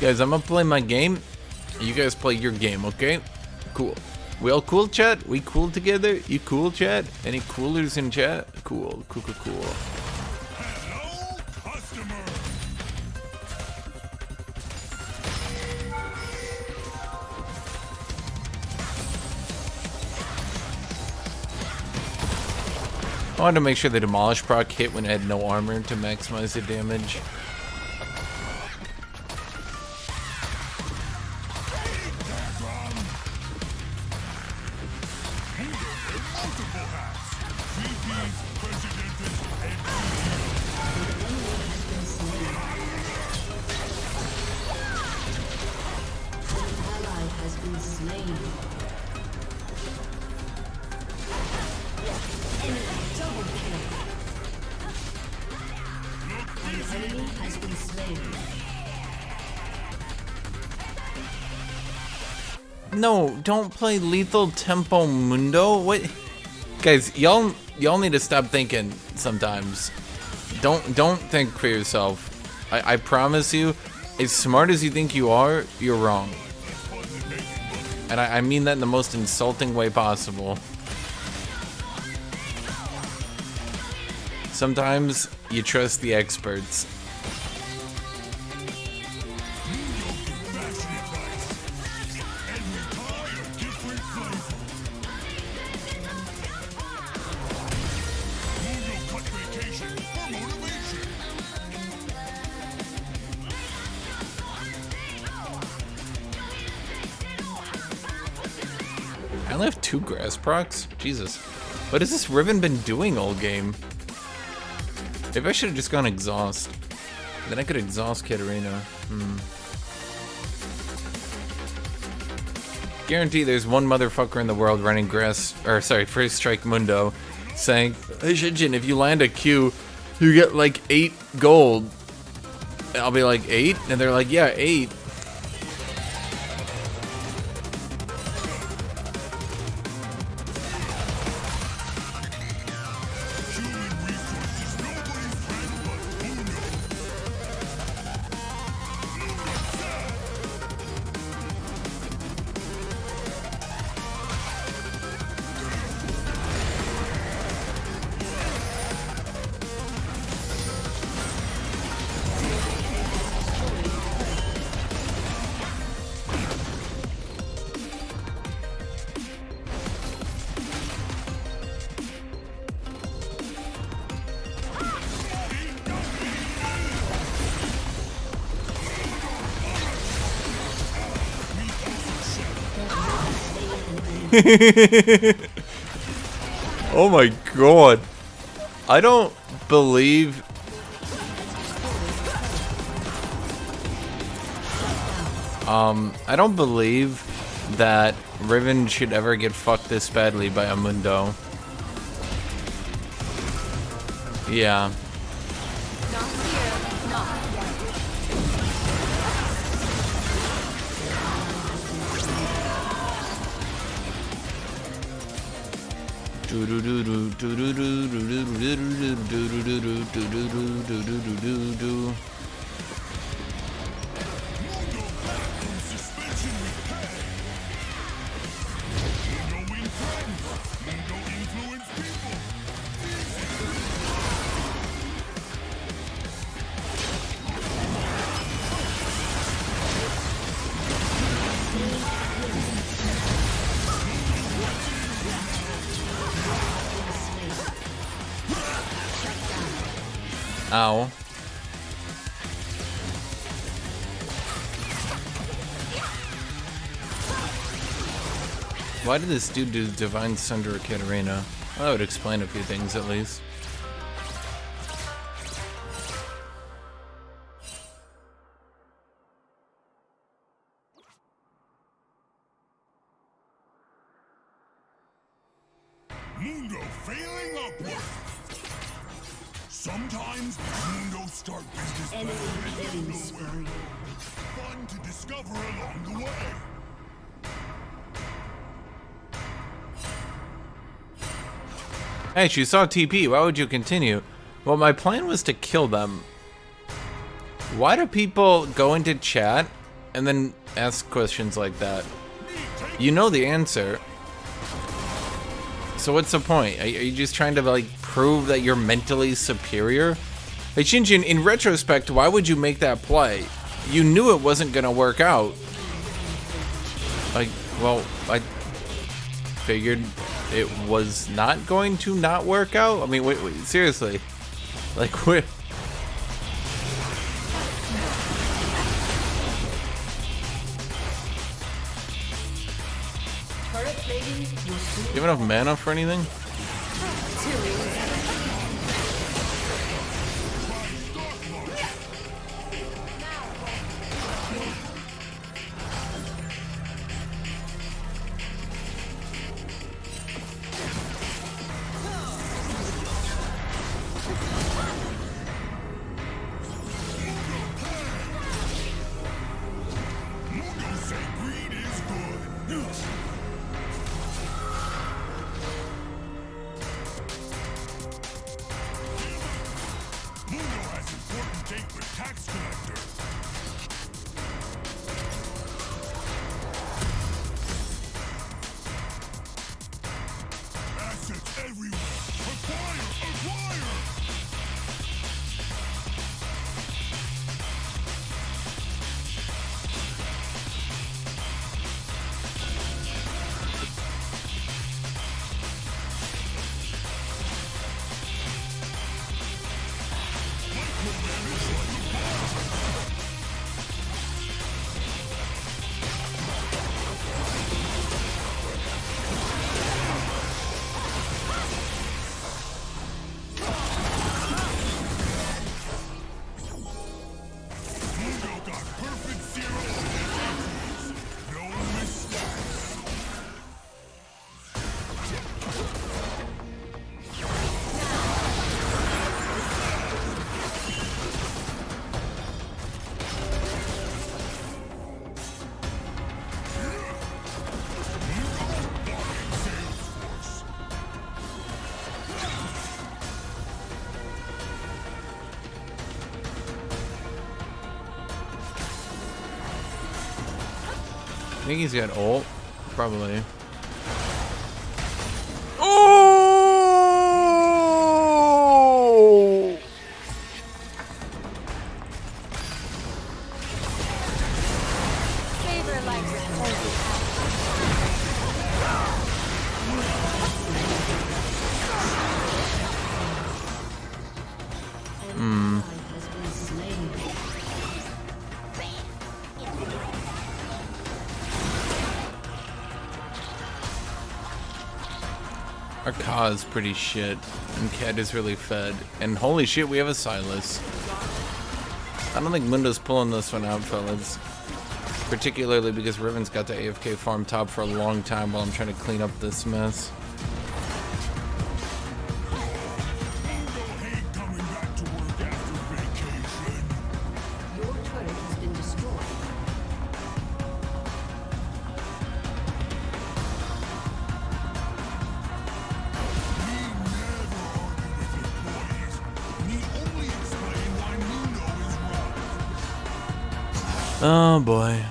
S1: Guys, I'm gonna play my game. You guys play your game, okay? Cool. We all cool, chat? We cool together? You cool, chat? Any coolers in chat? Cool. Cool, cool, cool.
S3: Hello, customer.
S1: I wanted to make sure the Demolish proc hit when it had no armor to maximize the damage.
S3: Multiple hats. VPs, presidentes,
S2: Ally has been slain. Enemy double kill. An enemy has been slain.
S1: No, don't play Lethal Tempo Mundo. What? Guys, y'all need to stop thinking sometimes. Don't think for yourself. I promise you, as smart as you think you are, you're wrong. And I mean that in the most insulting way possible. Sometimes you trust the experts. I only have 2 grass procs? Jesus. What has this Riven been doing all game? Maybe I should have just gone exhaust. Then I could exhaust Katarina. Guarantee there's one motherfucker in the world running First Strike Mundo saying, Hashinshin, if you land a Q, you get like 8 gold. And I'll be like, 8? And they're like, yeah, 8. Oh my god. I don't believe that Riven should ever get fucked this badly by a Mundo. Yeah.
S4: Not here, not yet.
S1: Ow. Why did this dude do Divine Sunder or Katarina? Well, that would explain a few things at least.
S3: Mundo failing upward. Sometimes Mundo start business
S2: Enemy
S3: plans out
S2: killing
S3: of
S2: spree.
S3: nowhere. Fun to discover along the way.
S1: Hey, she saw TP. Why would you continue? Well, my plan was to kill them. Why do people go into chat and then ask questions like that? You know the answer. So what's the point? Are you just trying to like prove that you're mentally superior? Hey Hashinshin, in retrospect, why would you make that play? You knew it wasn't gonna work out. Like, well, I figured it was not going to not work out. I mean, wait, seriously. Like, what?
S2: Turret plating will soon
S1: Do you have enough mana for anything?
S3: Mundo say greed is good. Mundo has important date with tax collector. Assets everywhere. Acquire! Mundo got perfect zero on no mistakes.
S1: I think he's got ult. Probably. Oh!
S4: Favor likes
S2: has been slain.
S1: Our Ka is pretty shit, and Cat is really fed. And holy shit, we have a Silas. I don't think Mundo's pulling this one out, fellas. Particularly because Riven's got the AFK farm top for a long time while I'm trying to clean up this mess.
S3: Hate coming back to work after vacation.
S2: Your turret has been destroyed.
S3: Me only explain why Muno is right.
S1: Oh boy.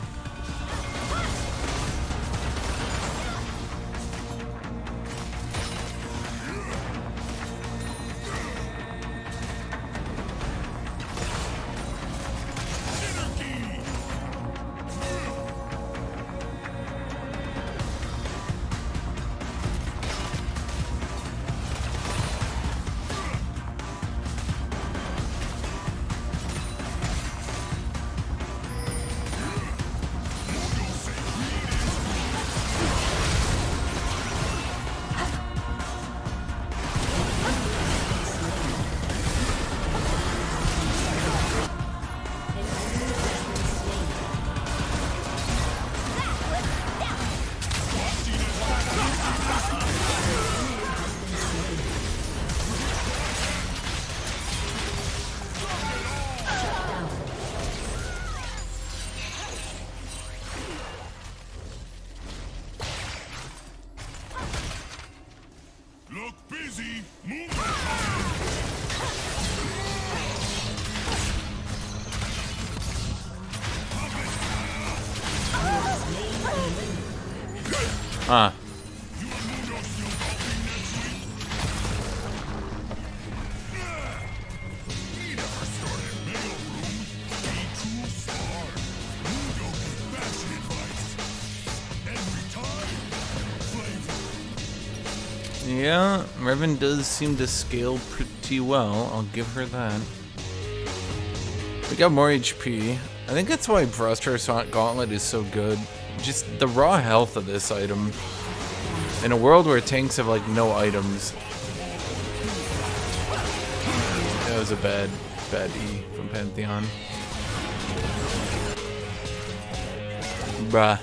S3: Look busy. Move.
S1: Ah. Yeah, Riven does seem to scale pretty well. I'll give her that. We got more HP. I think that's why Frostrar Gauntlet is so good. Just the raw health of this item. In a world where tanks have like no items. That was a bad E from Pantheon. Bruh.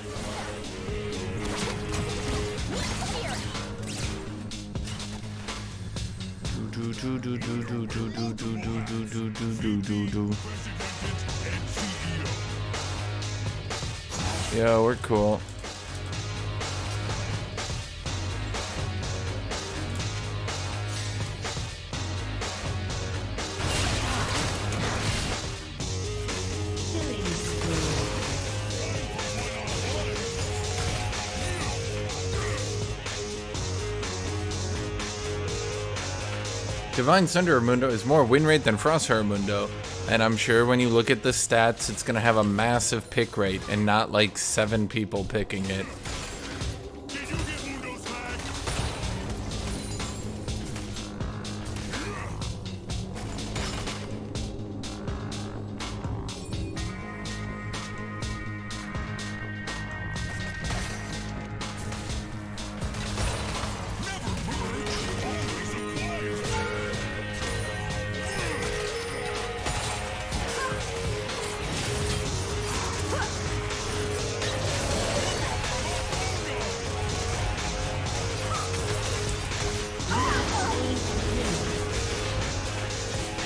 S1: Yeah, we're cool.
S2: Killing spree.
S1: Divine Sunder Mundo is more win rate than Frostfire Mundo, and I'm sure when you look at the stats, it's gonna have a massive pick rate and not like 7 people picking it.
S3: Did you get Mundo's flag?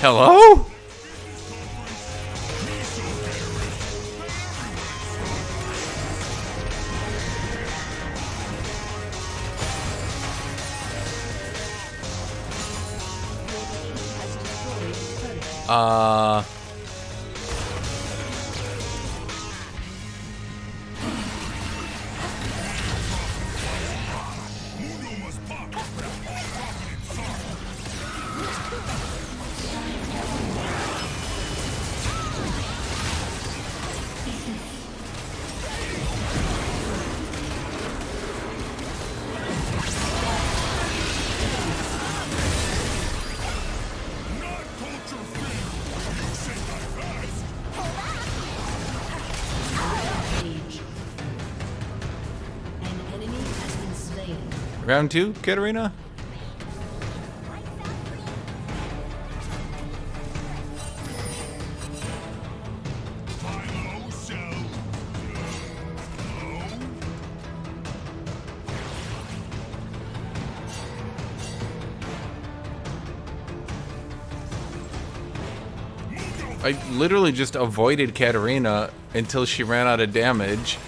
S1: Hello?
S2: Has destroyed a turret.
S3: Mundo must pop. Not culture fit. You say that fast.
S2: Age. An enemy has been slain.
S1: Round 2, Katarina?
S3: High-low cell.
S1: I literally just avoided Katarina until she ran out of damage.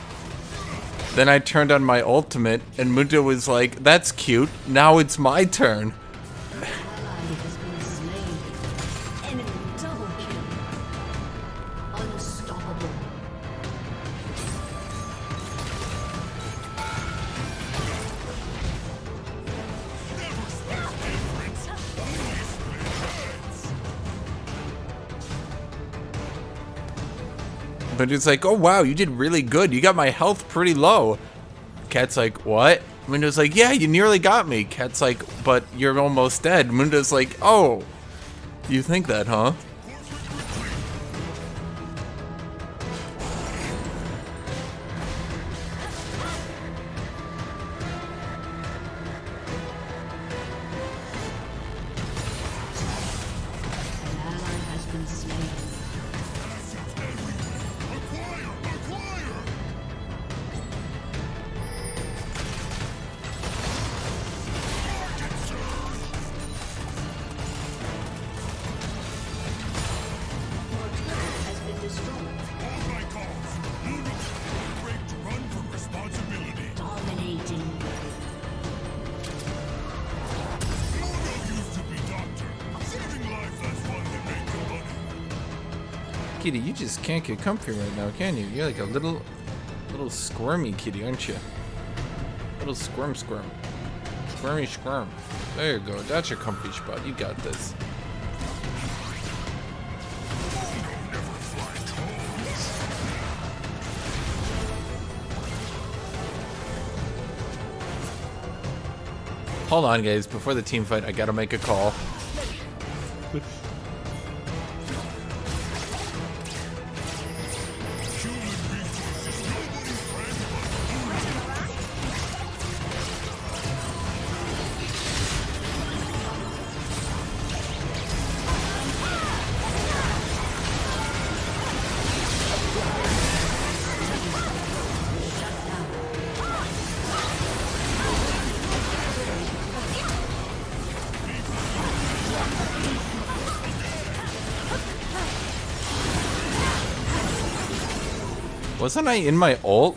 S1: Then I turned on my ultimate, and Mundo was like, that's cute, now it's my turn.
S2: Ally has been slain. Enemy double kill. Unstoppable.
S1: But it's like, oh wow, you did really good. You got my health pretty low. Cat's like, what? Mundo's like, yeah, you nearly got me. Cat's like, but you're almost dead. Mundo's like, oh, you think that, huh?
S2: An ally has been slain. Your turret has been destroyed. Dominating.
S1: Kitty, you just can't get comfy right now, can you? You're like a little squirmy kitty, aren't you? Little squirm. Squirmy squirm. There you go. That's your comfy spot. You got this. Hold on, guys. Before the team fight, I gotta make a call. Wasn't I in my ult?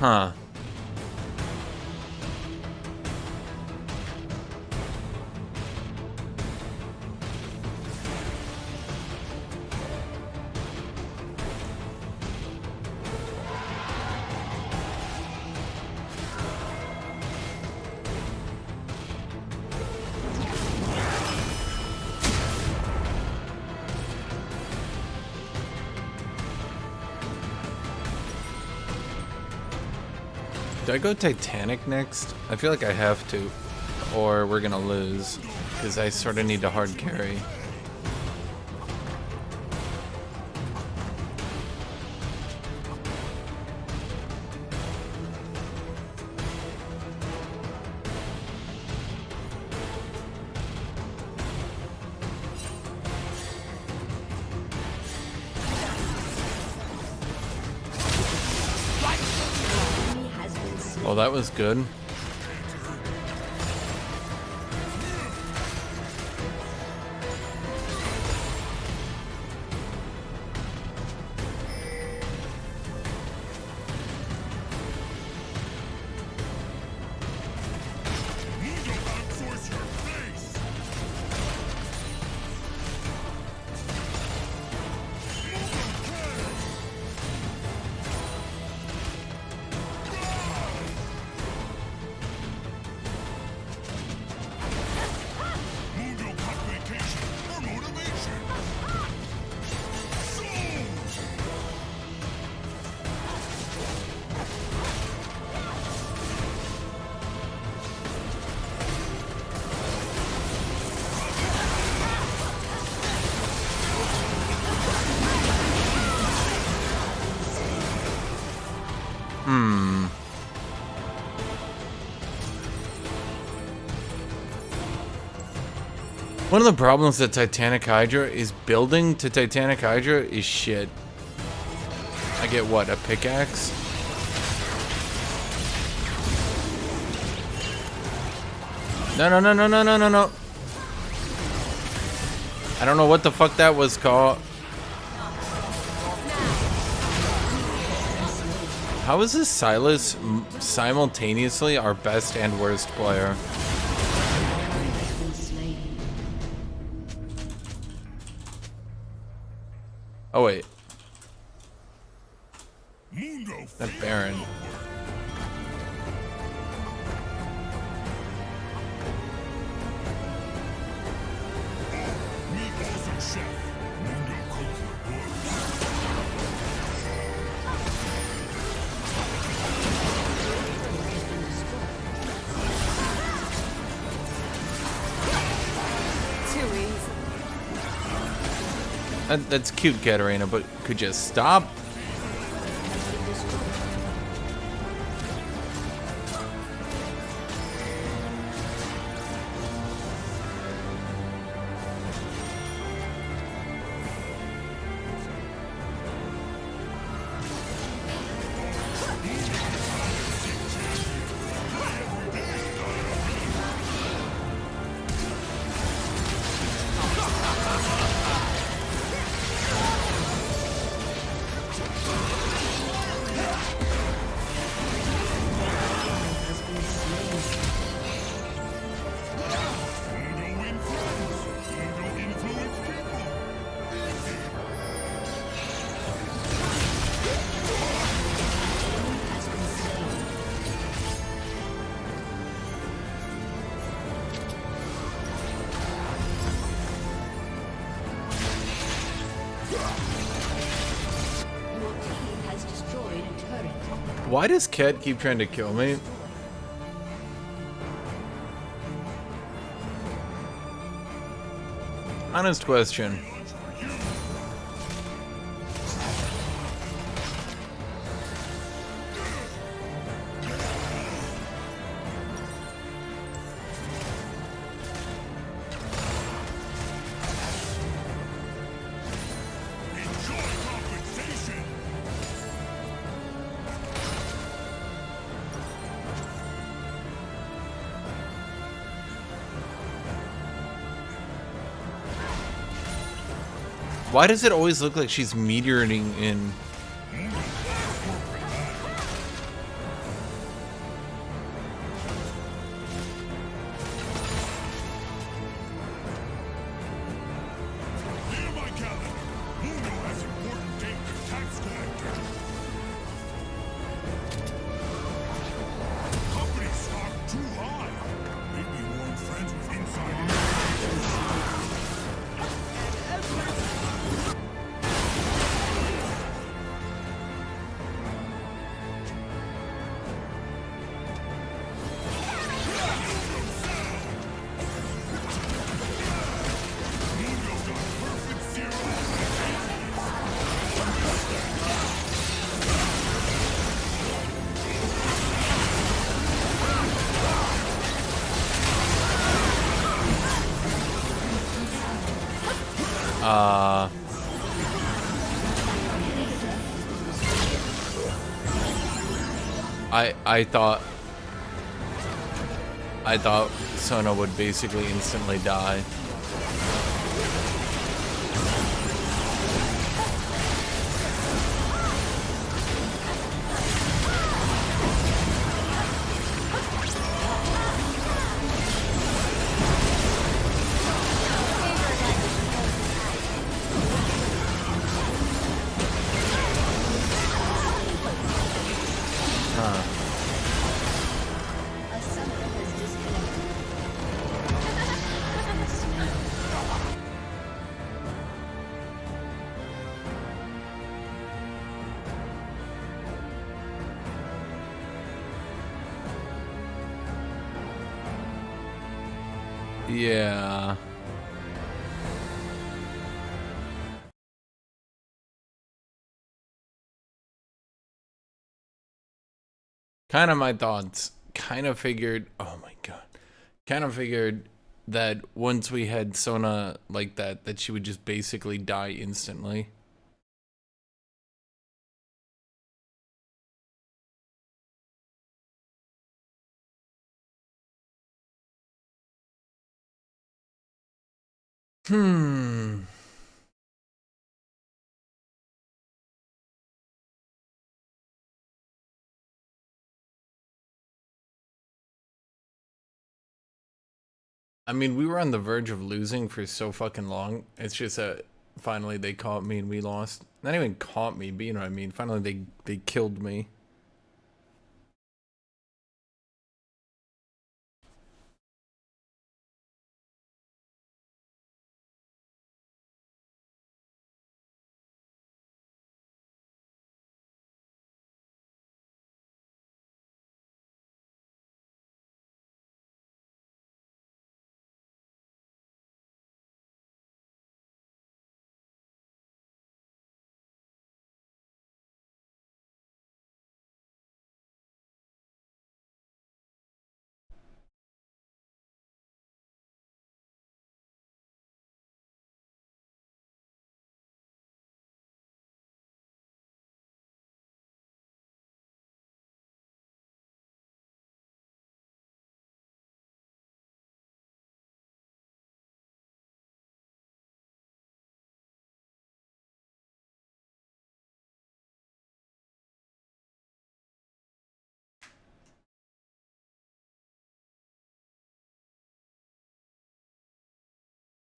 S1: Huh. Do I go Titanic next? I feel like I have to, or we're gonna lose, because I sort of need to hard carry.
S2: Enemy has been slain.
S1: Oh, that was good. One of the problems with Titanic Hydra is building to Titanic Hydra is shit. I get what, a pickaxe? No, no, no, no, no, no, no, no. I don't know what the fuck that was called. How is this Silas simultaneously our best and worst player? Oh wait, that Baron.
S4: Too easy.
S1: That's cute, Katarina, but could you stop?
S2: Your team has destroyed a turret.
S1: Why does Cat keep trying to kill me? Honest question. Why does it always look like she's meteoring in? I thought Sona would basically instantly die.
S2: A summoner has disconnected.
S1: Yeah. Kind of my thoughts. Kind of figured, oh my god. Kind of figured that once we had Sona like that, that she would just basically die instantly. Hmm. I mean, we were on the verge of losing for so fucking long. It's just that finally they caught me and we lost. Not even caught me, but you know what I mean. Finally they killed me.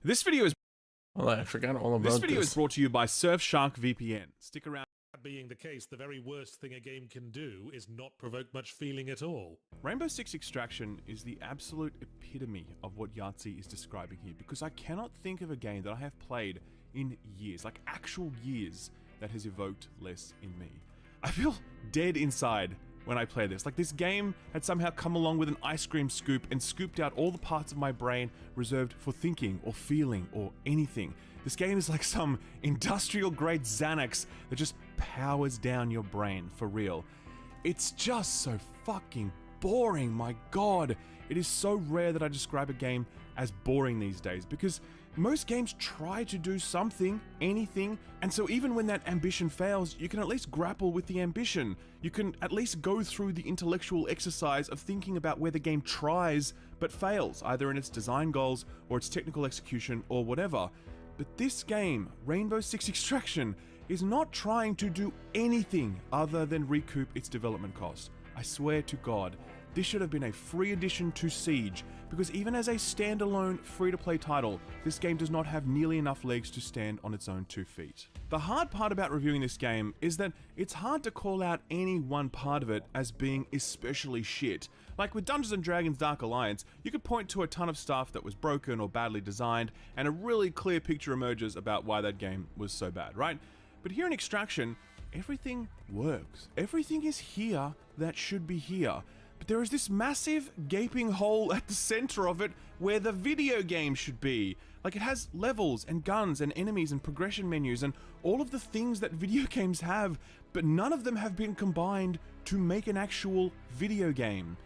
S7: This video is
S1: Well, I forgot all about this.
S7: brought to you by Surfshark VPN. Stick around.
S8: That being the case, the very worst thing a game can do is not provoke much feeling at all.
S7: Rainbow Six Extraction is the absolute epitome of what Yahtzee is describing here, because I cannot think of a game that I have played in years, like actual years, that has evoked less in me. I feel dead inside when I play this. Like this game had somehow come along with an ice cream scoop and scooped out all the parts of my brain reserved for thinking or feeling or anything. This game is like some industrial grade Xanax that just powers down your brain for real. It's just so fucking boring, my god. It is so rare that I describe a game as boring these days, because most games try to do something, anything, and so even when that ambition fails, you can at least grapple with the ambition. You can at least go through the intellectual exercise of thinking about where the game tries but fails, either in its design goals or its technical execution or whatever. But this game, Rainbow Six Extraction, is not trying to do anything other than recoup its development cost. I swear to God, this should have been a free addition to Siege, because even as a standalone free-to-play title, this game does not have nearly enough legs to stand on its own 2 feet. The hard part about reviewing this game is that it's hard to call out any one part of it as being especially shit. Like with Dungeons & Dragons Dark Alliance, you could point to a ton of stuff that was broken or badly designed, and a really clear picture emerges about why that game was so bad, right? But here in Extraction, everything works. Everything is here that should be here. But there is this massive gaping hole at the center of it where the video game should be. Like it has levels and guns and enemies and progression menus and all of the things that video games have, but none of them have been combined to make an actual video game.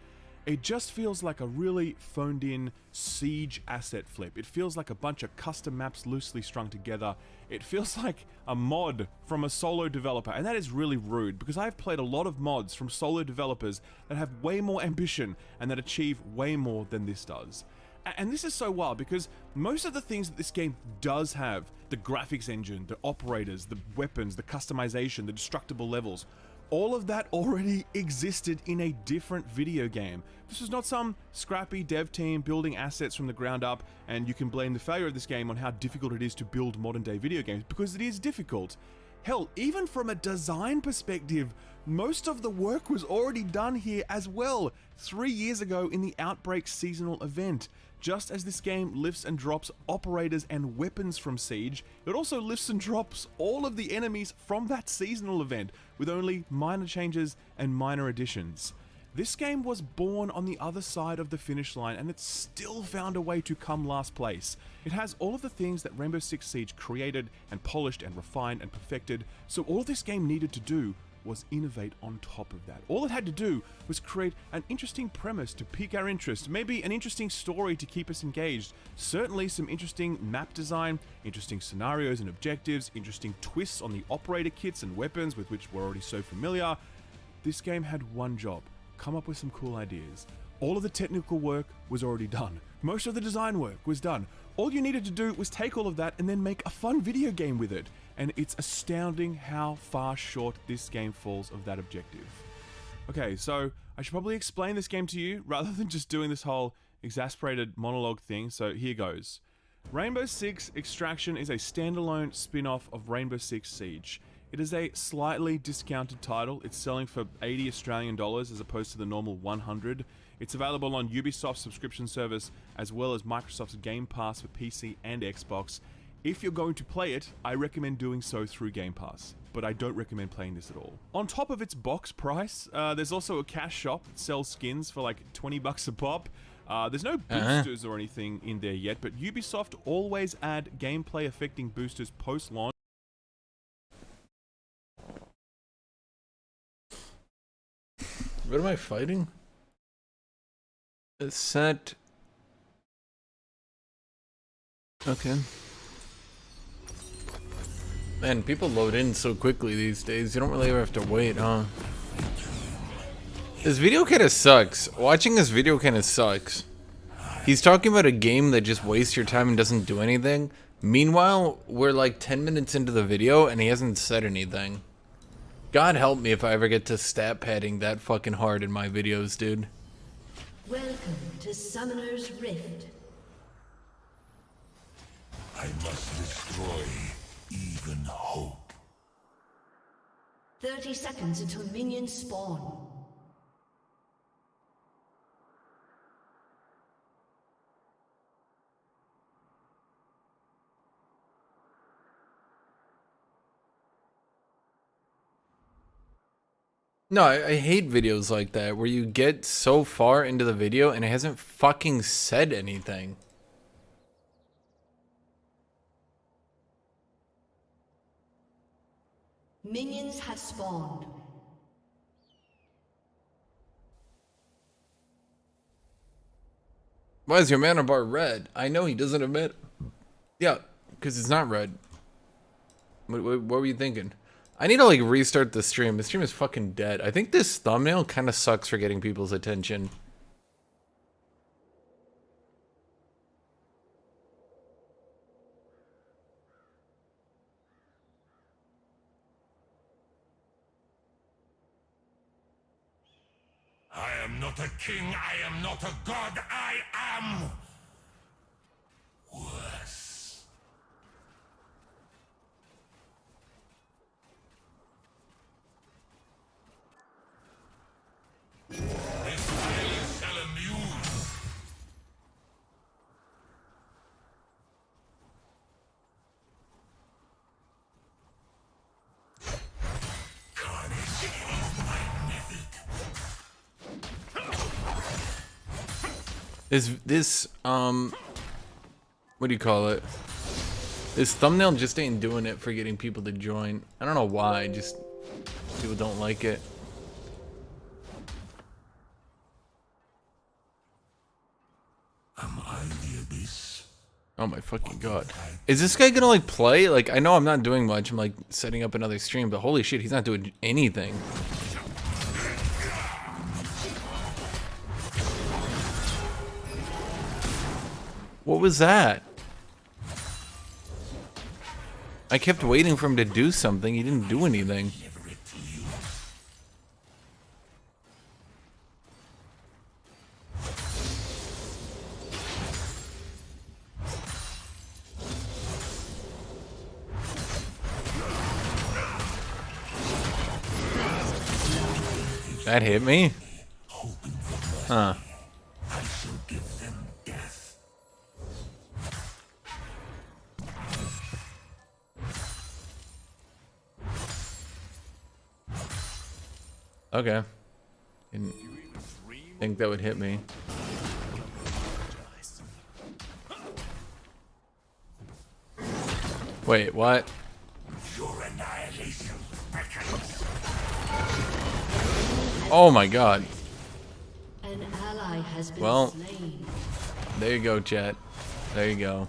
S7: It just feels like a really phoned in Siege asset flip. It feels like a bunch of custom maps loosely strung together. It feels like a mod from a solo developer, and that is really rude because I've played a lot of mods from solo developers that have way more ambition and that achieve way more than this does. And this is so wild because most of the things that this game does have, the graphics engine, the operators, the weapons, the customization, the destructible levels, all of that already existed in a different video game. This was not some scrappy dev team building assets from the ground up, and you can blame the failure of this game on how difficult it is to build modern day video games, because it is difficult. Hell, even from a design perspective, most of the work was already done here as well 3 years ago in the Outbreak seasonal event. Just as this game lifts and drops operators and weapons from Siege, it also lifts and drops all of the enemies from that seasonal event, with only minor changes and minor additions. This game was born on the other side of the finish line, and it still found a way to come last place. It has all of the things that Rainbow Six Siege created and polished and refined and perfected, so all this game needed to do was innovate on top of that. All it had to do was create an interesting premise to pique our interest, maybe an interesting story to keep us engaged, certainly some interesting map design, interesting scenarios and objectives, interesting twists on the operator kits and weapons with which we're already so familiar. This game had one job: come up with some cool ideas. All of the technical work was already done. Most of the design work was done. All you needed to do was take all of that and then make a fun video game with it. And it's astounding how far short this game falls of that objective. Okay, so I should probably explain this game to you rather than just doing this whole exasperated monologue thing, so here goes. Rainbow Six Extraction is a standalone spin-off of Rainbow Six Siege. It is a slightly discounted title. It's selling for 80 Australian dollars as opposed to the normal 100. It's available on Ubisoft's subscription service as well as Microsoft's Game Pass for PC and Xbox. If you're going to play it, I recommend doing so through Game Pass, but I don't recommend playing this at all. On top of its box price, there's also a cash shop that sells skins for like 20 bucks a pop. There's no boosters or anything in there yet, but Ubisoft always add gameplay affecting boosters post-launch.
S1: What am I fighting? A set. Okay. Man, people load in so quickly these days. You don't really ever have to wait, huh? This video kind of sucks. Watching this video kind of sucks. He's talking about a game that just wastes your time and doesn't do anything. Meanwhile, we're like 10 minutes into the video and he hasn't said anything. God help me if I ever get to stat padding that fucking hard in my videos, dude.
S2: Welcome to Summoner's Rift.
S3: I must destroy even hope.
S2: 30 seconds until minions spawn.
S1: No, I hate videos like that where you get so far into the video and it hasn't fucking said anything.
S2: Minions have spawned.
S1: Why is your mana bar red? I know he doesn't admit. Yeah, because it's not red. What were you thinking? I need to like restart the stream. The stream is fucking dead. I think this thumbnail kind of sucks for getting people's attention.
S3: I am not a king, I am not a god, I am worse. This silence shall amuse. Carnage is my method.
S1: Is this, what do you call it? This thumbnail just ain't doing it for getting people to join. I don't know why, just people don't like it.
S3: Am I the abyss?
S1: Oh my fucking god. Is this guy gonna like play? Like, I know I'm not doing much. I'm like setting up another stream, but holy shit, he's not doing anything. What was that? I kept waiting for him to do something. He didn't do anything. That hit me? Huh.
S3: I shall give them death.
S1: Okay. Didn't think that would hit me. Wait, what?
S3: Your annihilation beckons.
S1: Oh my god.
S2: An ally has been
S1: Well,
S2: slain.
S1: there you go, chat. There you go.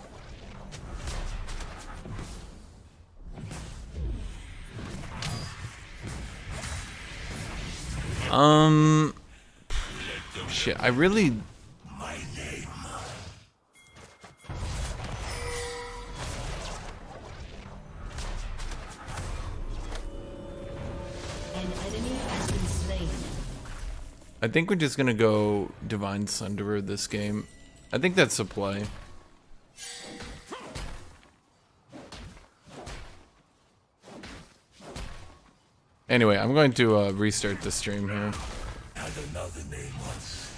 S1: Shit, I really...
S3: My name.
S1: I think we're just gonna go Divine Sunderer this game. I think that's the play. Anyway, I'm going to restart the stream here.
S3: Had another name once.